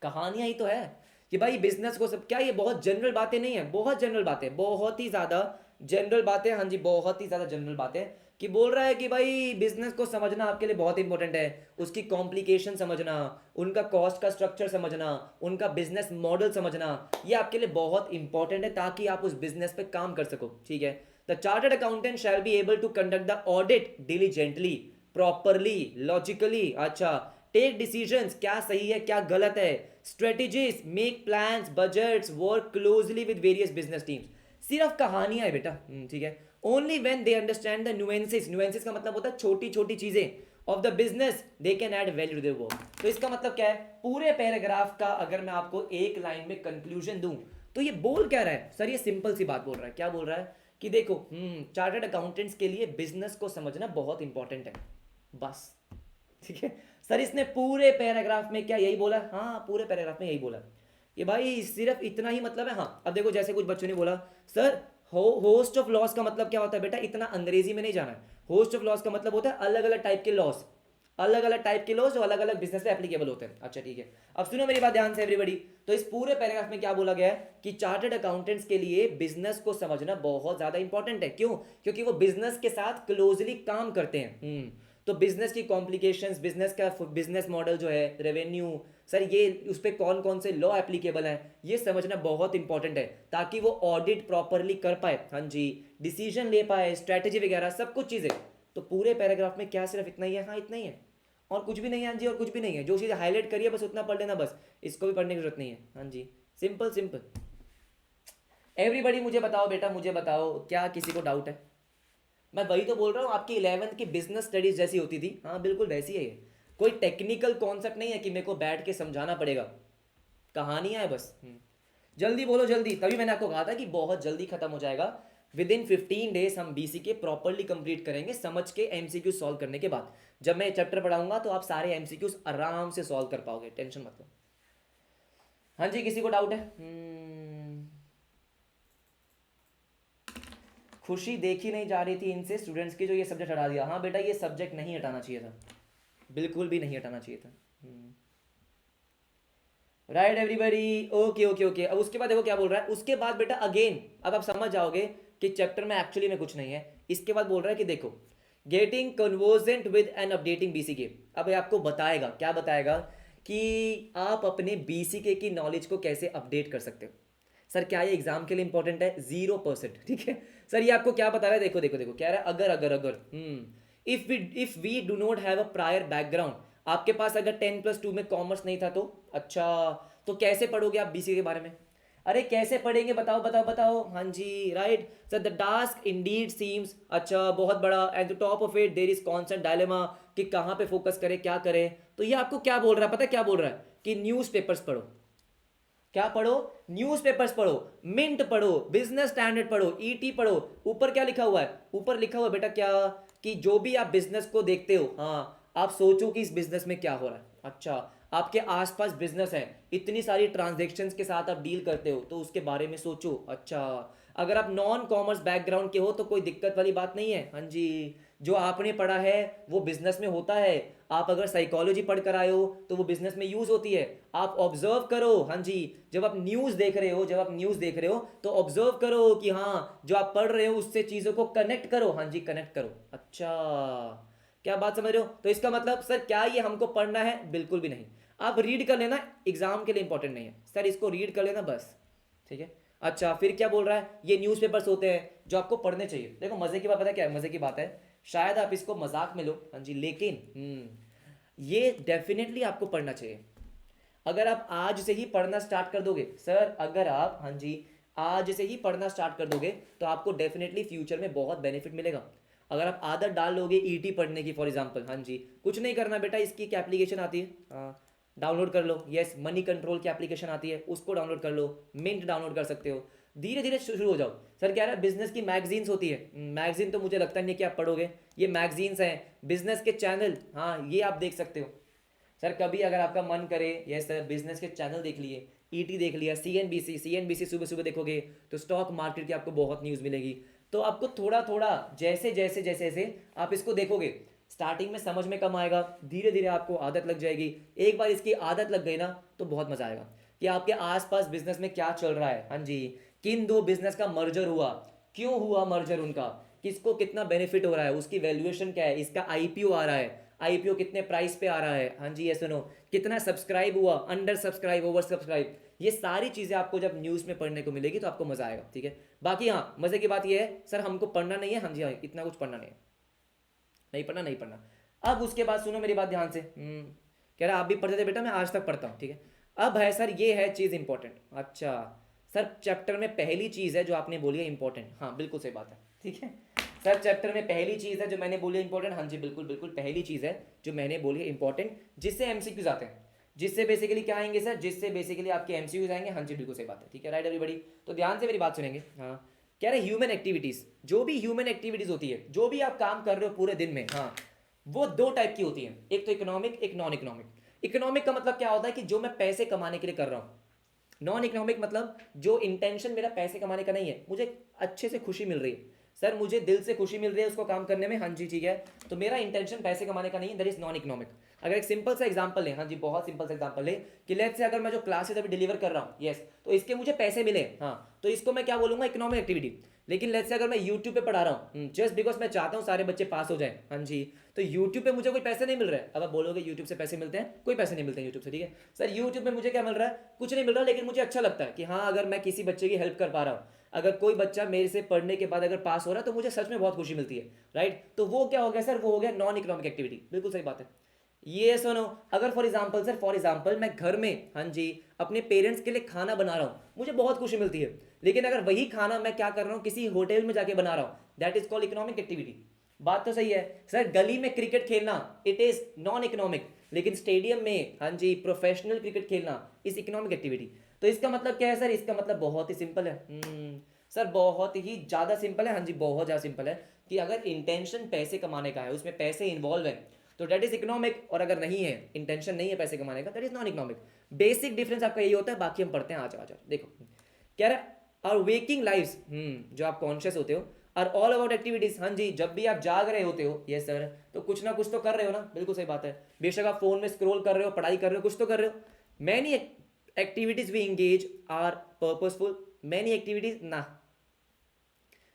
S1: कहानियां ही तो है कि भाई बिजनेस को सब क्या, ये बहुत जनरल बातें नहीं है, बहुत जनरल बातें, बहुत ही ज्यादा जनरल बातें, हाँ जी बहुत ही ज्यादा जनरल बातें, कि बोल रहा है कि भाई बिजनेस को समझना आपके लिए बहुत इंपॉर्टेंट है, उसकी कॉम्प्लिकेशन समझना, उनका कॉस्ट का स्ट्रक्चर समझना, उनका बिजनेस मॉडल समझना, ये आपके लिए बहुत इंपॉर्टेंट है ताकि आप उस बिजनेस पे काम कर सको, ठीक है। The chartered accountant shall be able to conduct the audit diligently, properly, logically, अच्छा, टेक डिसीजंस, क्या सही है क्या गलत है, strategies, make plans, budgets, work closely with various business teams. सिर्फ कहानियां है बेटा, ठीक है। Only when they understand the nuances, nuances का मतलब होता है छोटी छोटी चीजें of the business, they can add value to their work. तो इसका मतलब क्या है, पूरे पैराग्राफ का अगर मैं आपको एक लाइन में कंक्लूजन दूं तो ये बोल क्या रहा है सर, ये सिंपल सी बात बोल रहा है, क्या बोल रहा है कि देखो चार्टर्ड अकाउंटेंट्स के लिए बिजनेस को समझना बहुत इंपॉर्टेंट है, बस, ठीक है। सर इसने पूरे पैराग्राफ में क्या यही बोला, हाँ पूरे पैराग्राफ में यही बोला कि भाई सिर्फ इतना ही मतलब है। हाँ अब देखो जैसे कुछ बच्चों ने बोला सर होस्ट ऑफ लॉस का मतलब क्या होता है, बेटा इतना अंग्रेजी में नहीं जाना है। होस्ट ऑफ लॉस का मतलब होता है अलग अलग टाइप के लॉस, अलग अलग टाइप के लॉस जो अलग अलग बिजनेस पे एप्लीकेबल होते हैं। अच्छा ठीक है, अब सुनो मेरी बात ध्यान से एवरीबॉडी। तो इस पूरे पैराग्राफ में क्या बोला गया है कि चार्टर्ड अकाउंटेंट्स के लिए बिजनेस को समझना बहुत ज्यादा इंपॉर्टेंट है, क्यों, क्योंकि वो बिजनेस के साथ क्लोजली काम करते हैं। तो बिजनेस की कॉम्प्लिकेशंस, बिजनेस का बिजनेस मॉडल जो है, रेवेन्यू, सर ये उस पर कौन कौन से लॉ एप्लीकेबल हैं, ये समझना बहुत इंपॉर्टेंट है ताकि वो ऑडिट प्रॉपरली कर पाए, हाँ जी, डिसीजन ले पाए, स्ट्रैटेजी वगैरह सब कुछ चीज़ें। तो पूरे पैराग्राफ में क्या सिर्फ इतना ही है, हाँ इतना ही है, और कुछ भी नहीं है, हाँ जी, और कुछ भी नहीं है। जो चीज़ हाईलाइट करिए बस उतना पढ़ लेना, बस इसको भी पढ़ने की जरूरत नहीं है, हाँ जी, सिंपल सिंपल। एवरीबडी मुझे बताओ बेटा, मुझे बताओ क्या किसी को डाउट है। मैं वही तो बोल रहा हूँ, आपकी 11th की बिजनेस स्टडीज जैसी होती थी, हाँ बिल्कुल वैसी है ये। कोई टेक्निकल कॉन्सेप्ट नहीं है कि मेरे को बैठ के समझाना पड़ेगा, कहानियां है बस। जल्दी बोलो जल्दी, तभी मैंने आपको कहा था कि बहुत जल्दी खत्म हो जाएगा। विद इन 15 डेज हम बीसी के प्रॉपरली कंप्लीट करेंगे, समझ के एमसीक्यू सॉल्व करने के बाद। जब मैं चैप्टर पढ़ाऊंगा तो आप सारे एमसीक्यूज आराम से सॉल्व कर पाओगे, टेंशन मत लो। हाँ जी, किसी को डाउट है? खुशी देखी नहीं जा रही थी इनसे स्टूडेंट्स की, जो ये सब्जेक्ट हटा दिया। हाँ बेटा, ये सब्जेक्ट नहीं हटाना चाहिए था, बिल्कुल भी नहीं हटाना चाहिए था। Right everybody, okay okay okay. अब उसके बाद देखो क्या बोल रहा है, उसके बाद बेटा अगेन, अब आप समझ जाओगे कि चैप्टर में एक्चुअली में कुछ नहीं है। इसके बाद बोल रहा है कि देखो, getting convergent with and updating BCK. अब ये आपको बताएगा, क्या बताएगा कि आप अपने बीसीके की नॉलेज को कैसे अपडेट कर सकते हो। सर क्या ये एग्जाम के लिए इंपॉर्टेंट है? 0%, ठीक है। सर ये आपको क्या बता रहा है, देखो देखो देखो, कह रहा है अगर अगर अगर if we do not have a prior background, आपके पास अगर 10+2 में कॉमर्स नहीं था तो, अच्छा, तो कैसे पढ़ोगे आप बीसी के बारे में? अरे कैसे पढ़ेंगे, बताओ बताओ बताओ। हाँ जी right sir, the task indeed seems, अच्छा बहुत बड़ा, at the top of it there is constant dilemma कि कहाँ पे फोकस करें, क्या करें। तो ये आपको क्या बोल रहा है, पता है क्या बोल रहा है कि न्यूज़पेपर्स पढ़ो। क्या पढ़ो? न्यूज़पेपर्स पढ़ो, मिंट पढ़ो, बिजनेस स्टैंडर्ड पढ़ो, ईटी पढ़ो। ऊपर क्या लिखा हुआ है? ऊपर लिखा हुआ है बेटा क्या, कि जो भी आप बिजनेस को देखते हो, हाँ आप सोचो कि इस बिजनेस में क्या हो रहा है। अच्छा, आपके आसपास बिजनेस है, इतनी सारी ट्रांजैक्शंस के साथ आप डील करते हो, तो उसके बारे में सोचो। अच्छा, अगर आप नॉन कॉमर्स बैकग्राउंड के हो तो कोई दिक्कत वाली बात नहीं है, हाँ जी, जो आपने पढ़ा है वो बिजनेस में होता है। आप अगर साइकोलॉजी पढ़ कर आए हो तो वो बिजनेस में यूज होती है। आप ऑब्जर्व करो, हाँ जी, जब आप न्यूज़ देख रहे हो, जब आप न्यूज़ देख रहे हो तो ऑब्जर्व करो कि हाँ जो आप पढ़ रहे हो उससे चीज़ों को कनेक्ट करो, हाँ जी कनेक्ट करो। अच्छा, क्या बात समझ रहे हो? तो इसका मतलब सर क्या ये हमको पढ़ना है? बिल्कुल भी नहीं, आप रीड कर लेना, एग्जाम के लिए इंपॉर्टेंट नहीं है सर, इसको रीड कर लेना बस, ठीक है। अच्छा फिर क्या बोल रहा है, ये न्यूज़पेपर्स होते हैं जो आपको पढ़ने चाहिए। देखो मजे की बात पता है क्या है, मजे की बात है, शायद आप इसको मजाक में लो, हाँ जी, लेकिन ये डेफिनेटली आपको पढ़ना चाहिए। अगर आप आज से ही पढ़ना स्टार्ट कर दोगे सर, अगर आप, हाँ जी, आज से ही पढ़ना स्टार्ट कर दोगे तो आपको डेफिनेटली फ्यूचर में बहुत बेनिफिट मिलेगा। अगर आप आदत डाल लोगे ईटी पढ़ने की फॉर एग्जांपल, हाँ जी, कुछ नहीं करना बेटा, इसकी एक एप्लीकेशन आती है, हाँ डाउनलोड कर लो, यस, मनी कंट्रोल की एप्लीकेशन आती है, उसको डाउनलोड कर लो, मिंट डाउनलोड कर सकते हो, धीरे धीरे शुरू हो जाओ। सर कह रहा है बिजनेस की मैगजीन्स होती है, मैगजीन तो मुझे लगता नहीं कि आप पढ़ोगे, ये मैगजीन्स हैं, बिजनेस के चैनल, हाँ ये आप देख सकते हो। सर कभी अगर आपका मन करे, यस सर, बिजनेस के चैनल देख लिए, ईटी देख लिया, सीएनबीसी सुबह सुबह देखोगे तो स्टॉक मार्केट की आपको बहुत न्यूज़ मिलेगी। तो आपको थोड़ा थोड़ा जैसे जैसे जैसे जैसे आप इसको देखोगे स्टार्टिंग में समझ में कम आएगा, धीरे धीरे आपको आदत लग जाएगी। एक बार इसकी आदत लग गई ना तो बहुत मजा आएगा कि आपके आसपास बिजनेस में क्या चल रहा है। हाँ जी, किन दो बिजनेस का मर्जर हुआ, क्यों हुआ मर्जर उनका, किसको कितना बेनिफिट हो रहा है, उसकी वैल्यूएशन क्या है, इसका आईपीओ आ रहा है, आईपीओ कितने प्राइस पे आ रहा है, हाँ जी ये सुनो, कितना सब्सक्राइब हुआ, अंडर सब्सक्राइब, ओवर सब्सक्राइब, ये सारी चीजें आपको जब न्यूज में पढ़ने को मिलेगी तो आपको मजा आएगा। ठीक है, बाकी हाँ मजे की बात ये है सर हमको पढ़ना नहीं है, हाँ जी हाँ इतना कुछ पढ़ना नहीं है, नहीं पढ़ना नहीं पढ़ना। अब उसके बाद सुनो मेरी बात ध्यान से, कह रहा आप भी पढ़ते थे बेटा, मैं आज तक पढ़ता हूँ। ठीक है, अब है सर ये है चीज़ इंपॉर्टेंट। अच्छा सर चैप्टर में पहली चीज़ है जो आपने बोली है इंपॉर्टेंट, हाँ बिल्कुल सही बात है। ठीक है सर चैप्टर में पहली चीज़ है जो मैंने बोली है इंपॉर्टेंट, हाँ जी बिल्कुल बिल्कुल पहली चीज़ है जो मैंने बोली है इंपॉर्टेंट, जिससे एमसीक्यूज आते हैं, जिससे बेसिकली क्या आएंगे सर, जिससे बेसिकली आपके एमसीक्यूज आएंगे। हाँ जी बिल्कुल सही बात है। ठीक है राइट एवरीबॉडी, तो ध्यान से मेरी बात सुनेंगे। हाँ कह रहे ह्यूमन एक्टिविटीज़, जो भी ह्यूमन एक्टिविटीज़ होती है, जो भी आप काम कर रहे हो पूरे दिन में, हाँ वो दो टाइप की होती है, एक तो इकोनॉमिक, एक नॉन इकोनॉमिक। इकोनॉमिक का मतलब क्या होता है कि जो मैं पैसे कमाने के लिए कर रहा हूँ। नॉन इकोनॉमिक मतलब जो इंटेंशन मेरा पैसे कमाने का नहीं है, मुझे अच्छे से खुशी मिल रही है सर, मुझे दिल से खुशी मिल रही है उसको काम करने में, हाँ जी ठीक है, तो मेरा इंटेंशन पैसे कमाने का नहीं है, दैट इज नॉन इकोनॉमिक। अगर एक सिंपल सा एग्जांपल लें, हाँ जी बहुत सिंपल सा एग्जांपल ले कि लेट्स से अगर मैं जो क्लासेस अभी डिलीवर कर रहा हूँ, यस, तो इसके मुझे पैसे मिले, हाँ तो इसको मैं क्या बोलूंगा, इकोनॉमिक एक्टिविटी। लेकिन लेट्स से अगर मैं यूट्यूब पे पढ़ा रहा हूँ जस्ट बिकॉज मैं चाहता हूँ सारे बच्चे पास हो जाए, हाँ जी, तो यूट्यूब पे मुझे कोई पैसे नहीं मिल रहा है। अब आप बोलोगे यूट्यूब से पैसे मिलते हैं, कोई पैसे नहीं मिलते हैं यूट्यूब से। ठीक है सर यूट्यूब में मुझे क्या मिल रहा है, कुछ नहीं मिल रहा, लेकिन मुझे अच्छा लगता है कि हाँ अगर मैं किसी बच्चे की हेल्प कर पा रहा हूँ, अगर कोई बच्चा मेरे से पढ़ने के बाद अगर पास हो रहा है तो मुझे सच में बहुत खुशी मिलती है, राइट। तो वो क्या हो गया सर, वो हो गया नॉन इकोनॉमिक एक्टिविटी, बिल्कुल सही बात है। ये सुनो, अगर for example sir, for example मैं घर में, हाँ जी, अपने पेरेंट्स के लिए खाना बना रहा हूँ, मुझे बहुत खुशी मिलती है, लेकिन अगर वही खाना मैं क्या कर रहा हूँ, किसी होटल में जाके बना रहा हूँ, that is called economic activity. बात तो सही है सर, गली में क्रिकेट खेलना इट इज नॉन इकोनॉमिक, लेकिन स्टेडियम में, हाँ जी, प्रोफेशनल क्रिकेट खेलना इज इकोनॉमिक एक्टिविटी। तो इसका मतलब क्या है सर, इसका मतलब बहुत ही सिंपल है। सर बहुत ही ज़्यादा सिंपल है, हाँ जी बहुत ज़्यादा सिंपल है कि अगर इंटेंशन पैसे कमाने का है, उसमें पैसे इन्वॉल्व है, तो डेट इज इकोनॉमिक, और अगर नहीं है, इंटेंशन नहीं है पैसे कमाने का, that is non economic. Basic difference आपका यही होता है, बाकी हम पढ़ते हैं। आ जाओ देखो क्या रहा, और वेकिंग लाइफ्स, जो आप कॉन्शियस होते हो, आर ऑल अबाउट एक्टिविटीज। हाँ जी, जब भी आप जाग रहे होते हो, यस सर, तो कुछ ना कुछ तो कर रहे हो ना, बिल्कुल सही बात है। बेशक आप फोन में स्क्रॉल कर रहे हो, पढ़ाई कर रहे हो, कुछ तो कर रहे हो। Many activities we engage are purposeful, many activities ना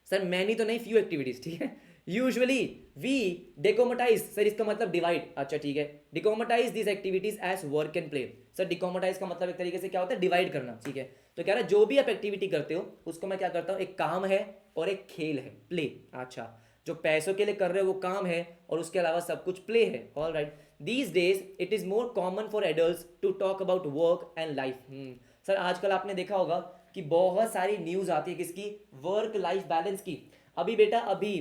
S1: सर, मैनी तो नहीं, फ्यू एक्टिविटीज। ठीक है, यूजुअली वी डिकोमटाइज, सर इसका मतलब डिवाइड, अच्छा ठीक है, डिकोमटाइज this activities as work and play. Sir डिकोमटाइज का मतलब एक तरीके से क्या होता है, डिवाइड करना। ठीक है, तो कह रहा है जो भी आप एक्टिविटी करते हो उसको मैं क्या करता हूँ, एक काम है और एक खेल है, प्ले। अच्छा, जो पैसों के लिए कर रहे हो वो काम है और उसके अलावा सब कुछ प्ले है। All right, these days it is more common for adult to talk about work and life. Sir आजकल आपने देखा होगा कि बहुत सारी न्यूज आती है किसकी, वर्क लाइफ बैलेंस की। अभी बेटा अभी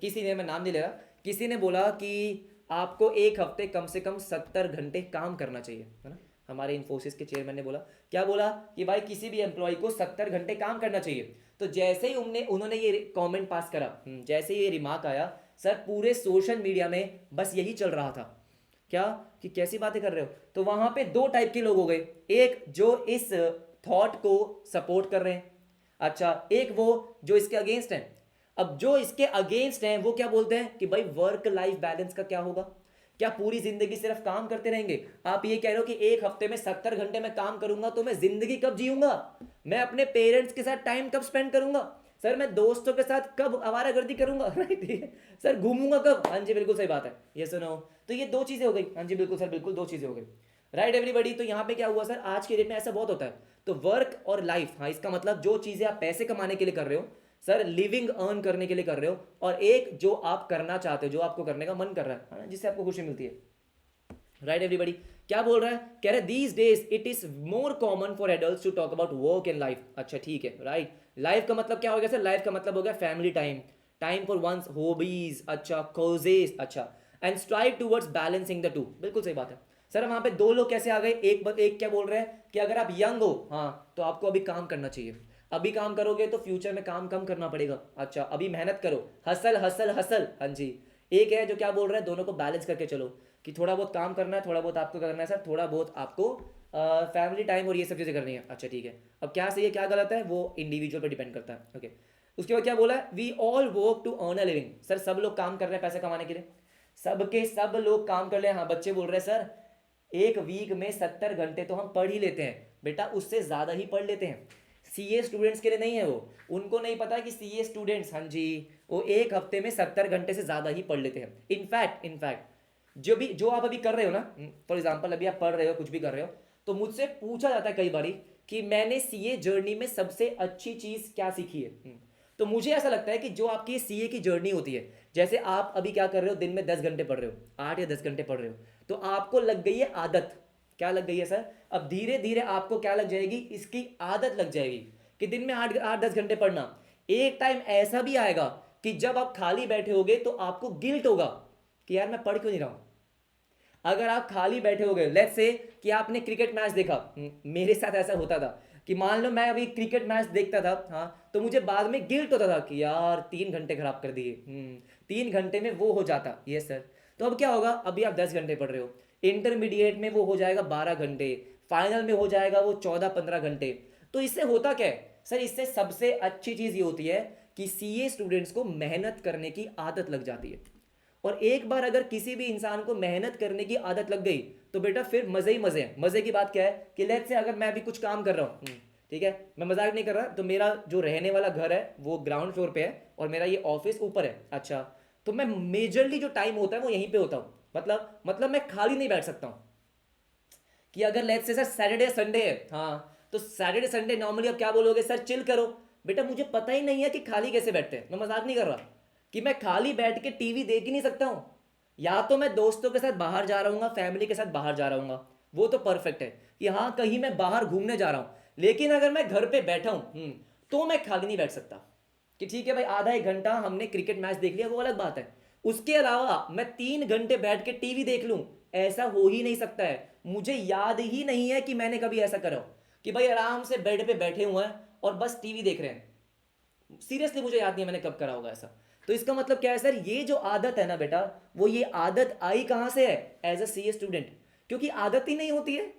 S1: किसी ने, मैं नाम नहीं ले रहा, किसी ने बोला कि आपको एक हफ्ते कम से कम 70 घंटे काम करना चाहिए, है ना। हमारे इन्फोसिस के चेयरमैन ने बोला, क्या बोला कि भाई किसी भी एम्प्लॉय को 70 घंटे काम करना चाहिए। तो जैसे ही उन्होंने ये कमेंट पास करा, जैसे ही ये रिमार्क आया, सर पूरे सोशल मीडिया में बस यही चल रहा था, क्या कि कैसी बातें कर रहे हो। तो वहां पे दो टाइप के लोग हो गए, एक जो इस थॉट को सपोर्ट कर रहे हैं, अच्छा, एक वो जो इसके अगेंस्ट हैं। अब जो इसके अगेंस्ट हैं वो क्या बोलते हैं कि भाई वर्क लाइफ बैलेंस का क्या होगा, क्या पूरी जिंदगी सिर्फ काम करते रहेंगे। आप ये कह रहे हो कि एक हफ्ते में 70 घंटे में काम करूंगा तो मैं जिंदगी कब जीऊंगा, मैं अपने पेरेंट्स के साथ टाइम कब स्पेंड करूंगा, सर मैं दोस्तों के साथ कब आवारागर्दी करूंगा, राइट, सर घूमूंगा कब। हाँ जी बिल्कुल सही बात है, ये सुनो, तो ये दो चीजें हो गई। हाँ जी बिल्कुल सर, बिल्कुल दो चीजें हो गई, राइट एवरीबॉडी। तो यहाँ पे क्या हुआ सर, आज के डेट में ऐसा बहुत होता है। तो वर्क और लाइफ, हाँ इसका मतलब जो चीजें आप पैसे कमाने के लिए कर रहे हो सर, लिविंग अर्न करने के लिए कर रहे हो, और एक जो आप करना चाहते हो, जो आपको करने का मन कर रहा है, जिससे आपको खुशी मिलती है, राइट एवरीबॉडी। क्या बोल रहा है, कह रहा है these days it is more common for adults to talk about work and life. अच्छा ठीक है, राइट। लाइफ का मतलब क्या हो गया सर, लाइफ का मतलब हो गया family time, time for one's hobbies, अच्छा, कॉजेज, अच्छा, and strive towards balancing the two. बिल्कुल सही बात है सर। वहां पे दो लोग कैसे आ गए, एक क्या बोल रहे हैं कि अगर आप यंग हो, हाँ, तो आपको अभी काम करना चाहिए, अभी काम करोगे तो फ्यूचर में काम कम करना पड़ेगा, अच्छा अभी मेहनत करो, हसल हसल हसल, हाँ जी। एक है जो क्या बोल रहा है, दोनों को बैलेंस करके चलो, कि थोड़ा बहुत काम करना है, थोड़ा बहुत आपको करना है सर, थोड़ा बहुत आपको फैमिली टाइम और ये सब चीज़ें करनी है, अच्छा ठीक है। अब क्या सही है क्या गलत है वो इंडिविजुअल पर डिपेंड करता है, ओके। उसके बाद क्या बोला है, we all work to earn a living. Sir सब लोग काम कर रहे हैं पैसे कमाने के लिए, सबके सब लोग काम कर ले। हाँ बच्चे बोल रहे हैं सर एक वीक में 70 घंटे तो हम पढ़ ही लेते हैं। बेटा उससे ज़्यादा ही पढ़ लेते हैं। सीए स्टूडेंट्स के लिए नहीं है वो, उनको नहीं पता कि सीए स्टूडेंट्स, हाँ जी, वो एक हफ्ते में 70 घंटे से ज़्यादा ही पढ़ लेते हैं। इनफैक्ट जो आप अभी कर रहे हो ना, फॉर एग्जाम्पल अभी आप पढ़ रहे हो कुछ भी कर रहे हो, तो मुझसे पूछा जाता है कई बारी कि मैंने सीए जर्नी में सबसे अच्छी चीज़ क्या सीखी है। तो मुझे ऐसा लगता है कि जो आपकी सीए की जर्नी होती है, जैसे आप अभी क्या कर रहे हो, दिन में 10 घंटे पढ़ रहे हो, 8 या 10 घंटे पढ़ रहे हो, तो आपको लग गई है आदत। क्या लग गई है सर? अब धीरे धीरे आपको क्या लग जाएगी, इसकी आदत लग जाएगी कि दिन में 8 8 10 घंटे पढ़ना। एक टाइम ऐसा भी आएगा कि जब आप खाली बैठे होगे तो आपको गिल्ट होगा कि यार मैं पढ़ क्यों नहीं रहा हूं। अगर आप खाली बैठे हो गए, लेट्स से कि आपने क्रिकेट मैच देखा, मेरे साथ ऐसा होता था कि मान लो मैं अभी क्रिकेट मैच देखता था, हाँ, तो मुझे बाद में गिल्ट होता था कि यार 3 घंटे खराब कर दिए, 3 घंटे में वो हो जाता। Yes sir. तो अब क्या होगा, अभी आप 10 घंटे पढ़ रहे हो, इंटरमीडिएट में वो हो जाएगा 12 घंटे, फाइनल में हो जाएगा वो 14 15 घंटे। तो इससे होता क्या है सर, इससे सबसे अच्छी चीज़ ये होती है कि सीए स्टूडेंट्स को मेहनत करने की आदत लग जाती है। और एक बार अगर किसी भी इंसान को मेहनत करने की आदत लग गई तो बेटा फिर मजे ही मजे हैं। मजे की बात क्या है कि लेट्स से अगर मैं अभी कुछ काम कर रहा हूँ, ठीक है, मैं मजाक नहीं कर रहा, तो मेरा जो रहने वाला घर है वो ग्राउंड फ्लोर पे है और मेरा ये ऑफिस ऊपर है। अच्छा, तो मैं मेजरली जो टाइम होता है वो यहीं पे होता हूँ। मतलब मैं खाली नहीं बैठ सकता हूँ कि अगर let's say sir Saturday Sunday है, हाँ, तो सैटरडे संडे नॉर्मली आप क्या बोलोगे, सर चिल करो। बेटा मुझे पता ही नहीं है कि खाली कैसे बैठते हैं, मैं मजाक नहीं कर रहा, कि मैं खाली बैठ के टीवी देख ही नहीं सकता हूँ। या तो मैं दोस्तों के साथ बाहर जा रहा हूँ, फैमिली के साथ बाहर जा रहा हूँ, वो तो परफेक्ट है कि हाँ कहीं मैं बाहर घूमने जा रहा हूँ। लेकिन अगर मैं घर पे बैठा हूँ तो मैं खाली नहीं बैठ सकता कि ठीक है भाई आधा एक घंटा हमने क्रिकेट मैच देख लिया, वो अलग बात है। उसके अलावा मैं 3 घंटे बैठ के टीवी देख लूं, ऐसा हो ही नहीं सकता है। मुझे याद ही नहीं है कि मैंने कभी ऐसा करा हो कि भाई आराम से बेड पे बैठे हुए हैं और बस टीवी देख रहे हैं। सीरियसली मुझे याद नहीं है मैंने कब करा होगा ऐसा। तो इसका मतलब क्या है सर, ये जो आदत है ना बेटा, वो ये आदत आई कहां से है, एज अ सीए स्टूडेंट, क्योंकि आदत ही नहीं होती है।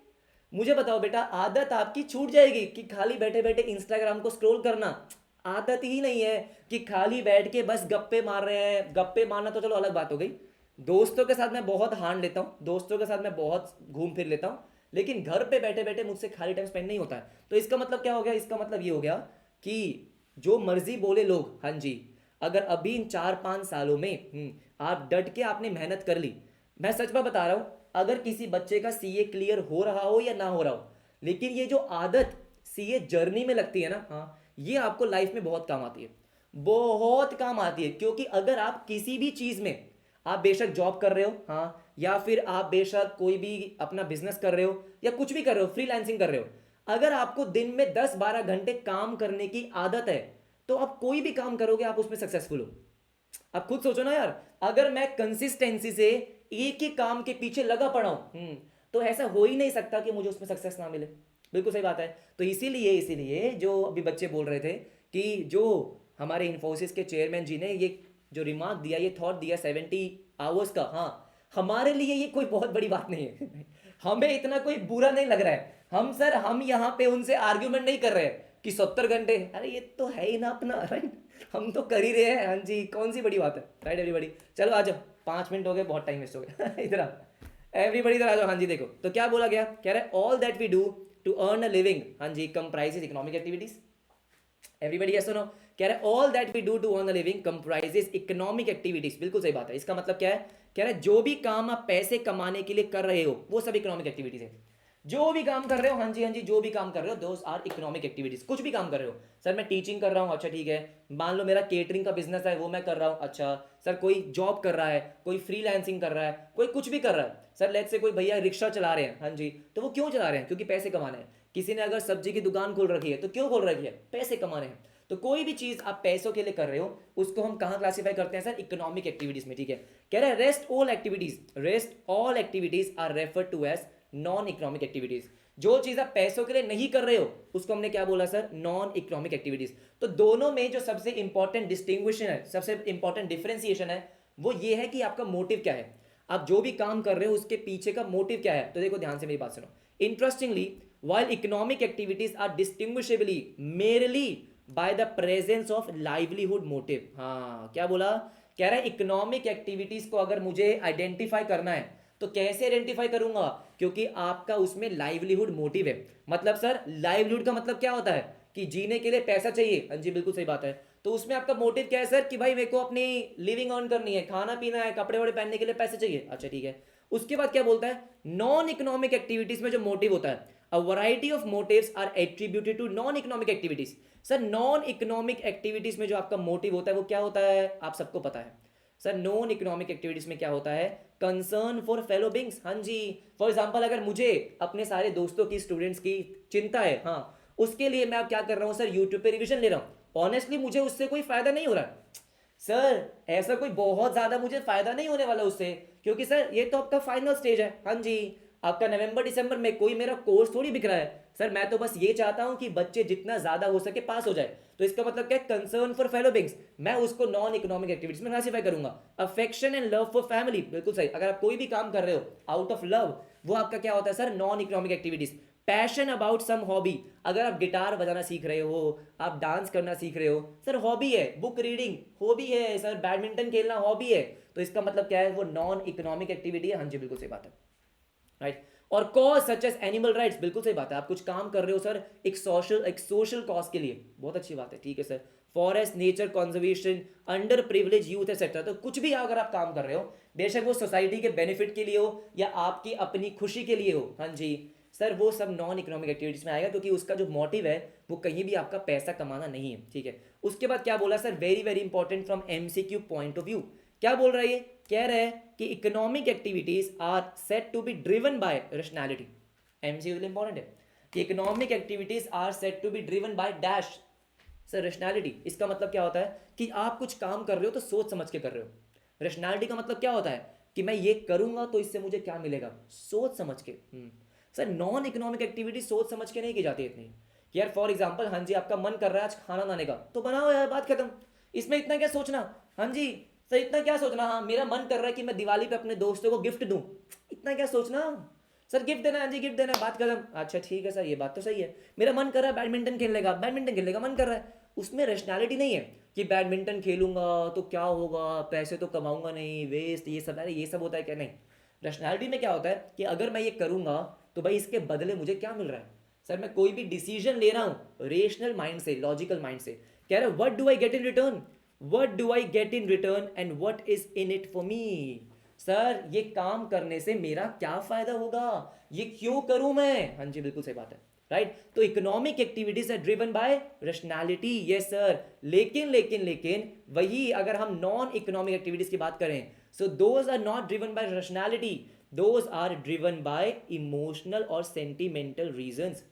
S1: मुझे बताओ बेटा, आदत आपकी छूट जाएगी कि खाली बैठे बैठे इंस्टाग्राम को स्क्रॉल करना। आदत ही नहीं है कि खाली बैठ के बस गप्पे मार रहे हैं। गप्पे मारना तो चलो अलग बात हो गई, दोस्तों के साथ मैं बहुत हान लेता हूँ, दोस्तों के साथ मैं बहुत घूम फिर लेता हूँ, लेकिन घर पे बैठे बैठे मुझसे खाली टाइम स्पेंड नहीं होता है। तो इसका मतलब क्या हो गया, इसका मतलब ये हो गया कि जो मर्जी बोले लोग, हाँ जी, अगर अभी इन 4 5 सालों में आप डट के आपने मेहनत कर ली, मैं सच में बता रहा हूं, अगर किसी बच्चे का सीए क्लियर हो रहा हो या ना हो रहा हो, लेकिन ये जो आदत सीए जर्नी में लगती है ना, हाँ, ये आपको लाइफ में बहुत काम आती है, बहुत काम आती है। क्योंकि अगर आप किसी भी चीज में, आप बेशक जॉब कर रहे हो, हाँ, या फिर आप बेशक कोई भी अपना बिजनेस कर रहे हो या कुछ भी कर रहे हो, फ्रीलांसिंग कर रहे हो, अगर आपको दिन में 10 12 घंटे काम करने की आदत है तो आप कोई भी काम करोगे, आप उसमें सक्सेसफुल हो। आप खुद सोचो ना यार, अगर मैं कंसिस्टेंसी से एक ही काम के पीछे लगा पड़ा हूं, तो ऐसा हो ही नहीं सकता कि मुझे उसमें सक्सेस ना मिले। बिल्कुल सही बात है। तो इसीलिए इसीलिए जो अभी बच्चे बोल रहे थे कि जो हमारे इन्फोसिस के चेयरमैन जी ने ये जो रिमार्क दिया, ये थॉट दिया 70 आवर्स का, हाँ, हमारे लिए ये कोई बहुत बड़ी बात नहीं है। हमें इतना कोई बुरा नहीं लग रहा है। हम यहाँ पे उनसे आर्ग्यूमेंट नहीं कर रहे हैं कि 70 घंटे, अरे ये तो है ही ना अपना, राइट, हम तो कर ही रहे हैं, हाँ जी, कौन सी बड़ी बात है, राइट एवरीबडी। चलो आ जाओ, 5 मिनट हो गए, बहुत टाइम वेस्ट हो गया। इधर आ, एवरीबडी इधर आ जाओ। हाँ जी, देखो तो क्या बोला गया, कह रहा है all that we do to earn a living, हाँ जी, comprises economic activities. Everybody yes or no? कह रहा है all that we do to earn a living comprises economic activities. बिल्कुल सही बात है। इसका मतलब क्या है, कह रहा है जो भी काम आप पैसे कमाने के लिए कर रहे हो वो सब इकोनॉमिक एक्टिविटीज है। जो भी काम कर रहे हो, हाँ जी, हाँ जी, जो भी काम कर रहे हो, दोस आर इकोनॉमिक एक्टिविटीज। कुछ भी काम कर रहे हो, सर मैं टीचिंग कर रहा हूँ, अच्छा ठीक है, मान लो मेरा केटरिंग का बिजनेस है वो मैं कर रहा हूँ, अच्छा सर, कोई जॉब कर रहा है, कोई फ्रीलांसिंग कर रहा है, कोई कुछ भी कर रहा है, सर लेट्स से कोई भैया रिक्शा चला रहे हैं, हाँ जी, तो वो क्यों चला रहे हैं, क्योंकि पैसे कमाने हैं। किसी ने अगर सब्जी की दुकान खोल रखी है तो क्यों खोल रखी है, पैसे कमाने हैं। तो कोई भी चीज आप पैसों के लिए कर रहे हो उसको हम कहां क्लासिफाई करते हैं सर, इकोनॉमिक एक्टिविटीज में, ठीक है। कह रहा है rest all activities are refer to as non economic activities. जो चीज आप पैसों के लिए नहीं कर रहे हो उसको हमने क्या बोला सर, नॉन इकोनॉमिक एक्टिविटीज। तो दोनों में जो सबसे इंपॉर्टेंट डिस्टिंग्विशन है, सबसे इंपॉर्टेंट डिफरेंशिएशन है, वो ये है कि आपका मोटिव क्या है, आप जो भी काम कर रहे हो उसके पीछे का मोटिव क्या है। तो देखो ध्यान से मेरी बात सुनो। Interestingly, while economic activities are distinguishably merely by the presence of livelihood motive, हाँ क्या बोला कह रहा है इकोनॉमिक एक्टिविटीज को अगर मुझे आइडेंटिफाई करना है तो कैसे आइडेंटिफाई करूंगा, क्योंकि आपका उसमें लाइवलीहुड मोटिव है। मतलब सर लाइवलीहुड का मतलब क्या होता है कि जीने के लिए पैसा चाहिए। हाँ जी बिल्कुल सही बात है। तो उसमें आपका मोटिव क्या है सर कि भाई मेरे को अपनी लिविंग अर्न करनी है, खाना पीना है, कपड़े वपड़े पहनने के लिए पैसे चाहिए। अच्छा ठीक है। उसके बाद क्या बोलता है, नॉन इकोनॉमिक एक्टिविटीज में जो मोटिव होता है, a variety of motives are attributed to non economic activities. Sir non economic activities में जो आपका मोटिव होता है वो क्या होता है, आप सबको पता है। सर नॉन इकोनॉमिक एक्टिविटीज में क्या होता है, कंसर्न फॉर फेलो बींग्स। हाँ जी, फॉर एग्जांपल अगर मुझे अपने सारे दोस्तों की, स्टूडेंट्स की चिंता है, हाँ, उसके लिए मैं अब क्या कर रहा हूं सर, यूट्यूब पे रिवीजन ले रहा हूं। ऑनेस्टली मुझे उससे कोई फायदा नहीं हो रहा सर, ऐसा कोई बहुत ज्यादा मुझे फायदा नहीं होने वाला उससे, क्योंकि सर ये तो आपका फाइनल स्टेज है। हाँ जी, आपका नवंबर दिसंबर में कोई मेरा कोर्स थोड़ी बिक रहा है सर। मैं तो बस ये चाहता हूं कि बच्चे जितना ज्यादा हो सके पास हो जाए। तो इसका मतलब क्या है, कंसर्न फॉर फेलो बीइंग्स, मैं उसको नॉन इकोनॉमिक एक्टिविटीज में क्लासिफाई करूंगा। Affection and love for family, बिल्कुल सही। अगर आप कोई भी काम कर रहे हो आउट ऑफ लव, वो आपका क्या होता है sir, non economic activities. Passion about some hobby, अगर आप गिटार बजाना सीख रहे हो, आप डांस करना सीख रहे हो सर, हॉबी है। बुक रीडिंग हॉबी है सर, बैडमिंटन खेलना हॉबी है। तो इसका मतलब क्या है, वो नॉन इकोनॉमिक एक्टिविटी है। हाँ जी बिल्कुल सही बात है, राइट। और cause such as animal rights, बिल्कुल सही बात है। आप कुछ काम कर रहे हो सर एक सोशल कॉज के लिए, बहुत अच्छी बात है, ठीक है sir. Forest, nature conservation, under privilege youth etcetera. तो कुछ भी अगर आप काम कर रहे हो, बेशक वो सोसाइटी के बेनिफिट के लिए हो या आपकी अपनी खुशी के लिए हो, हाँ जी सर, वो सब नॉन इकोनॉमिक एक्टिविटीज में आएगा, क्योंकि उसका जो मोटिव है वो कहीं भी आपका पैसा कमाना नहीं है, ठीक है। उसके बाद क्या बोला sir, very very important from MCQ point of view. क्या बोल रहा है ये, कह रहा है कि economic activities are set to be driven by rationality. MCQ के लिए इंपॉर्टेंट है कि economic activities are set to be driven by dash sir rationality. इसका मतलब क्या होता है कि आप कुछ काम कर रहे हो तो सोच समझ के कर रहे हो। रैशनैलिटी का मतलब क्या होता है कि मैं ये करूंगा तो इससे मुझे क्या मिलेगा, सोच समझ के। सर नॉन इकोनॉमिक एक्टिविटी सोच समझ के नहीं की जाती इतनी कि यार फॉर एग्जांपल, हाँ जी आपका मन कर रहा है आज खाना बनाने का, तो बनाओ यार, बात खत्म। इसमें इतना क्या सोचना, हाँ जी सर इतना क्या सोचना, हाँ मेरा मन कर रहा है कि मैं दिवाली पे अपने दोस्तों को गिफ्ट दूं, इतना क्या सोचना सर, गिफ्ट देना, हाँ जी गिफ्ट देना, बात खत्म। अच्छा ठीक है सर, ये बात तो सही है। मेरा मन कर रहा है बैडमिंटन खेलने का, बैडमिंटन खेलने का मन कर रहा है, उसमें रैशनैलिटी नहीं है कि बैडमिंटन खेलूंगा तो क्या होगा, पैसे तो कमाऊंगा नहीं, वेस्ट, ये सब। अरे ये सब होता है क्या, नहीं। रैशनैलिटी में क्या होता है कि अगर मैं ये करूंगा तो भाई इसके बदले मुझे क्या मिल रहा है। सर मैं कोई भी डिसीजन ले रहा हूं रेशनल माइंड से, लॉजिकल माइंड से, कह रहा है what do I get in return, what do I get in return and what is in it for me. Sir ये काम करने से मेरा क्या फायदा होगा, ये क्यों करूं मैं। हाँ जी बिल्कुल सही बात है, राइट। तो economic activities are driven by rationality, yes sir. लेकिन लेकिन लेकिन वही अगर हम नॉन इकोनॉमिक एक्टिविटीज की बात करें, so those are not driven by rationality, those are driven by emotional और सेंटिमेंटल रीजंस।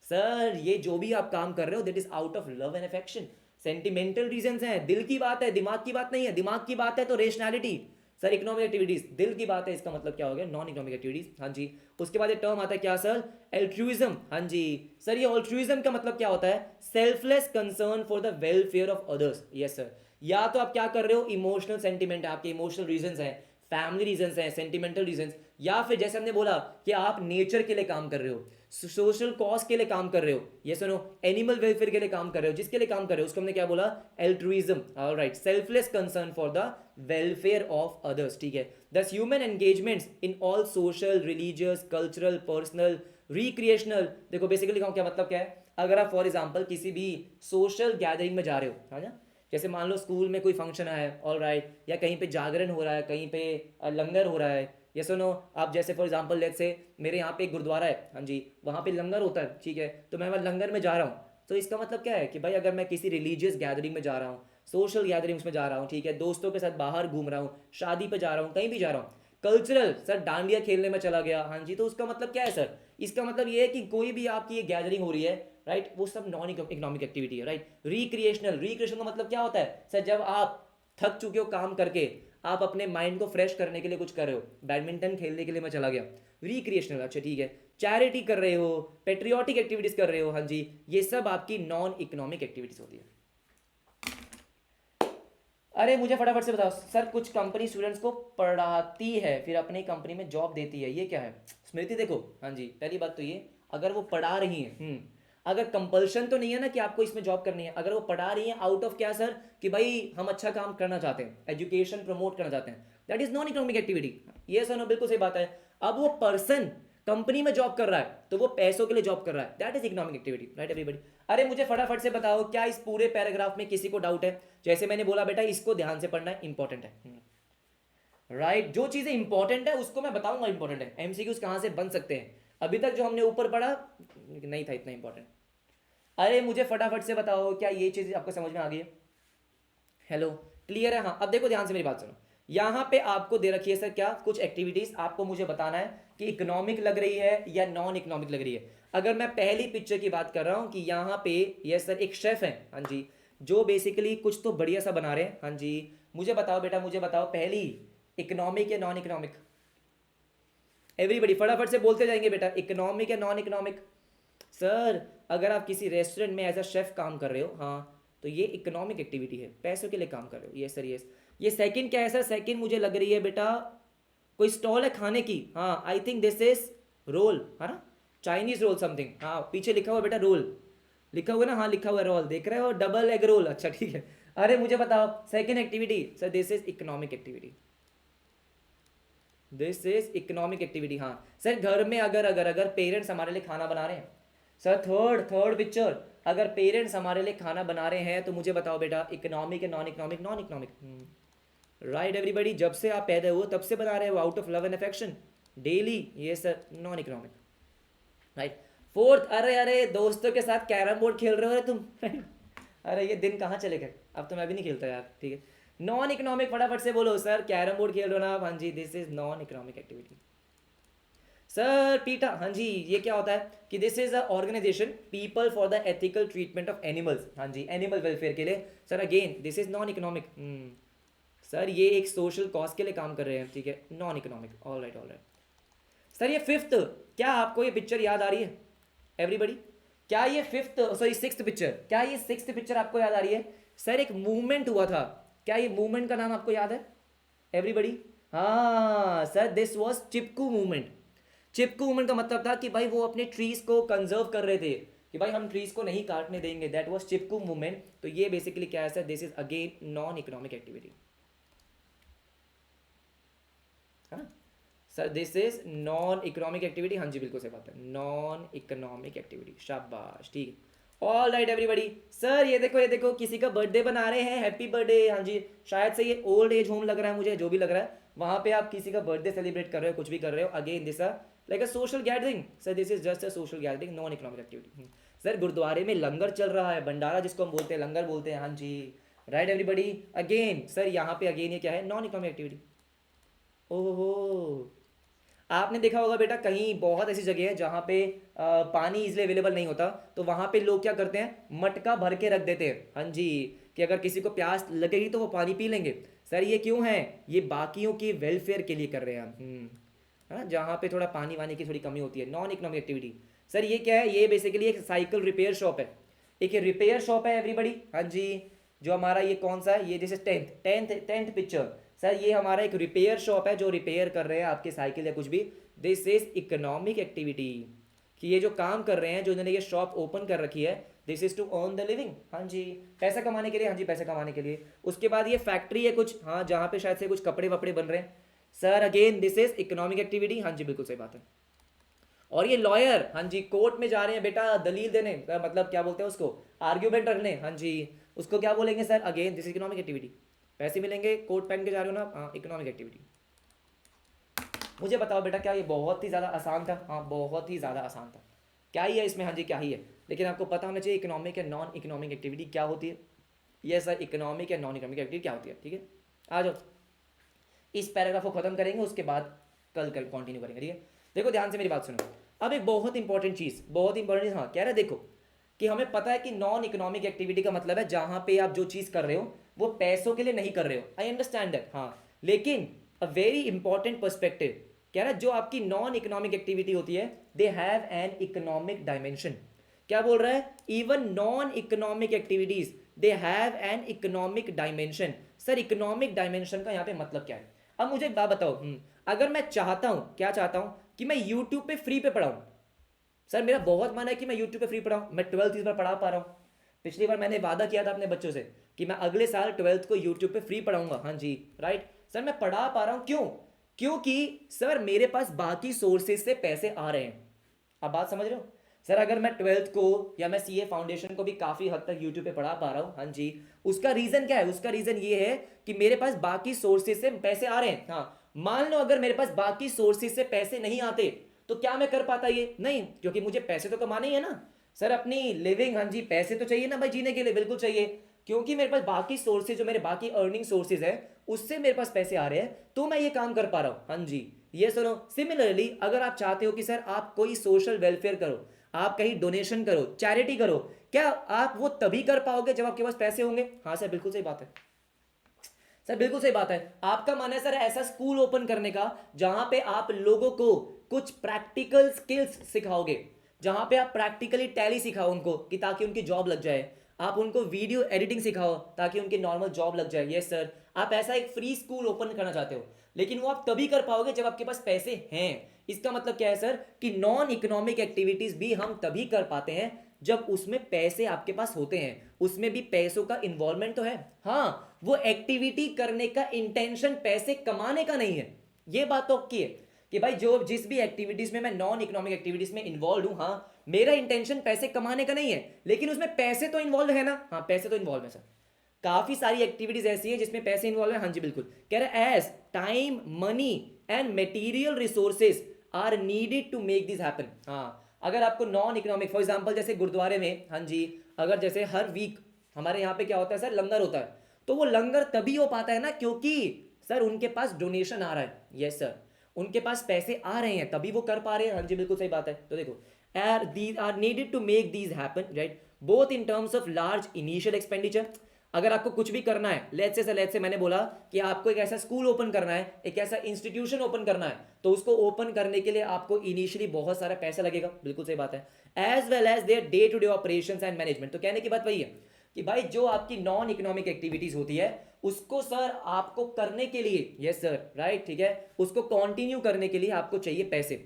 S1: सर ये जो भी आप काम कर रहे हो that is out of love and affection. Sentimental reasons हैं, दिल की बात है, दिमाग की बात नहीं है। दिमाग की बात है तो रेशनैलिटी। सर इकोनॉमिक एक्टिविटीज दिल की बात है, इसका मतलब क्या हो गया, नॉन इकोनॉमिक एक्टिविटीज। हाँ जी, उसके बाद एक टर्म आता है क्या सर, एल्ट्रुइज्म। हाँ जी सर, ये अल्ट्रुइज्म का मतलब क्या होता है, selfless concern for the welfare of others. Yes sir, या तो आप क्या कर रहे हो, इमोशनल सेंटिमेंट है, आपके इमोशनल रीजंस हैं, फैमिली रीजंस हैं, सेंटिमेंटल रीजंस, या फिर जैसे हमने बोला कि आप नेचर के लिए काम कर रहे हो, सोशल कॉज के लिए काम कर रहे हो, ये सुनो एनिमल वेलफेयर के लिए काम कर रहे हो, जिसके लिए काम कर रहे हो उसको हमने क्या बोला, altruism. Alright, selfless concern for the welfare of others, ठीक है। दस human engagements in all social, religious, cultural, personal, recreational. देखो बेसिकली क्या मतलब क्या है, अगर आप फॉर एग्जांपल किसी भी सोशल गैदरिंग में जा रहे हो, है ना, जैसे मान लो स्कूल में कोई फंक्शन है, ऑल राइट, या कहीं पे जागरण हो रहा है, कहीं पे लंगर हो रहा है, या सुनो आप जैसे फॉर एग्जांपल लेट्स से मेरे यहाँ पे एक गुरुद्वारा है, हाँ जी वहाँ पे लंगर होता है, ठीक है, तो मैं वहाँ लंगर में जा रहा हूँ। तो इसका मतलब क्या है कि भाई अगर मैं किसी रिलीजियस गैदरिंग में जा रहा हूँ, सोशल गैदरिंग्स में जा रहा हूँ, ठीक है, दोस्तों के साथ बाहर घूम रहा हूँ, शादी पे जा रहा हूँ, कहीं भी जा रहा हूँ, कल्चरल सर डांडिया खेलने में चला गया, हाँ जी, तो उसका मतलब क्या है सर, इसका मतलब ये है कि कोई भी आपकी ये गैदरिंग हो रही है, राइट, वो सब नॉन इकोनॉमिक एक्टिविटी है, राइट। रिक्रिएशनल, रिक्रिएशन का मतलब क्या होता है सर, जब आप थक चुके हो काम करके, आप अपने माइंड को फ्रेश करने के लिए कुछ कर रहे हो, बैडमिंटन खेलने के लिए मैं चला गया, रिक्रिएशनल, अच्छा ठीक है। चैरिटी कर रहे हो, पेट्रियोटिक एक्टिविटीज कर रहे हो, हाँ जी, ये सब आपकी नॉन इकोनॉमिक एक्टिविटीज होती है। अरे मुझे फटाफट से बताओ सर, कुछ कंपनी स्टूडेंट्स को पढ़ाती है फिर अपनी कंपनी में जॉब देती है, ये क्या है, स्मृति देखो, हाँ जी पहली बात तो ये, अगर वो पढ़ा रही हैं, अगर कंपल्शन तो नहीं है ना कि आपको इसमें जॉब करनी है, अगर वो पढ़ा रही है आउट ऑफ क्या सर कि भाई हम अच्छा काम करना चाहते हैं, एजुकेशन प्रमोट करना चाहते हैं, that is non economic activity. ये सर बिल्कुल सही बात है। अब वो पर्सन कंपनी में जॉब कर रहा है तो वो पैसों के लिए जॉब कर रहा है, that is economic activity, right everybody. अरे मुझे फटाफट से बताओ क्या इस पूरे पैराग्राफ में किसी को डाउट है? जैसे मैंने बोला बेटा इसको ध्यान से पढ़ना है, इंपॉर्टेंट है, राइट जो चीजें इंपॉर्टेंट है उसको मैं बताऊंगा इंपॉर्टेंट है। एमसीक्यूज कहां से बन सकते हैं, अभी तक जो हमने ऊपर पढ़ा नहीं था इतना इंपॉर्टेंट। अरे मुझे फटाफट से बताओ क्या ये चीज आपको समझ में आ गई है? हेलो, क्लियर है? हाँ अब देखो ध्यान से मेरी बात सुनो, यहां पे आपको दे रखी है सर क्या कुछ एक्टिविटीज, आपको मुझे बताना है कि इकोनॉमिक लग रही है या नॉन इकोनॉमिक लग रही है। अगर मैं पहली पिक्चर की बात कर रहा हूं कि यहाँ पे यस सर एक शेफ है, हाँ जी, जो बेसिकली कुछ तो बढ़िया सा बना रहे हैं, हाँ जी, मुझे बताओ बेटा, मुझे बताओ पहली इकोनॉमिक या नॉन इकोनॉमिक? एवरीबडी फटाफट से बोलते जाएंगे बेटा, इकोनॉमिक या नॉन इकोनॉमिक? सर अगर आप किसी रेस्टोरेंट में एज अ शेफ काम कर रहे हो, हाँ, तो ये इकोनॉमिक एक्टिविटी है, पैसों के लिए काम कर रहे हो, यस सर यस। ये सेकंड क्या है सर? सेकंड मुझे लग रही है बेटा कोई स्टॉल है खाने की, हाँ, I think this is role, है ना, चाइनीज रोल समथिंग, हाँ पीछे लिखा हुआ बेटा रोल, लिखा हुआ ना, हाँ लिखा हुआ रोल, देख रहे हो, डबल एग रोल, अच्छा ठीक है। अरे मुझे बताओ second activity sir, this is economic activity, this is economic activity. हाँ सर घर में अगर अगर अगर पेरेंट्स हमारे लिए खाना बना रहे हैं, सर थर्ड थर्ड पिक्चर, अगर पेरेंट्स हमारे लिए खाना बना रहे हैं तो मुझे बताओ बेटा इकोनॉमिक है non economic? Non economic, right everybody, जब से आप पैदा हुए तब से बना रहे हो out of love and affection daily, ये sir non economic, right. Fourth, अरे अरे दोस्तों के साथ कैरम बोर्ड खेल रहे हो तुम अरे ये दिन कहाँ चले गए, अब तो मैं भी नहीं खेलता यार, ठीक है। नॉन इकोनॉमिक फटाफट से बोलो सर, कैरम बोर्ड खेल रहे हो ना आप, हाँ जी, this is non economic activity. Sir PETA, हाँ जी, ये क्या होता है कि this is a organisation people for the ethical treatment of animals, हाँ जी, एनिमल वेलफेयर के लिए, sir again this is non economic. Sir ये एक सोशल कॉज के लिए काम कर रहे हैं, ठीक है, non economic, all right all right. Sir ये फिफ्थ, क्या आपको ये पिक्चर याद आ रही है एवरीबडी? क्या ये फिफ्थ, सॉरी सिक्स्थ पिक्चर, क्या ये सिक्स्थ पिक्चर आपको याद आ रही है? सर एक मूवमेंट हुआ था, क्या ये मूवमेंट का नाम आपको याद है एवरीबडी? हाँ sir, this was Chipko movement. Chipko movement का मतलब था कि भाई वो अपने ट्रीज को कंजर्व कर रहे थे कि भाई हम ट्रीज को नहीं काटने देंगे, दैट वॉज चिपकू मूवमेंट। तो ये बेसिकली क्या है sir, this is again non economic activity, है ना sir, this is non economic activity, हाँ जी बिल्कुल सही बात है, नॉन इकोनॉमिक एक्टिविटी, शाबाश, ठीक है, ऑल राइट एवरीबडी। सर ये देखो किसी का बर्थडे बना रहे हैं, हैप्पी बर्थडे, हाँ जी, शायद से ये ओल्ड एज होम लग रहा है मुझे, जो भी लग रहा है, वहां पे आप किसी का बर्थडे सेलिब्रेट कर रहे हो, कुछ भी कर रहे हो, again this are like a social gathering, sir this is just a social gathering, non economic activity. Sir गुरुद्वारे में लंगर चल रहा है, भंडारा जिसको हम बोलते हैं, लंगर बोलते हैं, हाँ जी, राइट एवरीबडी। अगेन सर यहाँ पे अगेन ये क्या है, नॉन इकोनॉमिक एक्टिविटी। ओहो, आपने देखा होगा बेटा कहीं बहुत ऐसी जगह है जहाँ पे पानी इजली अवेलेबल नहीं होता, तो वहाँ पे लोग क्या करते हैं, मटका भर के रख देते हैं, हाँ जी, कि अगर किसी को प्यास लगेगी तो वो पानी पी लेंगे। सर ये क्यों है? ये बाकियों के वेलफेयर के लिए कर रहे हैं हम, है ना, जहाँ पे थोड़ा पानी वानी की थोड़ी कमी होती है, नॉन इकोनॉमिक एक्टिविटी। सर ये क्या है? ये बेसिकली एक साइकिल रिपेयर शॉप है, एक रिपेयर शॉप है एवरीबडी, हाँ जी, जो हमारा ये कौन सा है, ये जैसे टेंथ पिक्चर, सर ये हमारा एक रिपेयर शॉप है जो रिपेयर कर रहे हैं आपके साइकिल या कुछ भी, दिस इज इकोनॉमिक एक्टिविटी, कि ये जो काम कर रहे हैं, जो इन्होंने ये शॉप ओपन कर रखी है, this is to earn the living, हाँ जी, पैसा कमाने के लिए, हाँ जी, पैसा कमाने के लिए। उसके बाद ये फैक्ट्री है कुछ, हाँ, जहाँ पे शायद से कुछ कपड़े वपड़े बन रहे हैं, sir again this is economic activity, हाँ जी बिल्कुल सही बात है। और ये लॉयर, हाँ जी, कोर्ट में जा रहे हैं बेटा दलील देने, मतलब क्या बोलते हैं उसको, आर्ग्यूमेंट रखने, हाँ जी, उसको क्या बोलेंगे sir, again this is economic activity, पैसे मिलेंगे, कोट पहन के जा रहे हो ना, हाँ, इकोनॉमिक एक्टिविटी। मुझे बताओ बेटा क्या ये बहुत ही ज़्यादा आसान था? हाँ बहुत ही ज़्यादा आसान था, क्या ही है इसमें, हाँ जी क्या ही है, लेकिन आपको पता होना चाहिए इकोनॉमिक या नॉन इकोनॉमिक एक्टिविटी क्या होती है, ये सर इकोनॉमिक या नॉन इकोनॉमिक एक्टिविटी क्या होती है, ठीक है। आ जाओ इस पैराग्राफ को खत्म करेंगे, उसके बाद कल कंटिन्यू करेंगे, ठीक है। देखो ध्यान से मेरी बात सुनो, अब एक बहुत इंपॉर्टेंट चीज़, बहुत इंपॉर्टेंट चीज़, हाँ कह रहे हैं, देखो कि हमें पता है कि नॉन इकोनॉमिक एक्टिविटी का मतलब है जहां पे आप जो चीज़ कर रहे हो वो पैसों के लिए नहीं कर रहे हो, आई अंडरस्टैंड दैट, हाँ, लेकिन अ वेरी इंपॉर्टेंट पर्सपेक्टिव कह रहा है जो आपकी नॉन इकोनॉमिक एक्टिविटी होती है, they have an economic dimension. क्या बोल रहा है? Even non economic activities they have an economic dimension. Sir economic dimension का यहाँ पे मतलब क्या है? अब मुझे एक बात बताओ, अगर मैं चाहता हूं, क्या चाहता हूं कि मैं यूट्यूब पे फ्री पे पढ़ाऊं, सर मेरा बहुत मन है कि मैं यूट्यूब पे फ्री पढ़ाऊँ, मैं 12th इस बार पढ़ा पा रहा हूँ। पिछली बार मैंने वादा किया था अपने बच्चों से कि मैं अगले साल 12th को यूट्यूब पे फ्री पढ़ाऊंगा। हाँ जी राइट सर, मैं पढ़ा पा रहा हूँ क्यों? क्योंकि सर मेरे पास बाकी सोर्सेज से पैसे आ रहे हैं। आप बात समझ रहे हो? सर अगर मैं 12th को या मैं सीए फाउंडेशन को भी काफी हद तक यूट्यूब पे पढ़ा पा रहा हूँ, हाँ जी, उसका रीजन क्या है? उसका रीजन ये है कि मेरे पास बाकी सोर्सेज से पैसे आ रहे हैं। हाँ, मान लो अगर मेरे पास बाकी सोर्सेज से पैसे नहीं आते तो क्या मैं कर पाता? ये नहीं, क्योंकि मुझे पैसे तो कमाने ही है ना सर, अपनी लिविंग। हाँ जी, पैसे तो चाहिए ना भाई जीने के लिए, बिल्कुल चाहिए। क्योंकि मेरे पास बाकी सोर्सेज, जो मेरे बाकी अर्निंग सोर्सेज है, उससे मेरे पास पैसे आ रहे हैं, तो मैं ये काम कर पा रहा हूं। हाँ जी, ये सुनो। सिमिलरली अगर आप चाहते हो कि सर आप कोई सोशल वेलफेयर करो, आप कहीं डोनेशन करो, चैरिटी करो, क्या आप वो तभी कर पाओगे जब आपके पास पैसे होंगे? हाँ सर बिल्कुल सही बात है। सर बिल्कुल सही बात है। आपका मन है सर ऐसा स्कूल ओपन करने का जहां पे आप लोगों को कुछ प्रैक्टिकल स्किल्स सिखाओगे, जहां पे आप प्रैक्टिकली टैली सिखाओ उनको कि ताकि उनकी जॉब लग जाए, आप उनको वीडियो एडिटिंग सिखाओ ताकि उनकी नॉर्मल जॉब लग जाए। यस सर, आप ऐसा एक फ्री स्कूल ओपन करना चाहते हो, लेकिन वो आप तभी कर पाओगे जब आपके पास पैसे हैं। इसका मतलब क्या है सर? कि नॉन इकोनॉमिक एक्टिविटीज भी हम तभी कर पाते हैं जब उसमें पैसे आपके पास होते हैं, उसमें भी पैसों का इन्वॉल्वमेंट तो है। हाँ, वो एक्टिविटी करने का इंटेंशन पैसे कमाने का नहीं है। ये बात तो की है कि भाई जो जिस भी एक्टिविटीज में मैं नॉन इकोनॉमिक एक्टिविटीज में इन्वॉल्व हूं, हाँ, मेरा इंटेंशन पैसे कमाने का नहीं है, लेकिन उसमें पैसे तो इन्वॉल्व है ना। हाँ, पैसे तो इन्वॉल्व है सर। काफी सारी एक्टिविटीज ऐसी हैं जिसमें पैसे इन्वॉल्व है। हाँ जी बिल्कुल, कह रहे as time, money and material resources are needed to make this happen. हाँ, अगर आपको नॉन इकोनॉमिक, फॉर एग्जांपल जैसे गुरुद्वारे में, हाँ जी, अगर जैसे हर वीक हमारे यहाँ पे क्या होता है सर, लंगर होता है, तो वो लंगर तभी हो पाता है ना क्योंकि सर उनके पास डोनेशन आ रहा है। यस सर, उनके पास पैसे आ रहे हैं तभी वो कर पा रहे हैं। हाँ जी बिल्कुल सही बात है। तो देखो, these are needed to make these happen, right, both in terms of large initial expenditure। अगर आपको कुछ भी करना है, लेट्स से मैंने बोला कि आपको एक ऐसा स्कूल ओपन करना है, एक ऐसा इंस्टीट्यूशन ओपन करना है, तो उसको ओपन करने के लिए आपको इनिशियली बहुत सारा पैसा लगेगा, बिल्कुल सही बात है। As well as their day to day operations and management. तो कहने की बात वही है कि भाई जो आपकी नॉन इकोनॉमिक एक्टिविटीज होती है उसको सर आपको करने के लिए, यस सर राइट, ठीक है, उसको कंटिन्यू करने के लिए आपको चाहिए पैसे।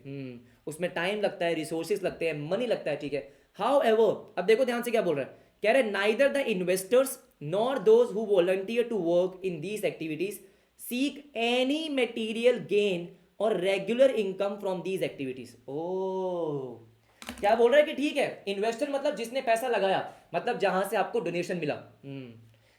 S1: उसमें टाइम लगता है, रिसोर्सेज लगते हैं, मनी लगता है, ठीक है। हाउ एवर, अब देखो ध्यान से क्या बोल रहा है, कह रहे neither the investors nor those who volunteer to work in these activities seek any material gain or regular income from these activities. ओ, क्या बोल रहा है कि ठीक है, इन्वेस्टर मतलब जिसने पैसा लगाया, मतलब जहां से आपको डोनेशन मिला।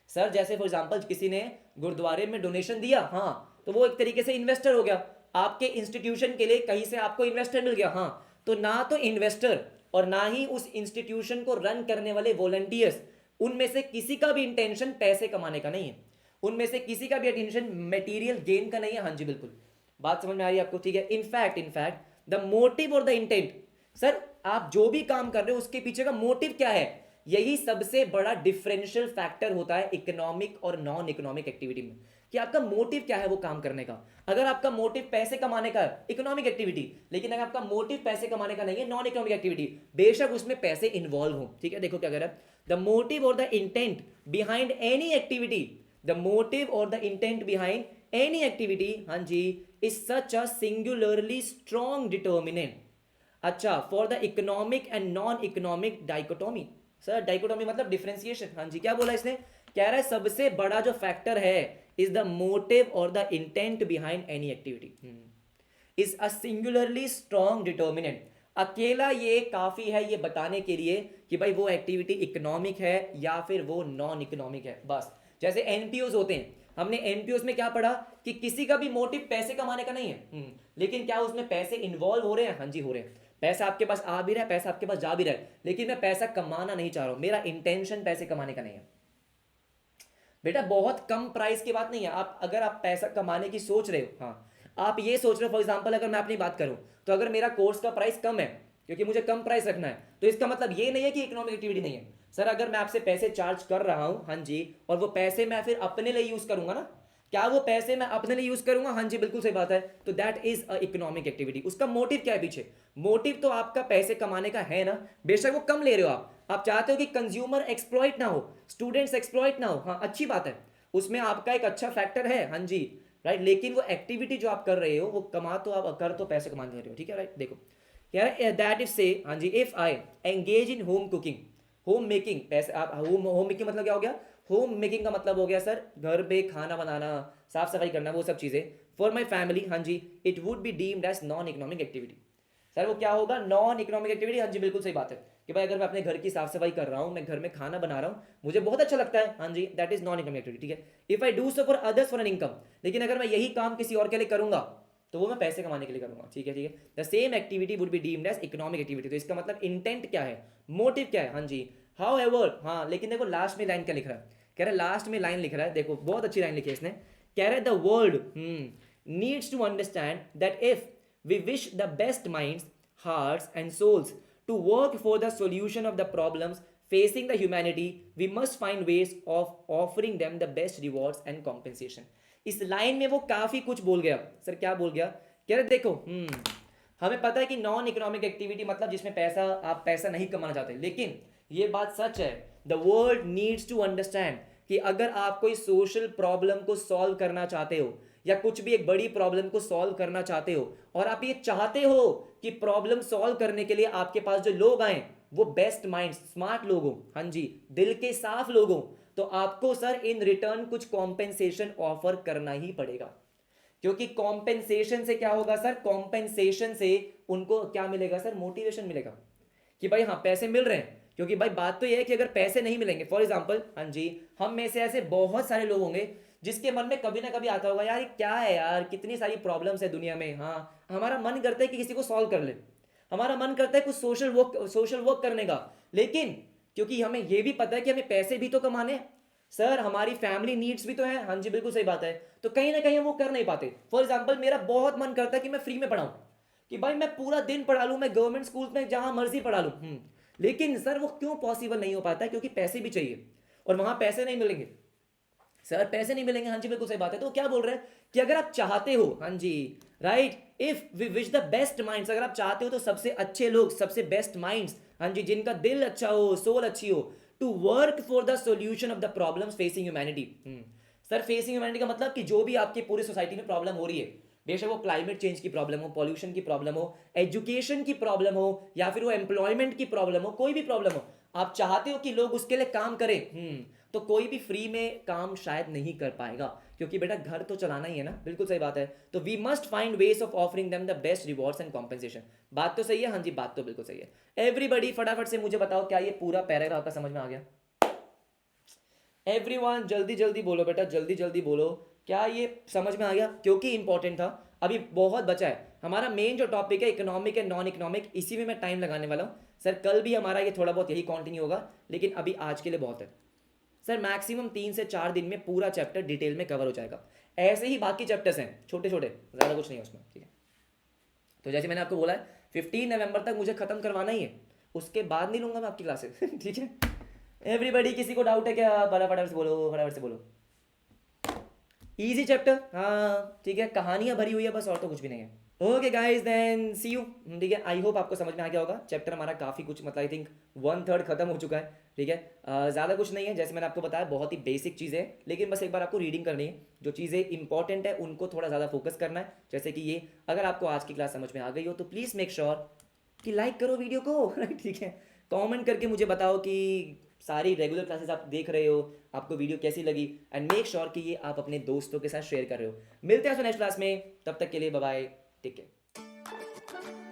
S1: सर जैसे फॉर एग्जांपल किसी ने गुरुद्वारे में डोनेशन दिया, हाँ, तो वो एक तरीके से इन्वेस्टर हो गया। आपके इंस्टीट्यूशन के लिए कहीं से आपको इन्वेस्टर मिल गया, हाँ, तो ना तो इन्वेस्टर और ना ही उस इंस्टीट्यूशन को रन करने वाले वॉलंटियर्स, उनमें से किसी का भी इंटेंशन पैसे कमाने का नहीं है, उनमें से किसी का भी इंटेंशन मटेरियल गेन का नहीं है। हाँ जी बिल्कुल, बात समझ में आ रही है आपको? ठीक है। In fact the motive or the intent, sir आप जो भी काम कर रहे हो उसके पीछे का मोटिव क्या है, यही सबसे बड़ा डिफरेंशियल फैक्टर होता है इकोनॉमिक और नॉन इकोनॉमिक एक्टिविटी में, कि आपका मोटिव क्या है वो काम करने का। अगर आपका मोटिव पैसे कमाने का है, इकोनॉमिक एक्टिविटी, लेकिन अगर आपका मोटिव पैसे कमाने का नहीं है, नॉन इकोनॉमिक एक्टिविटी, बेशक उसमें पैसे इन्वॉल्व हो, ठीक है। देखो क्या कह रहा है, the motive or the intent behind any activity, the motive or the intent behind any activity, हाँ जी, is such a singularly strong determinant, अच्छा, for the economic and non economic dichotomy. Sir dichotomy मतलब differentiation. हाँ जी, क्या बोला इसने, कह रहा है सबसे बड़ा जो फैक्टर है is the motive or the intent behind any activity is a singularly strong determinant. अकेला ये काफी है ये बताने के लिए कि भाई वो एक्टिविटी इकोनॉमिक है या फिर वो नॉन इकोनॉमिक है, बस। जैसे एनपीओज होते हैं, हमने एनपीओज में क्या पढ़ा कि किसी का भी मोटिव पैसे कमाने का नहीं है, लेकिन क्या उसमें पैसे इन्वॉल्व हो रहे हैं? हाँ जी हो रहे हैं। पैसा आपके पास आ भी रहा है, पैसा आपके पास जा भी रहा है, लेकिन मैं पैसा कमाना नहीं चाह रहा हूं, मेरा इंटेंशन पैसे कमाने का नहीं है। बेटा बहुत कम प्राइस की बात नहीं है, आप अगर आप पैसा कमाने की सोच रहे हो, हाँ, आप ये सोच रहे हो, फॉर एग्जांपल अगर मैं अपनी बात करूं तो अगर मेरा कोर्स का प्राइस कम है क्योंकि मुझे कम प्राइस रखना है, तो इसका मतलब ये नहीं है कि इकोनॉमिक एक्टिविटी नहीं है। सर अगर मैं आपसे पैसे चार्ज कर रहा हूं, हाँ जी, और वो पैसे मैं फिर अपने लिए यूज करूंगा ना, क्या वो पैसे मैं अपने लिए यूज करूंगा? हाँ जी बिल्कुल सही बात है। तो that is a economic activity. उसका मोटिव क्या है पीछे? मोटिव तो आपका पैसे कमाने का है ना, बेशक वो कम ले रहे हो आप चाहते हो कि कंज्यूमर एक्सप्लॉइट ना हो, स्टूडेंट्स एक्सप्लॉइट ना हो, हाँ अच्छी बात है, उसमें आपका एक अच्छा फैक्टर है, हाँ जी राइट, लेकिन वो एक्टिविटी जो आप कर रहे हो वो कमा तो आप कर तो पैसे कमाने रहे हो, ठीक है राइट। देखो कह रहा है दैट इफ से, हाँ जी, if I engage in home cooking, home making, पैसे आप होम मेकिंग मतलब क्या हो गया, होम मेकिंग का मतलब हो गया सर घर पे खाना बनाना, साफ सफाई करना, वो सब चीज़ें, फॉर माई फैमिली, हाँ जी, it would be deemed as non economic activity. Sir वो क्या होगा, नॉन इकोनॉमिक एक्टिविटी, हाँ जी बिल्कुल सही बात है कि भाई अगर मैं अपने घर की साफ सफाई कर रहा हूँ, मैं घर में खाना बना रहा हूँ, मुझे बहुत अच्छा लगता है, हाँ जी, that is non economic activity, ठीक है। If I do so for others for an income, लेकिन अगर मैं यही काम किसी और के लिए करूंगा तो वो मैं पैसे कमाने के लिए करूंगा, ठीक है, ठीक है। The same activity would be deemed as economic activity. तो इसका मतलब इंटेंट क्या है, मोटिव क्या है, हाँ जी। हाउ एवर, हाँ लेकिन देखो लास्ट में लाइन क्या लिख रहा है, कह रहा है लास्ट में लाइन लिख रहा है, देखो बहुत अच्छी लाइन लिखी है इसने, कह रहा है the world needs to understand that if we wish the best minds, hearts and souls to work for the solution of the problems facing the humanity, we must find ways of offering them the best rewards and compensation। इस line में वो काफी कुछ बोल गया। Sir क्या बोल गया, कह रहे देखो हमें पता है कि नॉन इकोनॉमिक एक्टिविटी मतलब जिसमें पैसा, आप पैसा नहीं कमाना चाहते, लेकिन ये बात सच है, the world needs to understand कि अगर आप कोई सोशल प्रॉब्लम को सॉल्व करना चाहते हो या कुछ भी एक बड़ी प्रॉब्लम को सॉल्व करना चाहते हो और आप ये चाहते हो कि प्रॉब्लम सॉल्व करने के लिए आपके पास जो लोग आए वो बेस्ट माइंड, स्मार्ट लोग हो, हाँ जी, दिल के साफ लोग हो, तो आपको सर इन रिटर्न कुछ कॉम्पेंसेशन ऑफर करना ही पड़ेगा। क्योंकि कॉम्पेंसेशन से क्या होगा सर, कॉम्पेंसेशन से उनको क्या मिलेगा सर, मोटिवेशन मिलेगा कि भाई हाँ पैसे मिल रहे हैं। क्योंकि भाई बात तो यह है कि अगर पैसे नहीं मिलेंगे, फॉर एग्जाम्पल, हाँ जी, हम में से ऐसे बहुत सारे लोग होंगे जिसके मन में कभी ना कभी आता होगा यार ये क्या है यार, कितनी सारी प्रॉब्लम्स है दुनिया में, हाँ हमारा मन करता है कि किसी को सॉल्व कर ले, हमारा मन करता है कुछ सोशल वर्क करने का, लेकिन क्योंकि हमें यह भी पता है कि हमें पैसे भी तो कमाने हैं सर, हमारी फैमिली नीड्स भी तो है, हाँ जी बिल्कुल सही बात है, तो कहीं ना कहीं हम वो कर नहीं पाते। फॉर एग्जाम्पल मेरा बहुत मन करता है कि मैं फ्री में पढ़ाऊं, कि भाई मैं पूरा दिन पढ़ा लूं, मैं गवर्नमेंट स्कूल में जहां मर्जी पढ़ा लूं, लेकिन सर वो क्यों पॉसिबल नहीं हो पाता है, क्योंकि पैसे भी चाहिए और वहां पैसे नहीं मिलेंगे सर, पैसे नहीं मिलेंगे, हाँ जी बिल्कुल सही बात है। तो क्या बोल रहे हैं कि अगर आप चाहते हो, हाँ जी right, if we wish the best minds, अगर आप चाहते हो तो सबसे अच्छे लोग, सबसे बेस्ट माइंड्स, हाँ जी, जिनका दिल अच्छा हो, सोल अच्छी हो, to work for the solution of the problems facing humanity. Sir facing humanity का मतलब कि जो भी आपकी पूरी सोसाइटी में प्रॉब्लम हो रही है, बेशक वो क्लाइमेट चेंज की प्रॉब्लम हो, पॉल्यूशन की प्रॉब्लम हो, एजुकेशन की प्रॉब्लम हो, या फिर वो एम्प्लॉयमेंट की प्रॉब्लम हो, कोई भी प्रॉब्लम हो, आप चाहते हो कि लोग उसके लिए काम करें, तो कोई भी फ्री में काम शायद नहीं कर पाएगा, क्योंकि बेटा घर तो चलाना ही है ना, बिल्कुल सही बात है। तो we must find ways of offering them the best rewards and compensation. बात तो सही है, हाँ जी बात तो बिल्कुल सही है। एवरीबडी फटाफट से मुझे बताओ क्या ये पूरा पैराग्राफ आपका समझ में आ गया? एवरीवन जल्दी जल्दी बोलो बेटा, जल्दी जल्दी बोलो, क्या ये समझ में आ गया? क्योंकि इंपॉर्टेंट था, अभी बहुत बचा है। हमारा मेन जो टॉपिक है इकोनॉमिक एंड नॉन इकोनॉमिक, इसी में मैं टाइम लगाने वाला हूँ सर। कल भी हमारा ये थोड़ा बहुत यही कंटिन्यू होगा, लेकिन अभी आज के लिए बहुत है सर। मैक्सिमम 3 से 4 दिन में पूरा चैप्टर डिटेल में कवर हो जाएगा। ऐसे ही बाकी चैप्टर्स हैं छोटे छोटे, ज़्यादा कुछ नहीं है उसमें, ठीक है। तो जैसे मैंने आपको बोला है 15 नवंबर तक मुझे खत्म करवाना ही है, उसके बाद नहीं लूंगा मैं आपकी क्लासेस ठीक है। एवरीबडी, किसी को डाउट है क्या? फटाफट से बोलो, फटाफट से बोलो। इजी चैप्टर, हाँ ठीक है, कहानियां भरी हुई है बस, और तो कुछ भी नहीं है। Okay guys, then see you, ठीक है। आई होप आपको समझ में आ गया होगा। चैप्टर हमारा काफ़ी कुछ मतलब आई थिंक 1/3 खत्म हो चुका है, ठीक है। ज़्यादा कुछ नहीं है, जैसे मैंने आपको बताया बहुत ही बेसिक चीज़ें, लेकिन बस एक बार आपको रीडिंग करनी है, जो चीज़ें इंपॉर्टेंट है उनको थोड़ा ज़्यादा फोकस करना है। जैसे कि ये, अगर आपको आज की क्लास समझ में आ गई हो तो प्लीज़ मेक श्योर कि लाइक करो वीडियो को ठीक है। कमेंट करके मुझे बताओ कि सारी रेगुलर क्लासेस आप देख रहे हो, आपको वीडियो कैसी लगी, एंड मेक श्योर कि ये आप अपने दोस्तों के साथ शेयर कर रहे हो। मिलते हैं नेक्स्ट क्लास में, तब तक के लिए बाय बाय, टेक केयर।